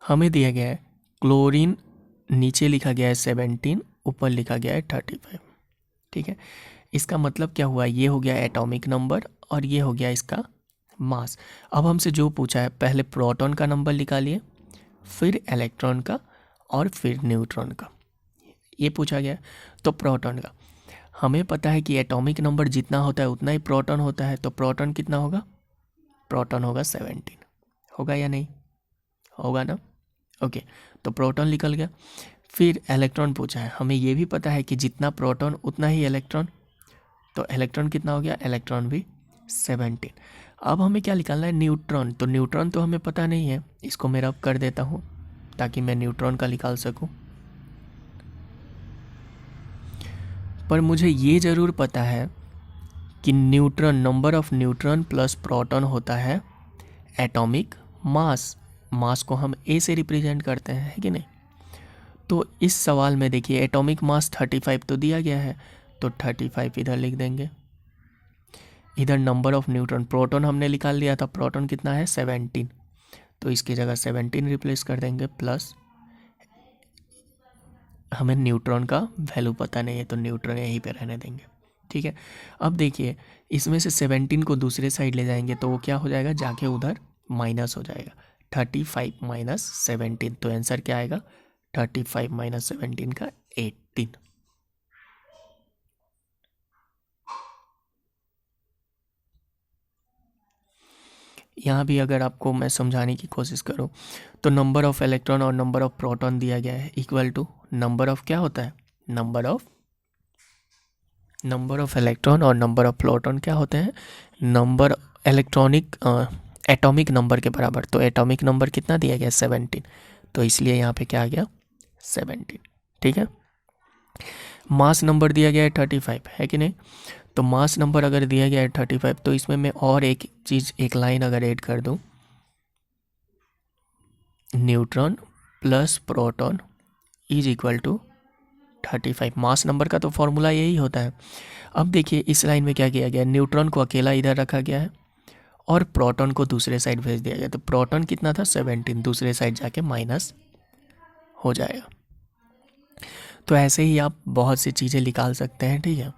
[SPEAKER 1] हमें दिया गया है क्लोरीन, नीचे लिखा गया है 17, ऊपर लिखा गया है 35, ठीक है। इसका मतलब क्या हुआ? ये हो गया एटॉमिक नंबर और ये हो गया इसका मास। अब हमसे जो पूछा है, पहले प्रोटॉन का नंबर निकालिए, फिर इलेक्ट्रॉन का और फिर न्यूट्रॉन का, ये पूछा गया। तो प्रोटॉन का हमें पता है कि एटॉमिक नंबर जितना होता है उतना ही प्रोटॉन होता है, तो प्रोटॉन कितना होगा? प्रोटॉन होगा 17, होगा या नहीं? होगा ना? ओके, तो प्रोटॉन निकल गया। फिर इलेक्ट्रॉन पूछा है, हमें ये भी पता है कि जितना प्रोटॉन उतना ही इलेक्ट्रॉन, तो इलेक्ट्रॉन कितना हो गया? इलेक्ट्रॉन भी 17। अब हमें क्या निकालना है? न्यूट्रॉन। तो न्यूट्रॉन तो हमें पता नहीं है, इसको मैं रब कर देता हूँ ताकि मैं न्यूट्रॉन का निकाल सकूँ। पर मुझे ये ज़रूर पता है कि neutron, number of neutron plus proton होता है एटॉमिक मास। मास को हम ए से रिप्रेजेंट करते हैं, है कि नहीं? तो इस सवाल में देखिए, एटॉमिक मास 35 तो दिया गया है, तो 35 इधर लिख देंगे। इधर नंबर ऑफ न्यूट्रॉन, प्रोटॉन हमने निकाल लिया था, प्रोटॉन कितना है? 17, तो इसकी जगह 17 रिप्लेस कर देंगे, प्लस हमें न्यूट्रॉन का वैल्यू पता नहीं है, तो न्यूट्रॉन यहीं पे रहने देंगे, ठीक है। अब देखिए, इसमें से 17 को दूसरे साइड ले जाएंगे तो वो क्या हो जाएगा? जाके उधर माइनस हो जाएगा, 35 माइनस 17, तो आंसर क्या आएगा? 35 माइनस 17 का 18। यहाँ भी अगर आपको मैं समझाने की कोशिश करूँ तो नंबर ऑफ इलेक्ट्रॉन और नंबर ऑफ प्रोटॉन दिया गया है इक्वल टू नंबर ऑफ, क्या होता है? नंबर ऑफ इलेक्ट्रॉन और नंबर ऑफ प्रोटॉन क्या होते हैं? नंबर इलेक्ट्रॉनिक एटॉमिक नंबर के बराबर। तो एटॉमिक नंबर कितना दिया गया? 17, तो इसलिए यहाँ पे क्या आ गया? 17, ठीक है। मास नंबर दिया गया है 35, है कि नहीं? तो मास नंबर अगर दिया गया है 35, तो इसमें मैं और एक चीज़, एक लाइन अगर ऐड कर दूँ, neutron plus proton is equal to 35। Mass number का तो फॉर्मूला यही होता है। अब देखिए, इस लाइन में क्या किया गया? न्यूट्रॉन को अकेला इधर रखा गया है और प्रोटॉन को दूसरे साइड भेज दिया गया। तो प्रोटॉन कितना था? 17, दूसरे साइड जाके माइनस हो जाएगा। तो ऐसे ही आप बहुत सी चीज़ें निकाल सकते हैं, ठीक है।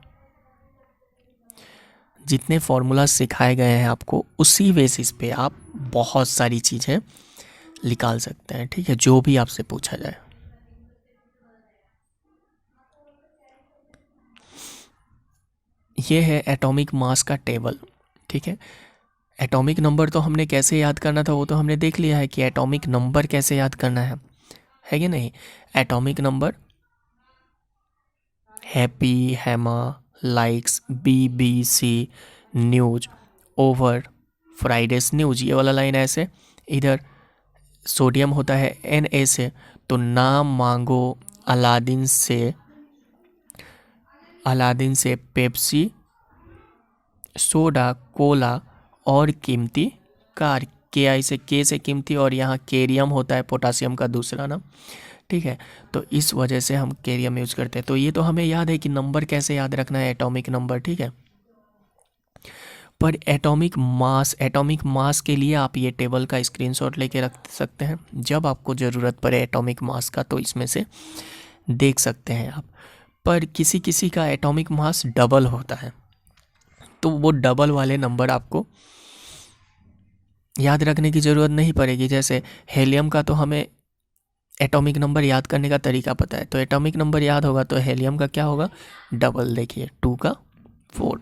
[SPEAKER 1] जितने फॉर्मूला सिखाए गए हैं आपको, उसी बेसिस पे आप बहुत सारी चीज़ें निकाल सकते हैं, ठीक है, जो भी आपसे पूछा जाए। ये है एटॉमिक मास का टेबल, ठीक है। एटॉमिक नंबर तो हमने कैसे याद करना था वो तो हमने देख लिया है कि एटॉमिक नंबर कैसे याद करना है कि नहीं? एटॉमिक नंबर हैप्पी, हैमा, likes, BBC news, over Fridays news, ये वाला लाइन ऐसे। इधर सोडियम होता है Na से, तो नाम मांगो अलादीन से पेप्सी, सोडा, कोला और कीमती कार। के से कीमती, और यहाँ केरियम होता है पोटासियम का दूसरा नाम, ठीक है। तो इस वजह से हम केरियम यूज करते हैं। तो ये तो हमें याद है कि नंबर कैसे याद रखना है, एटॉमिक नंबर, ठीक है। पर एटॉमिक मास के लिए आप ये टेबल का स्क्रीनशॉट लेके रख सकते हैं। जब आपको ज़रूरत पड़े एटॉमिक मास का तो इसमें से देख सकते हैं आप। पर किसी किसी का एटॉमिक मास डबल होता है, तो वो डबल वाले नंबर आपको याद रखने की ज़रूरत नहीं पड़ेगी। जैसे हेलियम का तो हमें एटॉमिक नंबर याद करने का तरीका पता है, तो एटॉमिक नंबर याद होगा तो हेलियम का क्या होगा, डबल। देखिए 2 का 4,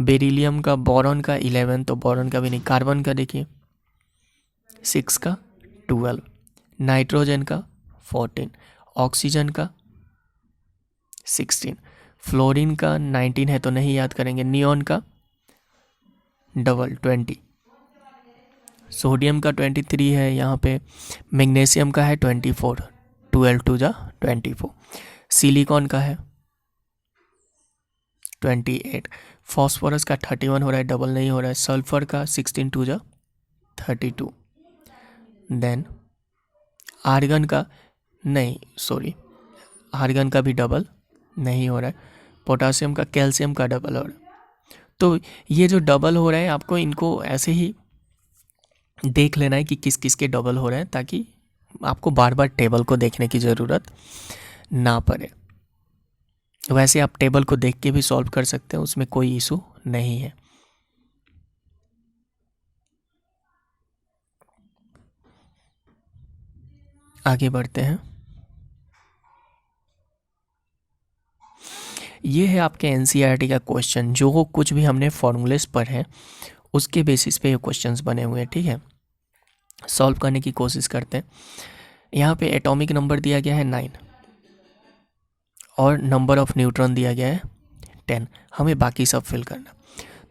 [SPEAKER 1] बेरिलियम का, बोरॉन का 11, तो बोरॉन का भी नहीं। कार्बन का देखिए 6 का 12, नाइट्रोजन का 14, ऑक्सीजन का 16, फ्लोरीन का 19 है तो नहीं याद करेंगे। नियॉन का डबल 20, सोडियम का 23 है यहाँ पे। मैग्नीशियम का है 24, 12 टू जा 24। सिलिकॉन का है 28, फॉस्फोरस का 31 हो रहा है, डबल नहीं हो रहा है। सल्फर का 16 टू जा 32। देन आर्गन का आर्गन का भी डबल नहीं हो रहा है। पोटासियम का, कैल्शियम का डबल हो रहा है। तो ये जो डबल हो रहा है आपको इनको ऐसे ही देख लेना है कि किस किस के डबल हो रहे हैं, ताकि आपको बार बार टेबल को देखने की ज़रूरत ना पड़े। वैसे आप टेबल को देख के भी सॉल्व कर सकते हैं, उसमें कोई इशू नहीं है। आगे बढ़ते हैं। ये है आपके एनसीईआरटी का क्वेश्चन, जो कुछ भी हमने फॉर्मूलेस पढ़े हैं उसके बेसिस पे ये क्वेश्चंस बने हुए हैं, ठीक है। सॉल्व करने की कोशिश करते हैं। यहाँ पे एटॉमिक नंबर दिया गया है 9 और नंबर ऑफ न्यूट्रॉन दिया गया है 10। हमें बाकी सब फिल करना।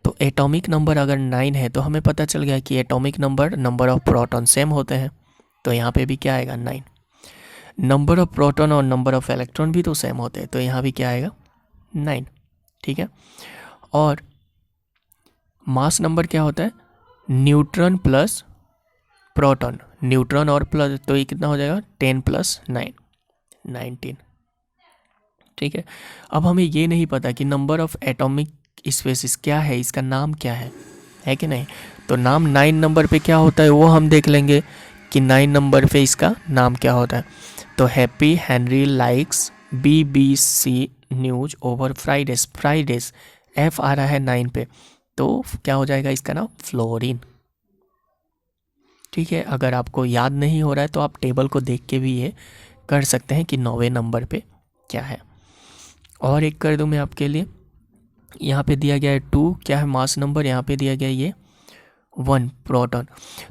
[SPEAKER 1] तो एटॉमिक नंबर अगर 9 है तो हमें पता चल गया कि atomic number of proton same होते हैं, तो यहाँ पे भी क्या आएगा 9। नंबर ऑफ प्रोटॉन और नंबर ऑफ इलेक्ट्रॉन भी तो सेम होते हैं, तो यहाँ भी क्या आएगा 9, ठीक है। और मास नंबर क्या होता है, न्यूट्रॉन प्लस प्रोटॉन, न्यूट्रॉन और प्लस, तो ये कितना हो जाएगा 10 + 9 19, ठीक है। अब हमें ये नहीं पता कि नंबर ऑफ एटॉमिक स्पेसिस क्या है, इसका नाम क्या है कि नहीं। तो नाम 9 नंबर पे क्या होता है वो हम देख लेंगे कि 9 नंबर पे इसका नाम क्या होता है। तो happy, Henry, likes, BBC news, over Fridays F आ रहा है 9 पे, तो क्या हो जाएगा इसका नाम फ्लोरीन, ठीक है। अगर आपको याद नहीं हो रहा है तो आप टेबल को देख के भी ये कर सकते हैं कि 9वें नंबर पे क्या है। और एक कर दूं मैं आपके लिए, यहाँ पे दिया गया है 2, क्या है मास नंबर, यहाँ पे दिया गया है ये 1 प्रोटॉन।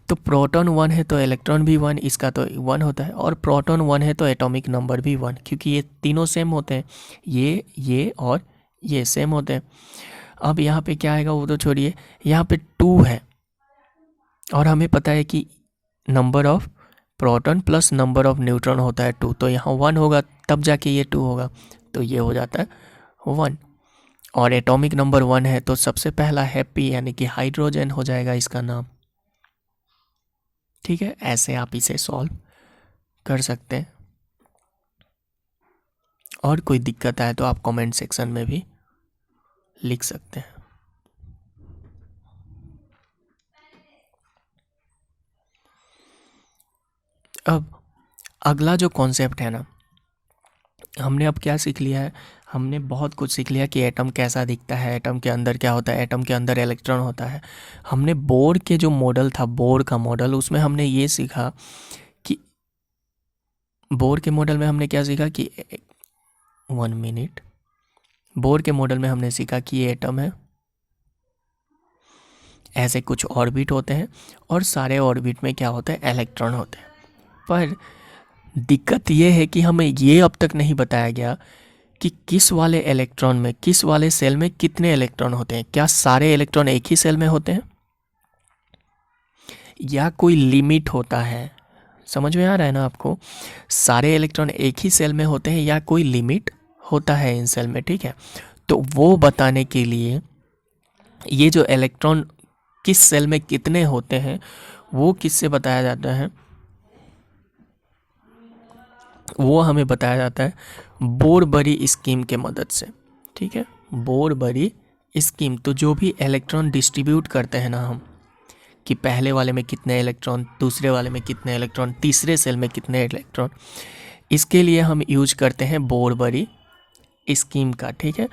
[SPEAKER 1] तो प्रोटॉन 1 है तो इलेक्ट्रॉन भी 1, इसका तो 1 होता है। और प्रोटॉन 1 है तो एटॉमिक नंबर भी 1, क्योंकि ये तीनों सेम होते हैं, ये और ये सेम होते हैं। अब यहाँ पे क्या आएगा वो तो छोड़िए, यहाँ पे 2 है और हमें पता है कि number of proton plus number of neutron होता है 2, तो यहाँ 1 होगा तब जाके ये 2 होगा, तो ये हो जाता है 1। और एटॉमिक नंबर 1 है तो सबसे पहला हैप्पी यानी कि हाइड्रोजन हो जाएगा इसका नाम, ठीक है। ऐसे आप इसे सॉल्व कर सकते हैं। और कोई दिक्कत आए तो आप कमेंट सेक्शन में भी लिख सकते हैं। अब अगला जो कॉन्सेप्ट है ना, हमने अब क्या सीख लिया है, हमने बहुत कुछ सीख लिया कि एटम कैसा दिखता है, एटम के अंदर क्या होता है, एटम के अंदर इलेक्ट्रॉन होता है। हमने बोर के जो मॉडल था, बोर का मॉडल, उसमें हमने ये सीखा कि बोर के मॉडल में हमने क्या सीखा कि 1 मिनट, बोर के मॉडल में हमने सीखा कि ये एटम है, ऐसे कुछ ऑर्बिट होते हैं और सारे ऑर्बिट में क्या होता है, इलेक्ट्रॉन होते हैं। पर दिक्कत ये है कि हमें ये अब तक नहीं बताया गया कि किस वाले इलेक्ट्रॉन में, किस वाले सेल में कितने इलेक्ट्रॉन होते हैं। क्या सारे इलेक्ट्रॉन एक ही सेल में होते हैं या कोई लिमिट होता है? समझ में आ रहा है ना आपको? सारे इलेक्ट्रॉन एक ही सेल में होते हैं या कोई लिमिट होता है इन सेल में, ठीक है। तो वो बताने के लिए ये जो इलेक्ट्रॉन किस सेल में कितने होते हैं वो किससे बताया जाता है? वो हमें बताया जाता है बोर-बरी स्कीम के मदद से, ठीक है। बोर-बरी स्कीम, तो जो भी इलेक्ट्रॉन डिस्ट्रीब्यूट करते हैं ना हम, कि पहले वाले में कितने इलेक्ट्रॉन, दूसरे वाले में कितने इलेक्ट्रॉन, तीसरे सेल में कितने इलेक्ट्रॉन, इसके लिए हम यूज करते हैं बोर-बरी स्कीम का, ठीक है।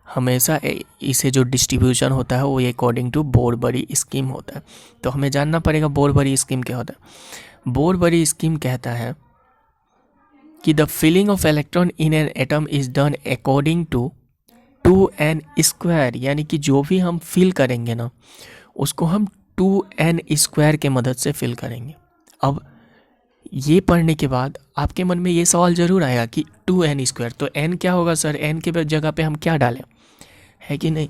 [SPEAKER 1] हमेशा इसे जो डिस्ट्रीब्यूशन होता है वो अकॉर्डिंग टू बोर-बरी स्कीम होता है। तो हमें जानना पड़ेगा बोर-बरी स्कीम क्या होता है। बोर-बरी स्कीम कहता है कि the filling of electron in an atom is done according to 2n², यानी कि जो भी हम फिल करेंगे ना उसको हम 2n² के मदद से फिल करेंगे। अब ये पढ़ने के बाद आपके मन में ये सवाल जरूर आएगा कि 2n², तो n क्या होगा सर? n के जगह पे हम क्या डालें, है कि नहीं?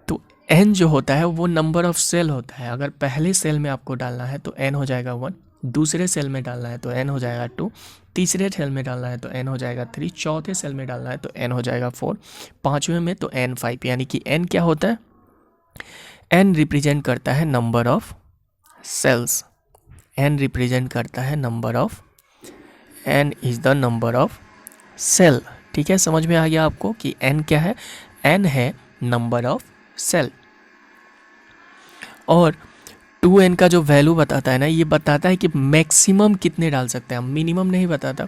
[SPEAKER 1] तो n जो होता है वो नंबर ऑफ सेल होता है। अगर पहले सेल में आपको डालना है तो n हो जाएगा 1, दूसरे सेल में डालना है तो n हो जाएगा 2, तीसरे सेल में डालना है तो n हो जाएगा 3, चौथे सेल में डालना है तो n हो जाएगा 4, पाँचवें में तो n 5। यानी कि n क्या होता है? n रिप्रेजेंट करता है number of shells. n represent करता है number of, n is the number of shell, ठीक है। समझ में आ गया आपको कि n क्या है? n है नंबर ऑफ सेल। और 2n का जो वैल्यू बताता है ना, ये बताता है कि मैक्सिमम कितने डाल सकते हैं हम, मिनिमम नहीं बताता।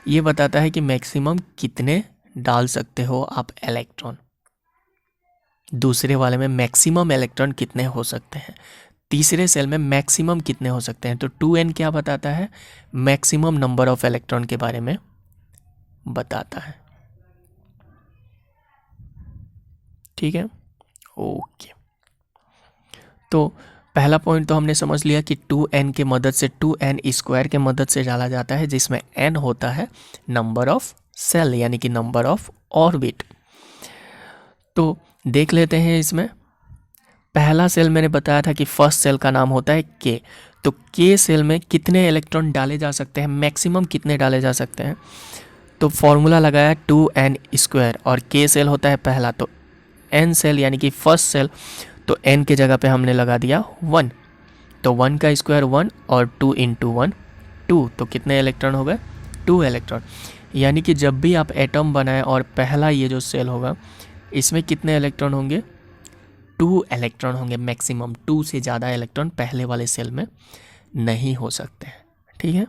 [SPEAKER 1] ये बताता है कि मैक्सिमम कितने डाल सकते हो आप इलेक्ट्रॉन, दूसरे वाले में मैक्सिमम इलेक्ट्रॉन कितने हो सकते हैं, तीसरे सेल में मैक्सिमम कितने हो सकते हैं। तो 2n क्या बताता है? मैक्सिमम नंबर ऑफ इलेक्ट्रॉन के बारे में बताता है, ठीक है। ओके, तो पहला पॉइंट तो हमने समझ लिया कि 2n के मदद से, 2n² के मदद से डाला जाता है, जिसमें n होता है नंबर ऑफ सेल यानी कि नंबर ऑफ ऑर्बिट। तो देख लेते हैं इसमें पहला सेल मैंने बताया था कि फर्स्ट सेल का नाम होता है k। तो k सेल में कितने इलेक्ट्रॉन डाले जा सकते हैं, मैक्सिमम कितने डाले जा सकते हैं? तो फॉर्मूला लगाया 2n² और k सेल होता है पहला, तो n सेल यानी कि फर्स्ट सेल, तो n के जगह पे हमने लगा दिया 1, तो 1 का स्क्वायर 1 और 2 इंटू 1 2, तो कितने इलेक्ट्रॉन हो गए? 2 इलेक्ट्रॉन। यानी कि जब भी आप एटम बनाएं और पहला ये जो सेल होगा इसमें कितने इलेक्ट्रॉन होंगे? 2 इलेक्ट्रॉन होंगे मैक्सिमम। 2 से ज़्यादा इलेक्ट्रॉन पहले वाले सेल में नहीं हो सकते हैं, ठीक है।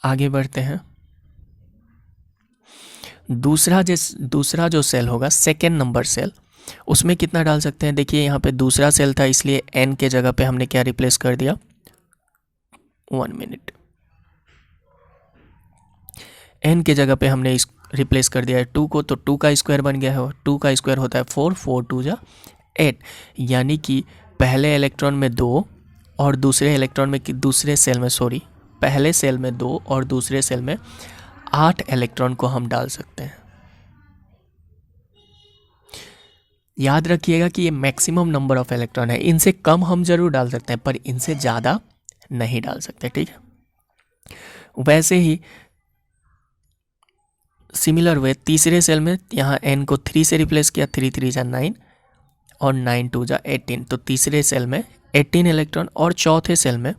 [SPEAKER 1] आगे बढ़ते हैं। दूसरा जो सेल होगा, सेकेंड नंबर सेल, उसमें कितना डाल सकते हैं? देखिए यहाँ पे दूसरा सेल था, इसलिए n के जगह पे हमने क्या रिप्लेस कर दिया? 1 मिनट, n के जगह पे हमने इस रिप्लेस कर दिया है 2 को, तो 2 का स्क्वायर बन गया है। 2 का स्क्वायर होता है 4, 4 2 जा 8, यानी कि पहले इलेक्ट्रॉन में 2 और दूसरे इलेक्ट्रॉन में, दूसरे सेल में, सॉरी, पहले सेल में 2 और दूसरे सेल में 8 इलेक्ट्रॉन को हम डाल सकते हैं। याद रखिएगा कि ये मैक्सिमम नंबर ऑफ इलेक्ट्रॉन है, इनसे कम हम जरूर डाल सकते हैं पर इनसे ज़्यादा नहीं डाल सकते, ठीक है। वैसे ही सिमिलर वे तीसरे सेल में यहाँ n को 3 से रिप्लेस किया, 3 3 जा 9 और 9 2 जा 18, तो तीसरे सेल में 18 इलेक्ट्रॉन और चौथे सेल में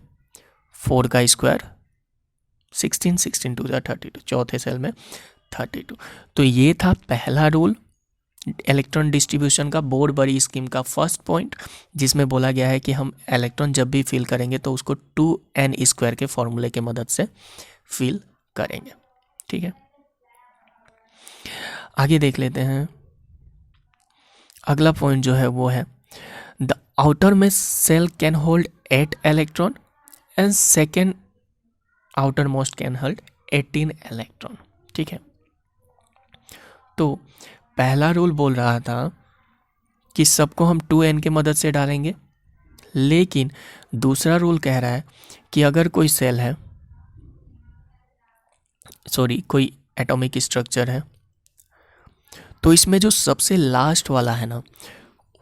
[SPEAKER 1] 4 का स्क्वायर 16, 16 2 जा 32, चौथे सेल में 32। तो ये था पहला रूल इलेक्ट्रॉन डिस्ट्रीब्यूशन का, बोर-बरी स्कीम का फर्स्ट पॉइंट, जिसमें बोला गया है कि हम इलेक्ट्रॉन जब भी फिल करेंगे तो उसको 2n² के फॉर्मूले के मदद से फिल करेंगे, ठीक है। आगे देख लेते हैं। अगला पॉइंट जो है वो है द आउटर में shell can hold 8 electron and second outermost can hold 18 electron, ठीक है। तो पहला रूल बोल रहा था कि सबको हम 2n के मदद से डालेंगे, लेकिन दूसरा रूल कह रहा है कि अगर कोई सेल है, कोई एटॉमिक स्ट्रक्चर है, तो इसमें जो सबसे लास्ट वाला है ना,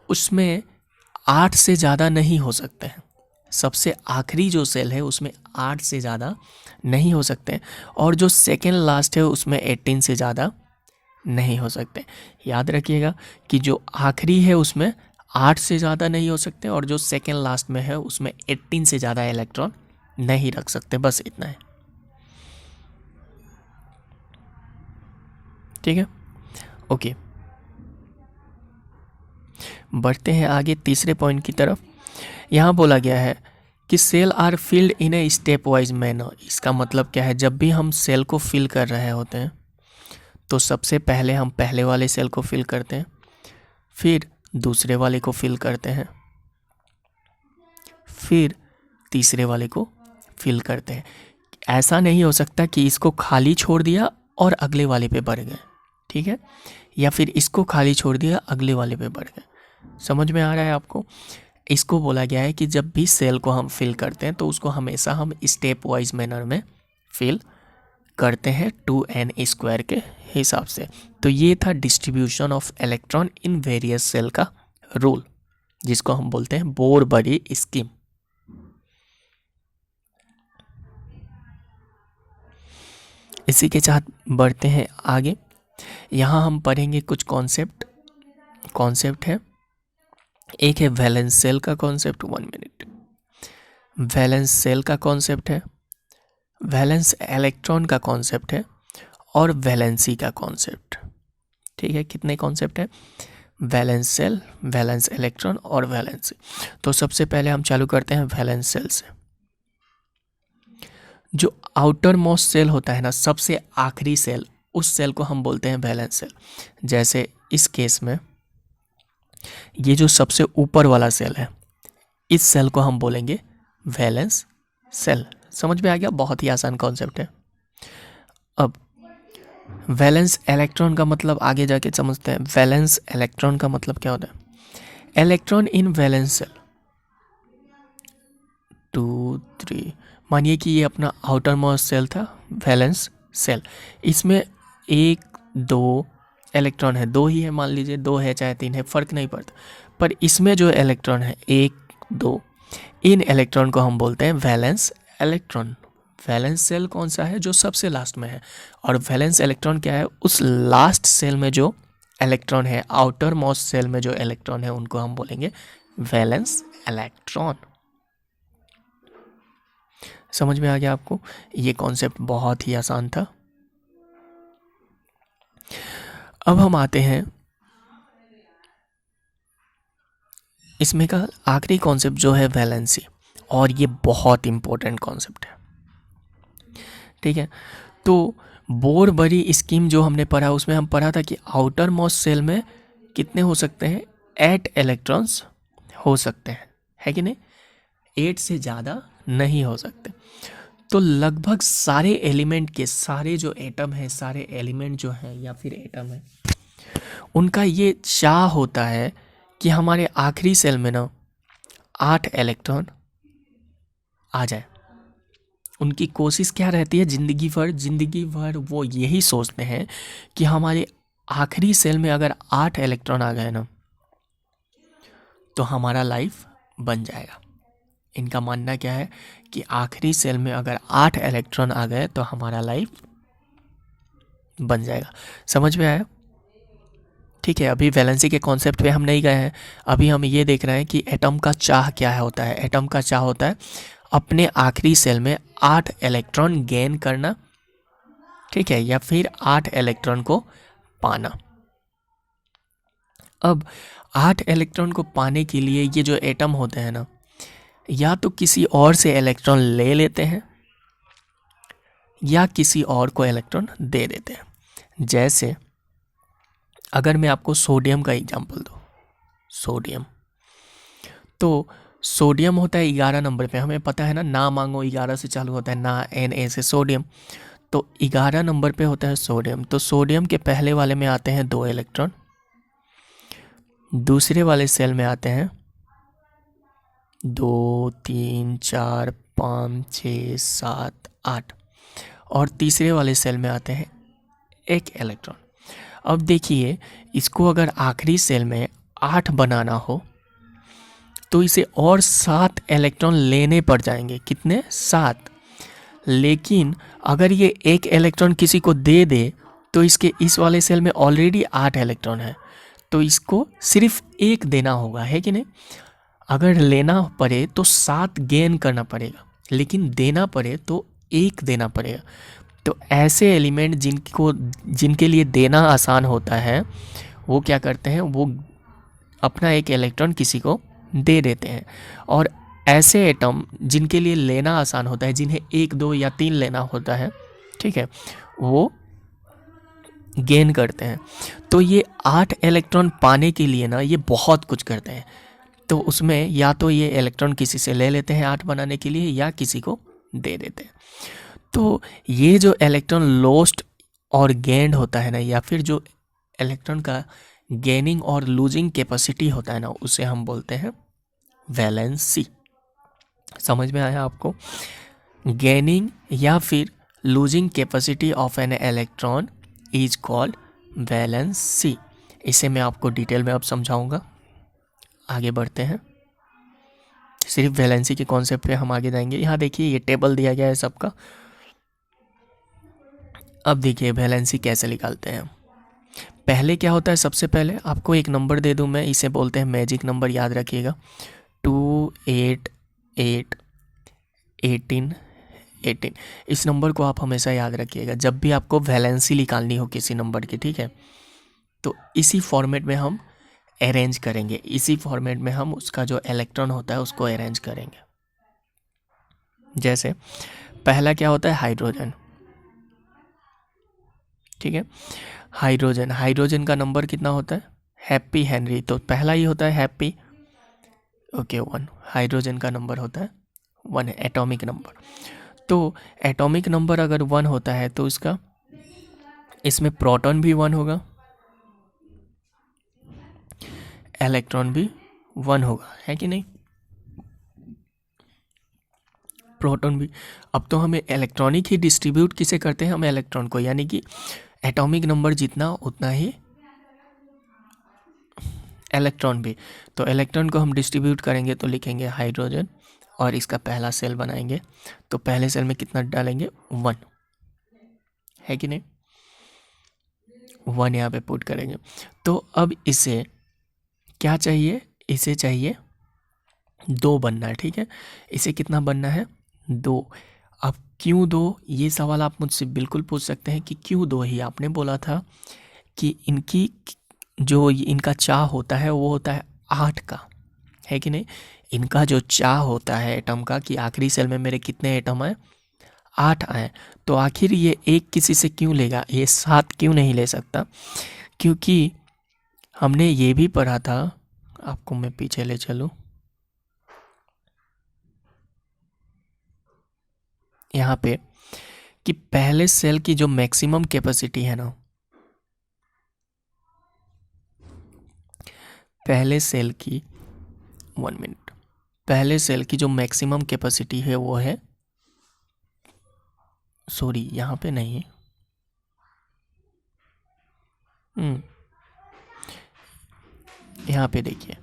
[SPEAKER 1] उसमें 8 से ज़्यादा नहीं हो सकते हैं। सबसे आखिरी जो सेल है उसमें 8 से ज़्यादा नहीं हो सकते, और जो सेकेंड लास्ट है उसमें 18 से ज़्यादा नहीं हो सकते। याद रखिएगा कि जो आखिरी है उसमें 8 से ज़्यादा नहीं हो सकते, और जो सेकेंड लास्ट में है उसमें 18 से ज़्यादा इलेक्ट्रॉन नहीं रख सकते। बस इतना है, ठीक है। ओके, बढ़ते हैं आगे तीसरे पॉइंट की तरफ। यहाँ बोला गया है कि shell are filled in a stepwise manner. इसका मतलब क्या है, जब भी हम सेल को फिल कर रहे होते हैं तो सबसे पहले हम पहले वाले सेल को फिल करते हैं, फिर दूसरे वाले को फिल करते हैं, फिर तीसरे वाले को फिल करते हैं। ऐसा नहीं हो सकता कि इसको खाली छोड़ दिया और अगले वाले पे बढ़ गए, ठीक है, या फिर इसको खाली छोड़ दिया अगले वाले पे बढ़ गए। समझ में आ रहा है आपको? इसको बोला गया है कि जब भी सेल को हम फिल करते हैं तो उसको हमेशा हम स्टेप वाइज मैनर में फिल करते हैं 2n² के हिसाब से। तो ये था distribution of electron in various shell का रूल, जिसको हम बोलते हैं बोर-बरी स्कीम। इसी के साथ बढ़ते हैं आगे। यहाँ हम पढ़ेंगे कुछ कॉन्सेप्ट है। एक है वैलेंस सेल का कॉन्सेप्ट। 1 मिनट। वैलेंस सेल का कॉन्सेप्ट है, वैलेंस इलेक्ट्रॉन का कॉन्सेप्ट है, और वैलेंसी का कॉन्सेप्ट। ठीक है, कितने कॉन्सेप्ट है? वैलेंस सेल, वैलेंस इलेक्ट्रॉन और वैलेंसी। तो सबसे पहले हम चालू करते हैं वैलेंस सेल से। जो आउटर मोस्ट सेल होता है ना, सबसे आखिरी सेल, उस सेल को हम बोलते हैं वैलेंस सेल। जैसे इस केस में ये जो सबसे ऊपर वाला सेल है, इस सेल को हम बोलेंगे वैलेंस सेल। समझ में आ गया? बहुत ही आसान कॉन्सेप्ट है। अब वैलेंस इलेक्ट्रॉन का मतलब आगे जाके समझते हैं। वैलेंस इलेक्ट्रॉन का मतलब क्या होता है? Electron in valence shell 2 3। मानिए कि ये अपना आउटर मोस्ट सेल था, वैलेंस सेल। इसमें 1 2 इलेक्ट्रॉन है, 2 ही है, मान लीजिए 2 है चाहे 3 है, फर्क नहीं पड़ता। पर इसमें जो इलेक्ट्रॉन है 1 2, इन इलेक्ट्रॉन को हम बोलते हैं वैलेंस इलेक्ट्रॉन। वैलेंस सेल कौन सा है? जो सबसे लास्ट में है। और वैलेंस इलेक्ट्रॉन क्या है? उस लास्ट सेल में जो इलेक्ट्रॉन है, आउटर मोस्ट सेल में जो इलेक्ट्रॉन है, उनको हम बोलेंगे वैलेंस इलेक्ट्रॉन। समझ में आ गया आपको? ये कॉन्सेप्ट बहुत ही आसान था। अब हम आते हैं इसमें का आखिरी कॉन्सेप्ट जो है वैलेंसी, और ये बहुत इंपॉर्टेंट कॉन्सेप्ट है। ठीक है, तो बोर-बरी स्कीम जो हमने पढ़ा, उसमें हम पढ़ा था कि आउटर मोस्ट सेल में कितने हो सकते हैं? 8 इलेक्ट्रॉन्स हो सकते हैं, है कि नहीं? 8 से ज़्यादा नहीं हो सकते। तो लगभग सारे एलिमेंट के, सारे जो एटम है, सारे एलिमेंट जो हैं या फिर एटम है, उनका ये चाह होता है कि हमारे आखिरी सेल में ना 8 इलेक्ट्रॉन आ जाए। उनकी कोशिश क्या रहती है? जिंदगी भर वो यही सोचते हैं कि हमारे आखिरी सेल में अगर 8 इलेक्ट्रॉन आ गए ना, तो हमारा लाइफ बन जाएगा। इनका मानना क्या है कि आखिरी सेल में अगर 8 इलेक्ट्रॉन आ गए तो हमारा लाइफ बन जाएगा। समझ में आया? ठीक है, अभी वैलेंसी के कॉन्सेप्ट पे हम नहीं गए हैं। अभी हम ये देख रहे हैं कि एटम का चाह क्या होता है। एटम का चाह होता है अपने आखिरी सेल में 8 इलेक्ट्रॉन गेन करना, ठीक है, या फिर 8 इलेक्ट्रॉन को पाना। अब 8 इलेक्ट्रॉन को पाने के लिए ये जो एटम होते हैं ना, या तो किसी और से इलेक्ट्रॉन ले लेते हैं या किसी और को इलेक्ट्रॉन दे देते हैं। जैसे अगर मैं आपको सोडियम का एग्जांपल दूं, सोडियम, तो सोडियम होता है 11 नंबर पे। हमें पता है ना मांगो 11 से चालू होता है, ना Na से सोडियम। तो 11 नंबर पे होता है सोडियम। तो सोडियम के पहले वाले में आते हैं 2 इलेक्ट्रॉन, दूसरे वाले सेल में आते हैं 2 3 4 5, 6, 7, 8 और तीसरे वाले सेल में आते हैं 1 इलेक्ट्रॉन। अब देखिए, इसको अगर आखिरी सेल में 8 बनाना हो तो इसे और 7 इलेक्ट्रॉन लेने पड़ जाएंगे। कितने? 7। लेकिन अगर ये 1 इलेक्ट्रॉन किसी को दे दे तो इसके इस वाले सेल में ऑलरेडी 8 इलेक्ट्रॉन है, तो इसको सिर्फ 1 देना होगा, है कि नहीं? अगर लेना पड़े तो 7 गेन करना पड़ेगा, लेकिन देना पड़े तो 1 देना पड़ेगा। तो ऐसे एलिमेंट जिनके लिए देना आसान होता है वो क्या करते हैं, वो अपना 1 इलेक्ट्रॉन किसी को दे देते हैं। और ऐसे एटम जिनके लिए लेना आसान होता है, जिन्हें 1, 2 या 3 लेना होता है, ठीक है, वो गेन करते हैं। तो ये 8 इलेक्ट्रॉन पाने के लिए ना ये बहुत कुछ करते हैं। तो उसमें या तो ये इलेक्ट्रॉन किसी से ले लेते हैं 8 बनाने के लिए, या किसी को दे देते हैं। तो ये जो इलेक्ट्रॉन लॉस्ट और गेन्ड होता है ना, या फिर जो इलेक्ट्रॉन का गेनिंग और लूजिंग कैपेसिटी होता है ना, उसे हम बोलते हैं वैलेंसी। समझ में आया आपको? गेनिंग या फिर losing capacity of an electron is called valency. इसे मैं आपको डिटेल में अब समझाऊंगा। आगे बढ़ते हैं, सिर्फ वैलेंसी के कॉन्सेप्ट पे हम आगे जाएंगे। यहाँ देखिए, ये टेबल दिया गया है सबका। अब देखिए वैलेंसी कैसे निकालते हैं। पहले क्या होता है, सबसे पहले आपको एक नंबर दे दूं मैं, इसे बोलते हैं मैजिक नंबर, याद रखिएगा। 2, 8, 8, 18, 18। इस नंबर को आप हमेशा याद रखिएगा जब भी आपको वैलेंसी निकालनी हो किसी नंबर की, ठीक है। तो इसी फॉर्मेट में हम अरेंज करेंगे, इसी फॉर्मेट में हम उसका जो इलेक्ट्रॉन होता है उसको अरेंज करेंगे। जैसे पहला क्या होता है, हाइड्रोजन, ठीक है। हाइड्रोजन का नंबर कितना होता है, हैप्पी हेनरी, तो पहला ही होता है हैप्पी, ओके 1। हाइड्रोजन का नंबर होता है 1, एटॉमिक नंबर। तो एटॉमिक नंबर अगर 1 होता है तो इसमें प्रोटॉन भी 1 होगा, इलेक्ट्रॉन भी 1 होगा, है कि नहीं? प्रोटॉन भी। अब तो हमें इलेक्ट्रॉनिक ही डिस्ट्रीब्यूट किसे करते हैं, हम इलेक्ट्रॉन को, यानी कि एटॉमिक नंबर जितना उतना ही इलेक्ट्रॉन भी। तो इलेक्ट्रॉन को हम डिस्ट्रीब्यूट करेंगे तो लिखेंगे हाइड्रोजन, और इसका पहला सेल बनाएंगे। तो पहले सेल में कितना डालेंगे, 1, है कि नहीं? 1 यहाँ पे पुट करेंगे। तो अब इसे क्या चाहिए, इसे चाहिए 2 बनना है, ठीक है। इसे कितना बनना है, 2। अब क्यों 2, ये सवाल आप मुझसे बिल्कुल पूछ सकते हैं कि क्यों 2 ही? आपने बोला था कि इनकी जो इनका चाह होता है वो होता है 8 का, है कि नहीं? इनका जो चाह होता है एटम का कि आखिरी सेल में मेरे कितने एटम आए, 8 आए। तो आखिर ये 1 किसी से क्यों लेगा, ये 7 क्यों नहीं ले सकता? क्योंकि हमने ये भी पढ़ा था, आपको मैं पीछे ले चलूं, यहाँ पे, कि पहले सेल की जो मैक्सिमम कैपेसिटी है ना, पहले सेल की 1 मिनट, पहले सेल की जो मैक्सिमम कैपेसिटी है वो है, सॉरी यहाँ पे नहीं है, यहाँ पे देखिए,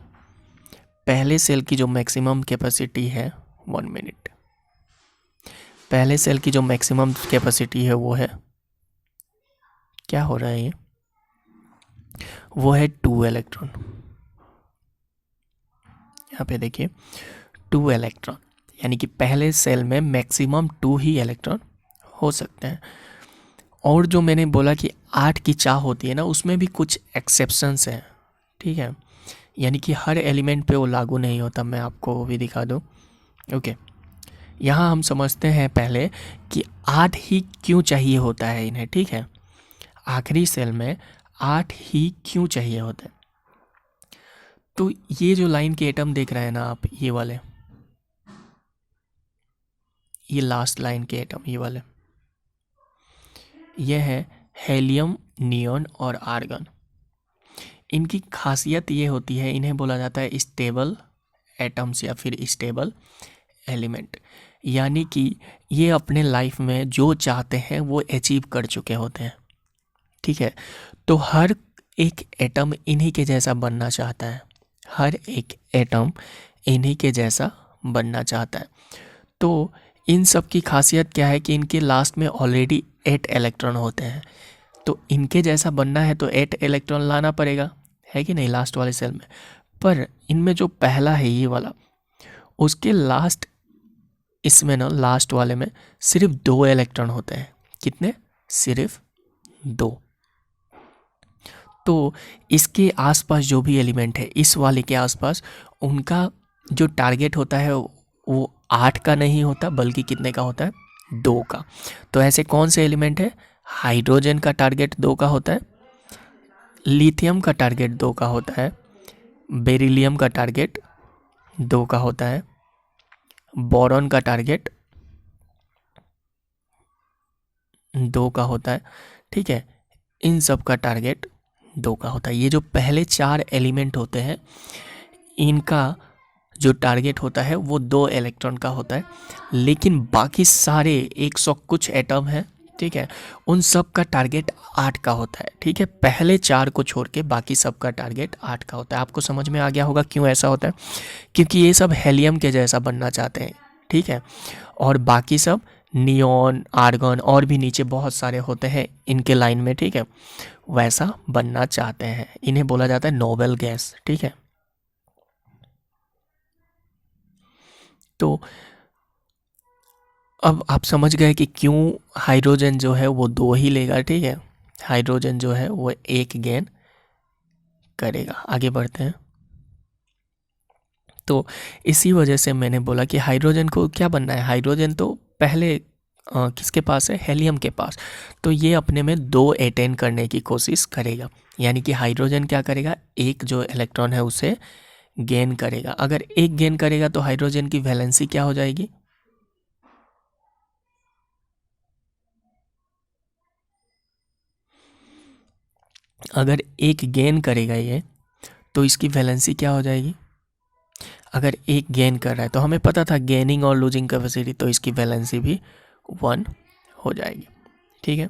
[SPEAKER 1] पहले सेल की जो मैक्सिमम कैपेसिटी है, 1 मिनट, पहले सेल की जो मैक्सिमम कैपेसिटी है वो है, क्या हो रहा है ये, वो है 2 इलेक्ट्रॉन। यहाँ पे देखिए 2 इलेक्ट्रॉन, यानी कि पहले सेल में मैक्सिमम 2 ही इलेक्ट्रॉन हो सकते हैं। और जो मैंने बोला कि 8 की चाह होती है ना, उसमें भी कुछ एक्सेप्शंस हैं, ठीक है, यानी कि हर एलिमेंट पे वो लागू नहीं होता। मैं आपको वो भी दिखा दूँ, ओके। यहाँ हम समझते हैं पहले कि 8 ही क्यों चाहिए होता है इन्हें, ठीक है। आखिरी सेल में 8 ही क्यों चाहिए होता है? तो ये जो लाइन के एटम देख रहे हैं ना आप, ये वाले, ये लास्ट लाइन के एटम, ये वाले, ये है हेलियम, नियॉन और आर्गन। इनकी खासियत ये होती है, इन्हें बोला जाता है स्टेबल एटम्स या फिर स्टेबल एलिमेंट। यानी कि ये अपने लाइफ में जो चाहते हैं वो अचीव कर चुके होते हैं, ठीक है। तो हर एक एटम इन्हीं के जैसा बनना चाहता है, हर एक एटम इन्हीं के जैसा बनना चाहता है। तो इन सब की खासियत क्या है कि इनके लास्ट में ऑलरेडी 8 इलेक्ट्रॉन होते हैं। तो इनके जैसा बनना है तो 8 इलेक्ट्रॉन लाना पड़ेगा, है कि नहीं, लास्ट वाले सेल में। पर इनमें जो पहला है ये वाला, उसके लास्ट, इसमें ना लास्ट वाले में सिर्फ 2 इलेक्ट्रॉन होते हैं। कितने? सिर्फ 2। तो इसके आसपास जो भी एलिमेंट है, इस वाले के आसपास, उनका जो टारगेट होता है वो 8 का नहीं होता, बल्कि कितने का होता है? 2 का। तो ऐसे कौन से एलिमेंट है? हाइड्रोजन का टारगेट 2 का होता है, लिथियम का टारगेट 2 का होता है, बेरिलियम का टारगेट 2 का होता है, बोरॉन का टारगेट 2 का होता है, ठीक है। इन सब का टारगेट 2 का होता है। ये जो पहले 4 एलिमेंट होते हैं, इनका जो टारगेट होता है वो 2 इलेक्ट्रॉन का होता है। लेकिन बाकी सारे 100 कुछ एटम हैं, ठीक है, उन सब का टारगेट 8 का होता है, ठीक है। पहले 4 को छोड़ के बाकी सब का टारगेट 8 का होता है। आपको समझ में आ गया होगा क्यों ऐसा होता है? क्योंकि ये सब हेलियम के जैसा बनना चाहते हैं, ठीक है। और बाकी सब नियॉन, आर्गन और भी नीचे बहुत सारे होते हैं इनके लाइन में, ठीक है, वैसा बनना चाहते हैं। इन्हें बोला जाता है नोबेल गैस, ठीक है। तो अब आप समझ गए कि क्यों हाइड्रोजन जो है वो 2 ही लेगा, ठीक है। हाइड्रोजन जो है वो 1 गेन करेगा। आगे बढ़ते हैं। तो इसी वजह से मैंने बोला कि हाइड्रोजन को क्या बनना है। हाइड्रोजन तो पहले किसके पास है? हेलियम के पास। तो ये अपने में 2 अटेन करने की कोशिश करेगा, यानी कि हाइड्रोजन क्या करेगा? एक जो इलेक्ट्रॉन है उसे गेन करेगा। अगर एक गेन करेगा तो हाइड्रोजन की वैलेंसी क्या हो जाएगी? अगर एक गेन करेगा ये, तो इसकी वैलेंसी क्या हो जाएगी? अगर एक गेन कर रहा है तो हमें पता था गेनिंग और लूजिंग कैपेसिटी, तो इसकी वैलेंसी भी 1 हो जाएगी, ठीक है।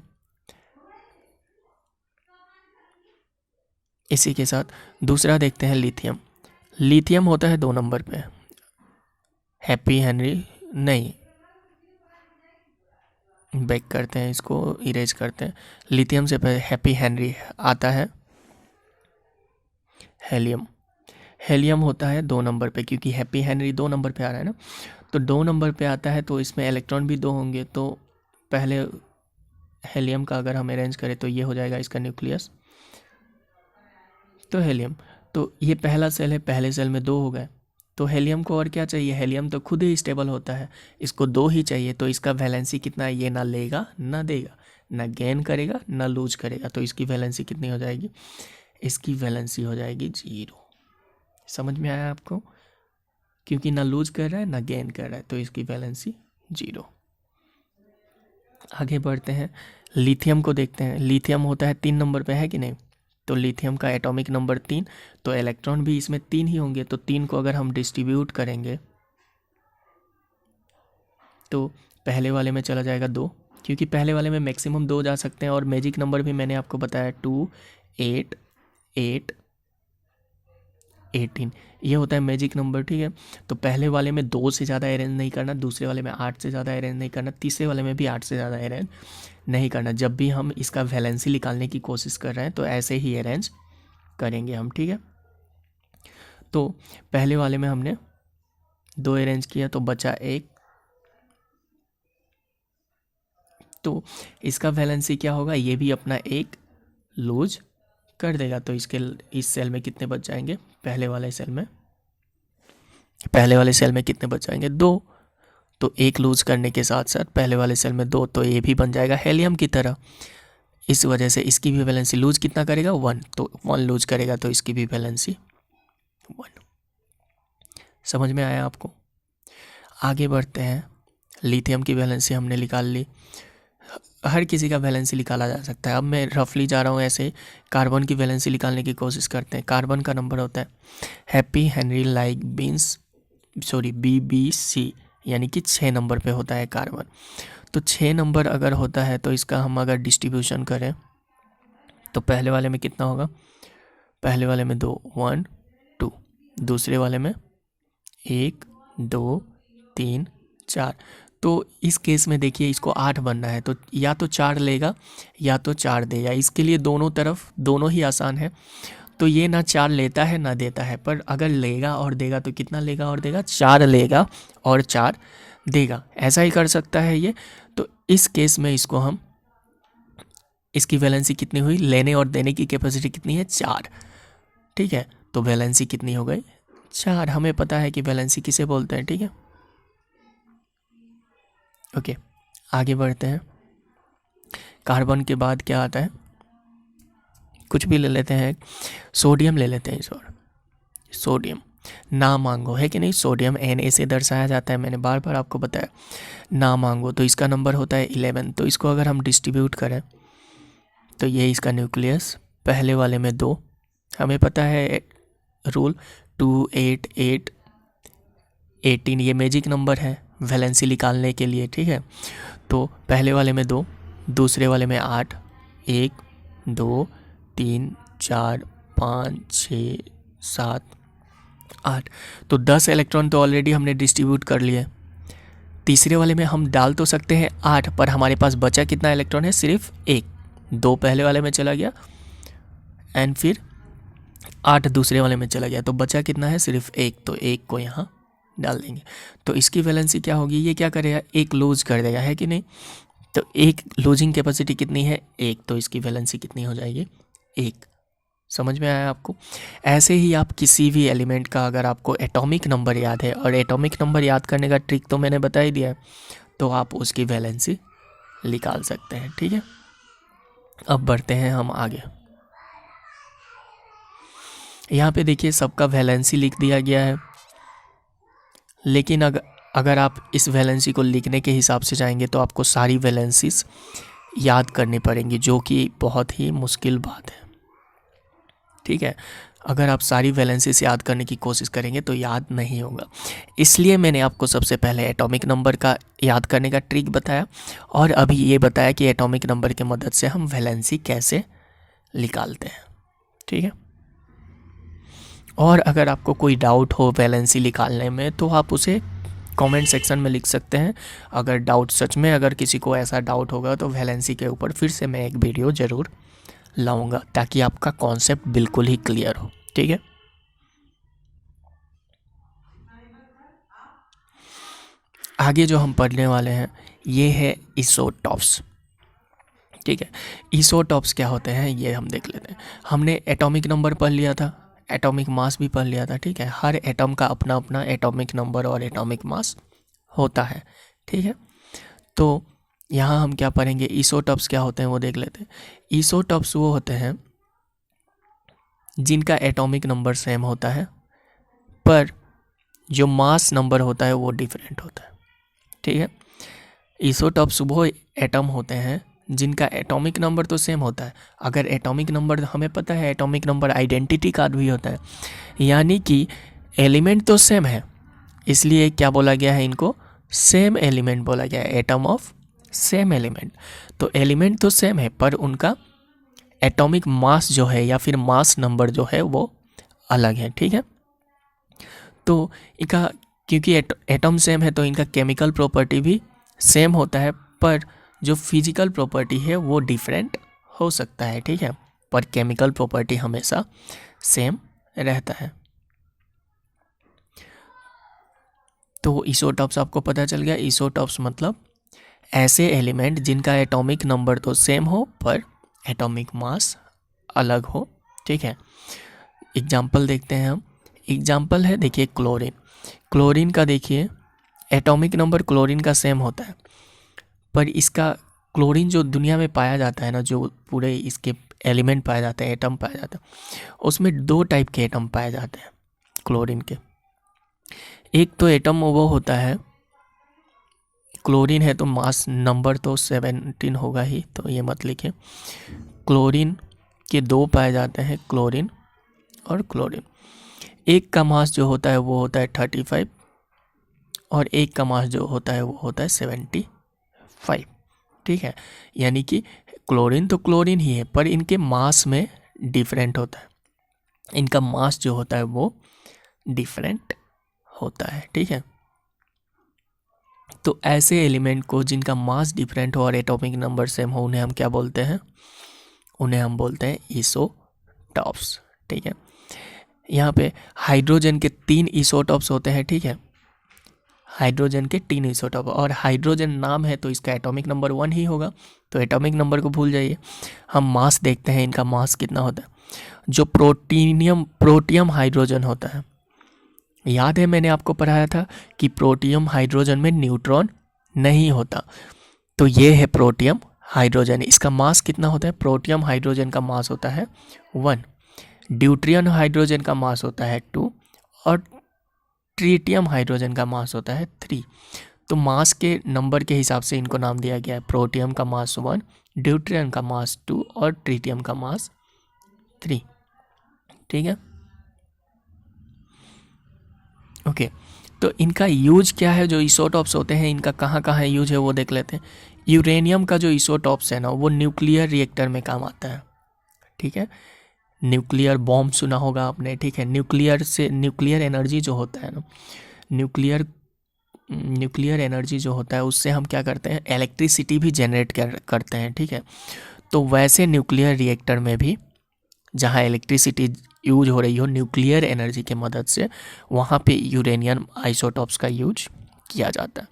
[SPEAKER 1] इसी के साथ दूसरा देखते हैं, लिथियम। लिथियम होता है 2 नंबर पे। हैप्पी हेनरी नहीं, बैक करते हैं, इसको इरेज करते हैं। लिथियम से पहले हैप्पी हेनरी आता है। हेलियम, हेलियम होता है 2 नंबर पे, क्योंकि हैप्पी हेनरी 2 नंबर पे आ रहा है ना। तो 2 नंबर पे आता है तो इसमें इलेक्ट्रॉन भी 2 होंगे। तो पहले हेलियम का अगर हम अरेंज करें तो ये हो जाएगा इसका न्यूक्लियस। तो हेलियम, तो ये पहला सेल है, पहले सेल में 2 हो गए। तो हेलियम को और क्या चाहिए? हेलियम तो खुद ही स्टेबल होता है, इसको 2 ही चाहिए। तो इसका वैलेंसी कितना है? ये ना लेगा ना देगा, ना गेन करेगा ना लूज करेगा। तो इसकी वैलेंसी कितनी हो जाएगी? इसकी वैलेंसी हो जाएगी 0। समझ में आया आपको? क्योंकि ना लूज कर रहा है ना गेन कर रहा है, तो इसकी वैलेंसी 0। आगे बढ़ते हैं, लिथियम को देखते हैं। लिथियम होता है 3 नंबर पे, है कि नहीं? तो लिथियम का एटॉमिक नंबर 3, तो इलेक्ट्रॉन भी इसमें 3 ही होंगे। तो 3 को अगर हम डिस्ट्रीब्यूट करेंगे तो पहले वाले में चला जाएगा 2, क्योंकि पहले वाले में मैक्सिमम 2 जा सकते हैं। और मैजिक नंबर भी मैंने आपको बताया 2, 8, 8, 18, ये होता है मैजिक नंबर, ठीक है। तो पहले वाले में 2 से ज़्यादा अरेंज नहीं करना, दूसरे वाले में 8 से ज़्यादा अरेंज नहीं करना, तीसरे वाले में भी 8 से ज़्यादा अरेंज नहीं करना। जब भी हम इसका वैलेंसी निकालने की कोशिश कर रहे हैं तो ऐसे ही अरेंज करेंगे हम, ठीक है। तो पहले वाले में हमने 2 अरेंज किया तो बचा 1। तो इसका वैलेंसी क्या होगा? ये भी अपना 1 लूज कर देगा। तो इसके इस सेल में कितने बच जाएंगे? पहले वाले सेल में कितने बच जाएंगे? 2। तो 1 लूज करने के साथ साथ पहले वाले सेल में 2, तो ये भी बन जाएगा हेलियम की तरह। इस वजह से इसकी भी वैलेंसी लूज कितना करेगा? 1। तो 1 लूज करेगा तो इसकी भी वैलेंसी 1। समझ में आया आपको? आगे बढ़ते हैं। लिथियम की वैलेंसी हमने निकाल ली। हर किसी का वैलेंसी निकाला जा सकता है। अब मैं रफली जा रहा हूँ ऐसे। कार्बन की वैलेंसी निकालने की कोशिश करते हैं। कार्बन का नंबर होता है happy Henry like beans, sorry BBC, यानी कि 6 नंबर पे होता है कार्बन। तो 6 नंबर अगर होता है तो इसका हम अगर डिस्ट्रीब्यूशन करें तो पहले वाले में कितना होगा, पहले वाले में 2 1 2, दूसरे वाले में 1 2 3 4। तो इस केस में देखिए इसको 8 बनना है तो या तो 4 लेगा या तो 4 देगा। इसके लिए दोनों तरफ दोनों ही आसान है। तो ये ना 4 लेता है ना देता है, पर अगर लेगा और देगा तो कितना लेगा और देगा, 4 लेगा और 4 देगा। ऐसा ही कर सकता है ये। तो इस केस में इसको हम, इसकी वैलेंसी कितनी हुई, लेने और देने की कैपेसिटी कितनी है, 4। ठीक है, तो वैलेंसी कितनी हो गई, 4। हमें पता है कि वैलेंसी किसे बोलते हैं। ठीक है, ओके आगे बढ़ते हैं। कार्बन के बाद क्या आता है, कुछ भी ले लेते हैं, सोडियम ले लेते हैं इस बार। सोडियम ना मांगो है कि नहीं, सोडियम Na से दर्शाया जाता है, मैंने बार बार आपको बताया। ना मांगो तो इसका नंबर होता है 11। तो इसको अगर हम डिस्ट्रीब्यूट करें तो ये इसका न्यूक्लियस, पहले वाले में 2, हमें पता है रूल 2 8 8 18, ये मैजिक नंबर है वैलेंसी निकालने के लिए। ठीक है, तो पहले वाले में 2, दूसरे वाले में 8, 1 2 3 4 5 6 7 8। तो 10 इलेक्ट्रॉन तो ऑलरेडी हमने डिस्ट्रीब्यूट कर लिए। तीसरे वाले में हम डाल तो सकते हैं 8, पर हमारे पास बचा कितना इलेक्ट्रॉन है, सिर्फ 1। 2 पहले वाले में चला गया एंड फिर 8 दूसरे वाले में चला गया, तो बचा कितना है, सिर्फ 1। तो 1 को यहाँ डाल देंगे। तो इसकी वैलेंसी क्या होगी, ये क्या करेगा, 1 लूज कर देगा, है कि नहीं। तो 1 लूजिंग कैपेसिटी कितनी है, 1। तो इसकी वैलेंसी कितनी हो जाएगी, 1। समझ में आया आपको। ऐसे ही आप किसी भी एलिमेंट का अगर आपको एटॉमिक नंबर याद है, और एटॉमिक नंबर याद करने का ट्रिक तो मैंने बता ही दिया है, तो आप उसकी वैलेंसी निकाल सकते हैं। ठीक है, अब बढ़ते हैं हम आगे। यहाँ पे देखिए सबका वैलेंसी लिख दिया गया है, लेकिन अगर आप इस वैलेंसी को लिखने के हिसाब से जाएंगे तो आपको सारी वैलेंसीज याद करनी पड़ेंगी, जो कि बहुत ही मुश्किल बात है। ठीक है, अगर आप सारी वैलेंसीज याद करने की कोशिश करेंगे तो याद नहीं होगा। इसलिए मैंने आपको सबसे पहले एटॉमिक नंबर का याद करने का ट्रिक बताया, और अभी ये बताया कि एटॉमिक नंबर की मदद से हम वैलेंसी कैसे निकालते हैं। ठीक है, और अगर आपको कोई डाउट हो वैलेंसी निकालने में तो आप उसे कमेंट सेक्शन में लिख सकते हैं। अगर डाउट सच में अगर किसी को ऐसा डाउट होगा तो वैलेंसी के ऊपर फिर से मैं एक वीडियो ज़रूर लाऊंगा, ताकि आपका कॉन्सेप्ट बिल्कुल ही क्लियर हो। ठीक है, आगे जो हम पढ़ने वाले हैं ये है इसोटॉप्स। ठीक है, इसोटॉप्स क्या होते हैं ये हम देख लेते हैं। हमने एटॉमिक नंबर पढ़ लिया था, एटॉमिक मास भी पढ़ लिया था। ठीक है, हर एटम का अपना अपना एटॉमिक नंबर और एटॉमिक मास होता है। ठीक है, तो यहाँ हम क्या पढ़ेंगे, इसोटॉप्स क्या होते हैं वो देख लेते हैं। इसोटॉप्स वो होते हैं जिनका एटॉमिक नंबर सेम होता है, पर जो मास नंबर होता है वो डिफरेंट होता है। ठीक है, इसोटॉप्स वो एटम होते हैं जिनका एटॉमिक नंबर तो सेम होता है। अगर एटॉमिक नंबर, हमें पता है एटॉमिक नंबर आइडेंटिटी कार्ड भी होता है, यानी कि एलिमेंट तो सेम है, इसलिए क्या बोला गया है, इनको सेम एलिमेंट बोला गया है, एटम ऑफ सेम एलिमेंट। तो एलिमेंट तो सेम है पर उनका एटॉमिक मास जो है या फिर मास नंबर जो है वो अलग है। ठीक है, तो इनका, क्योंकि एटम सेम है तो इनका केमिकल प्रॉपर्टी भी सेम होता है, पर जो फिजिकल प्रॉपर्टी है वो डिफरेंट हो सकता है। ठीक है, पर केमिकल प्रॉपर्टी हमेशा सेम रहता है। तो इसोटॉप्स आपको पता चल गया। इसोटॉप्स मतलब ऐसे एलिमेंट जिनका एटॉमिक नंबर तो सेम हो पर एटॉमिक मास अलग हो। ठीक है, एग्जाम्पल देखते हैं हम। एग्जाम्पल है, देखिए क्लोरीन। क्लोरीन का देखिए एटॉमिक नंबर क्लोरीन का सेम होता है, पर इसका क्लोरीन जो दुनिया में पाया जाता है ना, जो पूरे इसके एलिमेंट पाए जाते हैं, एटम पाया जाता है, उसमें 2 टाइप के एटम पाए जाते हैं क्लोरीन के। एक तो एटम वो होता है, क्लोरीन है तो मास नंबर तो 17 होगा ही, तो ये मत लिखिए। क्लोरीन के 2 पाए जाते हैं, क्लोरीन और क्लोरीन। एक का मास जो होता है वो होता है 35 और एक का मास जो होता है वो होता है 75। ठीक है, यानी कि क्लोरीन तो क्लोरीन ही है, पर इनके मास में डिफरेंट होता है, इनका मास जो होता है वो डिफरेंट होता है। ठीक है, तो ऐसे एलिमेंट को जिनका मास डिफरेंट हो और एटॉमिक नंबर सेम हो, उन्हें हम क्या बोलते हैं? उन्हें हम बोलते हैं इसोटॉप्स। ठीक है, यहाँ पे हाइड्रोजन के 3 इसोटॉप्स होते हैं। ठीक है, हाइड्रोजन के 3 इसोटॉप, और हाइड्रोजन नाम है तो इसका एटॉमिक नंबर 1 ही होगा, तो एटॉमिक नंबर को भूल जाइए। हम मास देखते हैं, इनका मास कितना होता है। जो प्रोटियम हाइड्रोजन होता है, याद है मैंने आपको पढ़ाया था कि प्रोटियम हाइड्रोजन में न्यूट्रॉन नहीं होता, तो ये है प्रोटियम हाइड्रोजन। इसका मास कितना होता है? प्रोटियम हाइड्रोजन का मास होता है 1, ड्यूट्रियम हाइड्रोजन का मास होता है 2, और ट्रिटियम हाइड्रोजन का मास होता है 3। तो मास के नंबर के हिसाब से इनको नाम दिया गया है। प्रोटियम का मास 1, ड्यूट्रियम का मास 2 और ट्रिटियम का मास 3। ठीक है, ओके। तो इनका यूज क्या है? जो इसोटॉप्स होते हैं इनका कहाँ कहाँ यूज है वो देख लेते हैं। यूरेनियम का जो इसोटॉप्स है ना, वो न्यूक्लियर रिएक्टर में काम आता है। ठीक है, न्यूक्लियर बॉम्ब सुना होगा आपने। ठीक है, न्यूक्लियर एनर्जी जो होता है ना, न्यूक्लियर एनर्जी जो होता है उससे हम क्या करते हैं? इलेक्ट्रिसिटी भी जनरेट करते हैं। ठीक है, तो वैसे न्यूक्लियर रिएक्टर में भी जहाँ इलेक्ट्रिसिटी यूज हो रही हो न्यूक्लियर एनर्जी के मदद से, वहाँ पे यूरेनियम आइसोटॉप्स का यूज किया जाता है।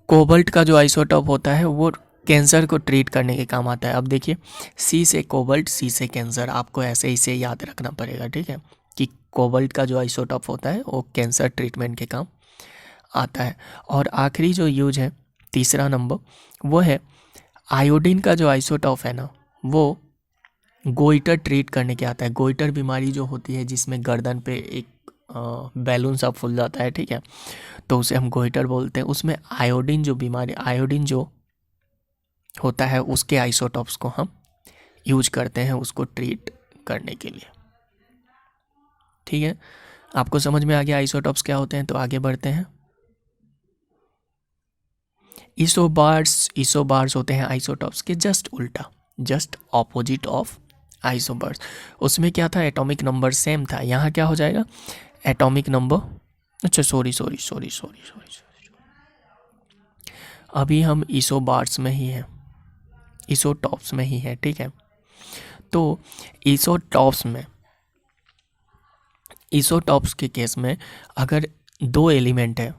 [SPEAKER 1] कोबाल्ट का जो आइसोटॉप होता है वो कैंसर को ट्रीट करने के काम आता है। अब देखिए, सी से कोबाल्ट, सी से कैंसर, आपको ऐसे इसे याद रखना पड़ेगा। ठीक है, कि कोबाल्ट का जो आइसोटॉप होता है वो कैंसर ट्रीटमेंट के काम आता है। और आखिरी जो यूज है, तीसरा नंबर, वो है आयोडीन का जो आइसोटॉप है ना, वो गोइटर ट्रीट करने के आता है। गोइटर बीमारी जो होती है जिसमें गर्दन पे एक बैलून सा फूल जाता है। ठीक है, तो उसे हम गोइटर बोलते हैं। उसमें आयोडीन जो होता है उसके आइसोटॉप्स को हम यूज करते हैं उसको ट्रीट करने के लिए। ठीक है, आपको समझ में आ गया आइसोटॉप्स क्या होते हैं? तो आगे बढ़ते हैं। इसोबार्स होते हैं आइसोटॉप्स के जस्ट उल्टा, जस्ट ऑपोजिट ऑफ आइसोबार्स। उसमें क्या था? एटॉमिक नंबर सेम था। यहाँ क्या हो जाएगा? एटॉमिक नंबर, अच्छा सॉरी, अभी हम इसोबार्स में ही हैं, इसोटॉप्स में ही है। ठीक है, तो इसोटॉप्स के केस में अगर 2 एलिमेंट है,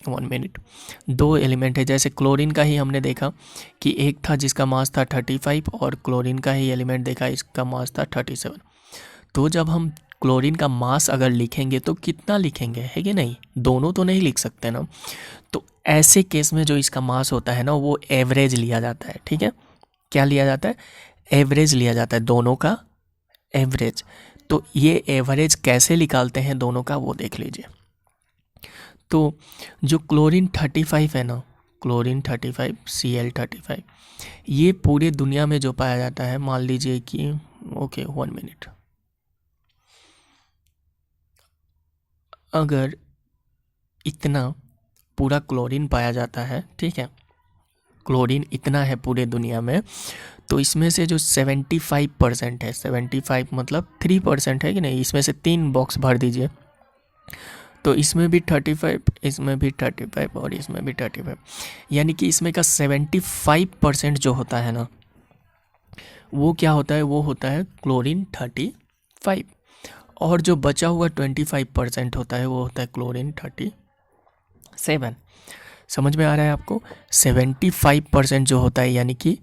[SPEAKER 1] 1 मिनट, 2 एलिमेंट है, जैसे क्लोरीन का ही हमने देखा कि एक था जिसका मास था 35 और क्लोरीन का ही एलिमेंट देखा इसका मास था 37। तो जब हम क्लोरीन का मास अगर लिखेंगे तो कितना लिखेंगे, है कि नहीं? दोनों तो नहीं लिख सकते ना। तो ऐसे केस में जो इसका मास होता है ना, वो एवरेज लिया जाता है। ठीक है, क्या लिया जाता है? एवरेज लिया जाता है, दोनों का एवरेज। तो ये एवरेज कैसे निकालते हैं दोनों का, वो देख लीजिए। तो जो क्लोरीन 35 है ना, क्लोरीन 35 Cl35, ये पूरे दुनिया में जो पाया जाता है, मान लीजिए कि ओके 1 मिनट, अगर इतना पूरा क्लोरीन पाया जाता है, ठीक है, क्लोरीन इतना है पूरे दुनिया में, तो इसमें से जो 75% है, 75 मतलब 3% है कि नहीं, इसमें से 3 बॉक्स भर दीजिए। तो इसमें भी 35, इसमें भी 35 और इसमें भी 35, यानी कि इसमें का 75% जो होता है ना, वो क्या होता है? वो होता है क्लोरीन 35, और जो बचा हुआ 25% होता है वो होता है क्लोरीन 37। समझ में आ रहा है आपको? 75% जो होता है, यानी कि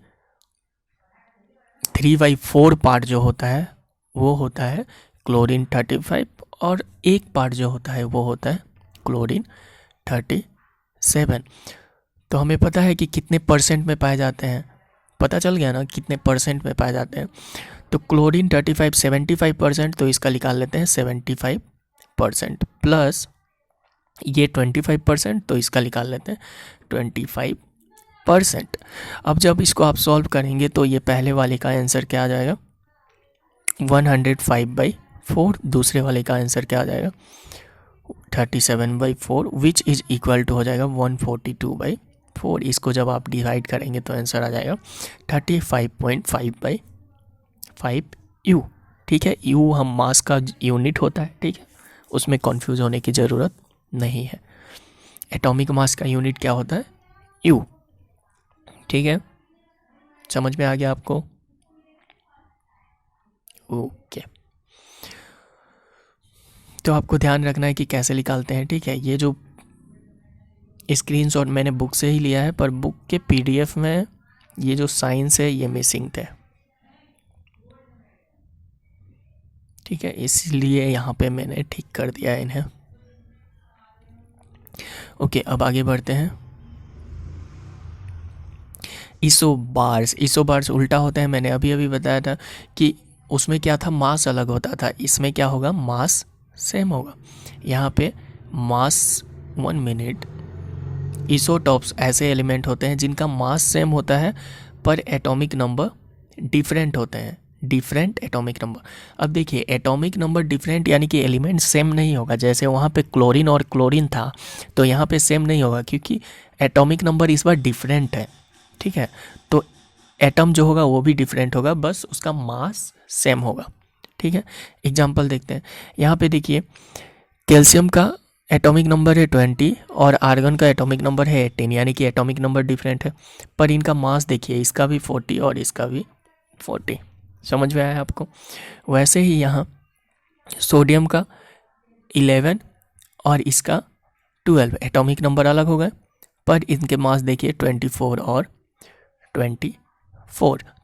[SPEAKER 1] 3/4 पार्ट जो होता है वो होता है क्लोरीन 35, और एक पार्ट जो होता है वो होता है क्लोरीन 37। तो हमें पता है कि कितने परसेंट में पाए जाते हैं, पता चल गया ना कितने परसेंट में पाए जाते हैं। तो क्लोरीन 35 75%, तो इसका निकाल लेते हैं 75% प्लस ये 25%, तो इसका निकाल लेते हैं 25%। अब जब इसको आप सॉल्व करेंगे तो ये पहले वाले का आंसर क्या आ जाएगा? 105/4। दूसरे वाले का आंसर क्या आ जाएगा? 37/4 विच इज इक्वल टू हो जाएगा 142/4। इसको जब आप डिवाइड करेंगे तो आंसर आ जाएगा 35.5/5 यू। ठीक है, यू हम मास का यूनिट होता है, ठीक है, उसमें कंफ्यूज होने की ज़रूरत नहीं है। एटॉमिक मास का यूनिट क्या होता है? यू। ठीक है, समझ में आ गया आपको? ओके, तो आपको ध्यान रखना है कि कैसे निकालते हैं। ठीक है, ये जो स्क्रीनशॉट मैंने बुक से ही लिया है, पर बुक के पीडीएफ में ये जो साइंस है ये मिसिंग थे। ठीक है, इसलिए यहाँ पे मैंने ठीक कर दिया है इन्हें। ओके, अब आगे बढ़ते हैं। इsoबार्स उल्टा होता है। मैंने अभी अभी बताया था कि उसमें क्या था, मास अलग होता था। इसमें क्या होगा, मास सेम होगा। यहाँ पे मास 1 मिनट। इसोटॉप्स ऐसे एलिमेंट होते हैं जिनका मास सेम होता है पर एटॉमिक नंबर डिफरेंट होते हैं, डिफरेंट एटॉमिक नंबर। अब देखिए, एटॉमिक नंबर डिफरेंट यानी कि एलिमेंट सेम नहीं होगा। जैसे वहाँ पे क्लोरीन और क्लोरीन था तो यहाँ पे सेम नहीं होगा क्योंकि एटॉमिक नंबर इस बार डिफरेंट है। ठीक है, तो एटम जो होगा वो भी डिफरेंट होगा, बस उसका मास सेम होगा। ठीक है, एग्जाम्पल देखते हैं। यहाँ पे देखिए, कैल्शियम का एटॉमिक नंबर है 20 और आर्गन का एटॉमिक नंबर है 18, यानी कि एटॉमिक नंबर डिफरेंट है, पर इनका मास देखिए, इसका भी 40 और इसका भी 40। समझ में आया आपको? वैसे ही यहाँ सोडियम का 11 और इसका 12, एटॉमिक नंबर अलग हो गए पर इनके मास देखिए 24 और 24।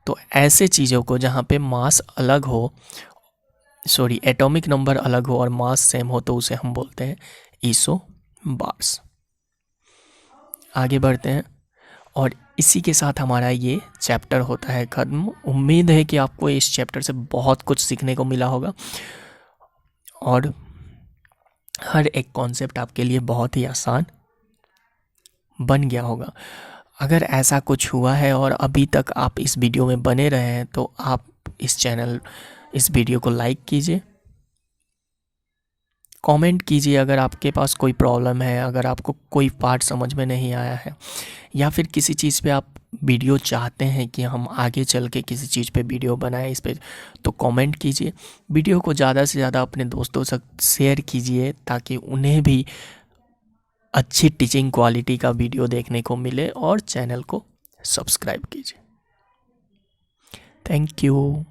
[SPEAKER 1] तो ऐसे चीज़ों को जहाँ पे मास अलग हो, एटॉमिक नंबर अलग हो और मास सेम हो, तो उसे हम बोलते हैं इसोबार्स। आगे बढ़ते हैं और इसी के साथ हमारा ये चैप्टर होता है ख़त्म। उम्मीद है कि आपको इस चैप्टर से बहुत कुछ सीखने को मिला होगा और हर एक कॉन्सेप्ट आपके लिए बहुत ही आसान बन गया होगा। अगर ऐसा कुछ हुआ है और अभी तक आप इस वीडियो में बने रहे हैं तो आप इस वीडियो को लाइक कीजिए, कमेंट कीजिए अगर आपके पास कोई प्रॉब्लम है, अगर आपको कोई पार्ट समझ में नहीं आया है या फिर किसी चीज़ पे आप वीडियो चाहते हैं कि हम आगे चल के किसी चीज़ पे वीडियो बनाएं इस पे, तो कमेंट कीजिए। वीडियो को ज़्यादा से ज़्यादा अपने दोस्तों से शेयर कीजिए ताकि उन्हें भी अच्छी टीचिंग क्वालिटी का वीडियो देखने को मिले और चैनल को सब्सक्राइब कीजिए। Thank you.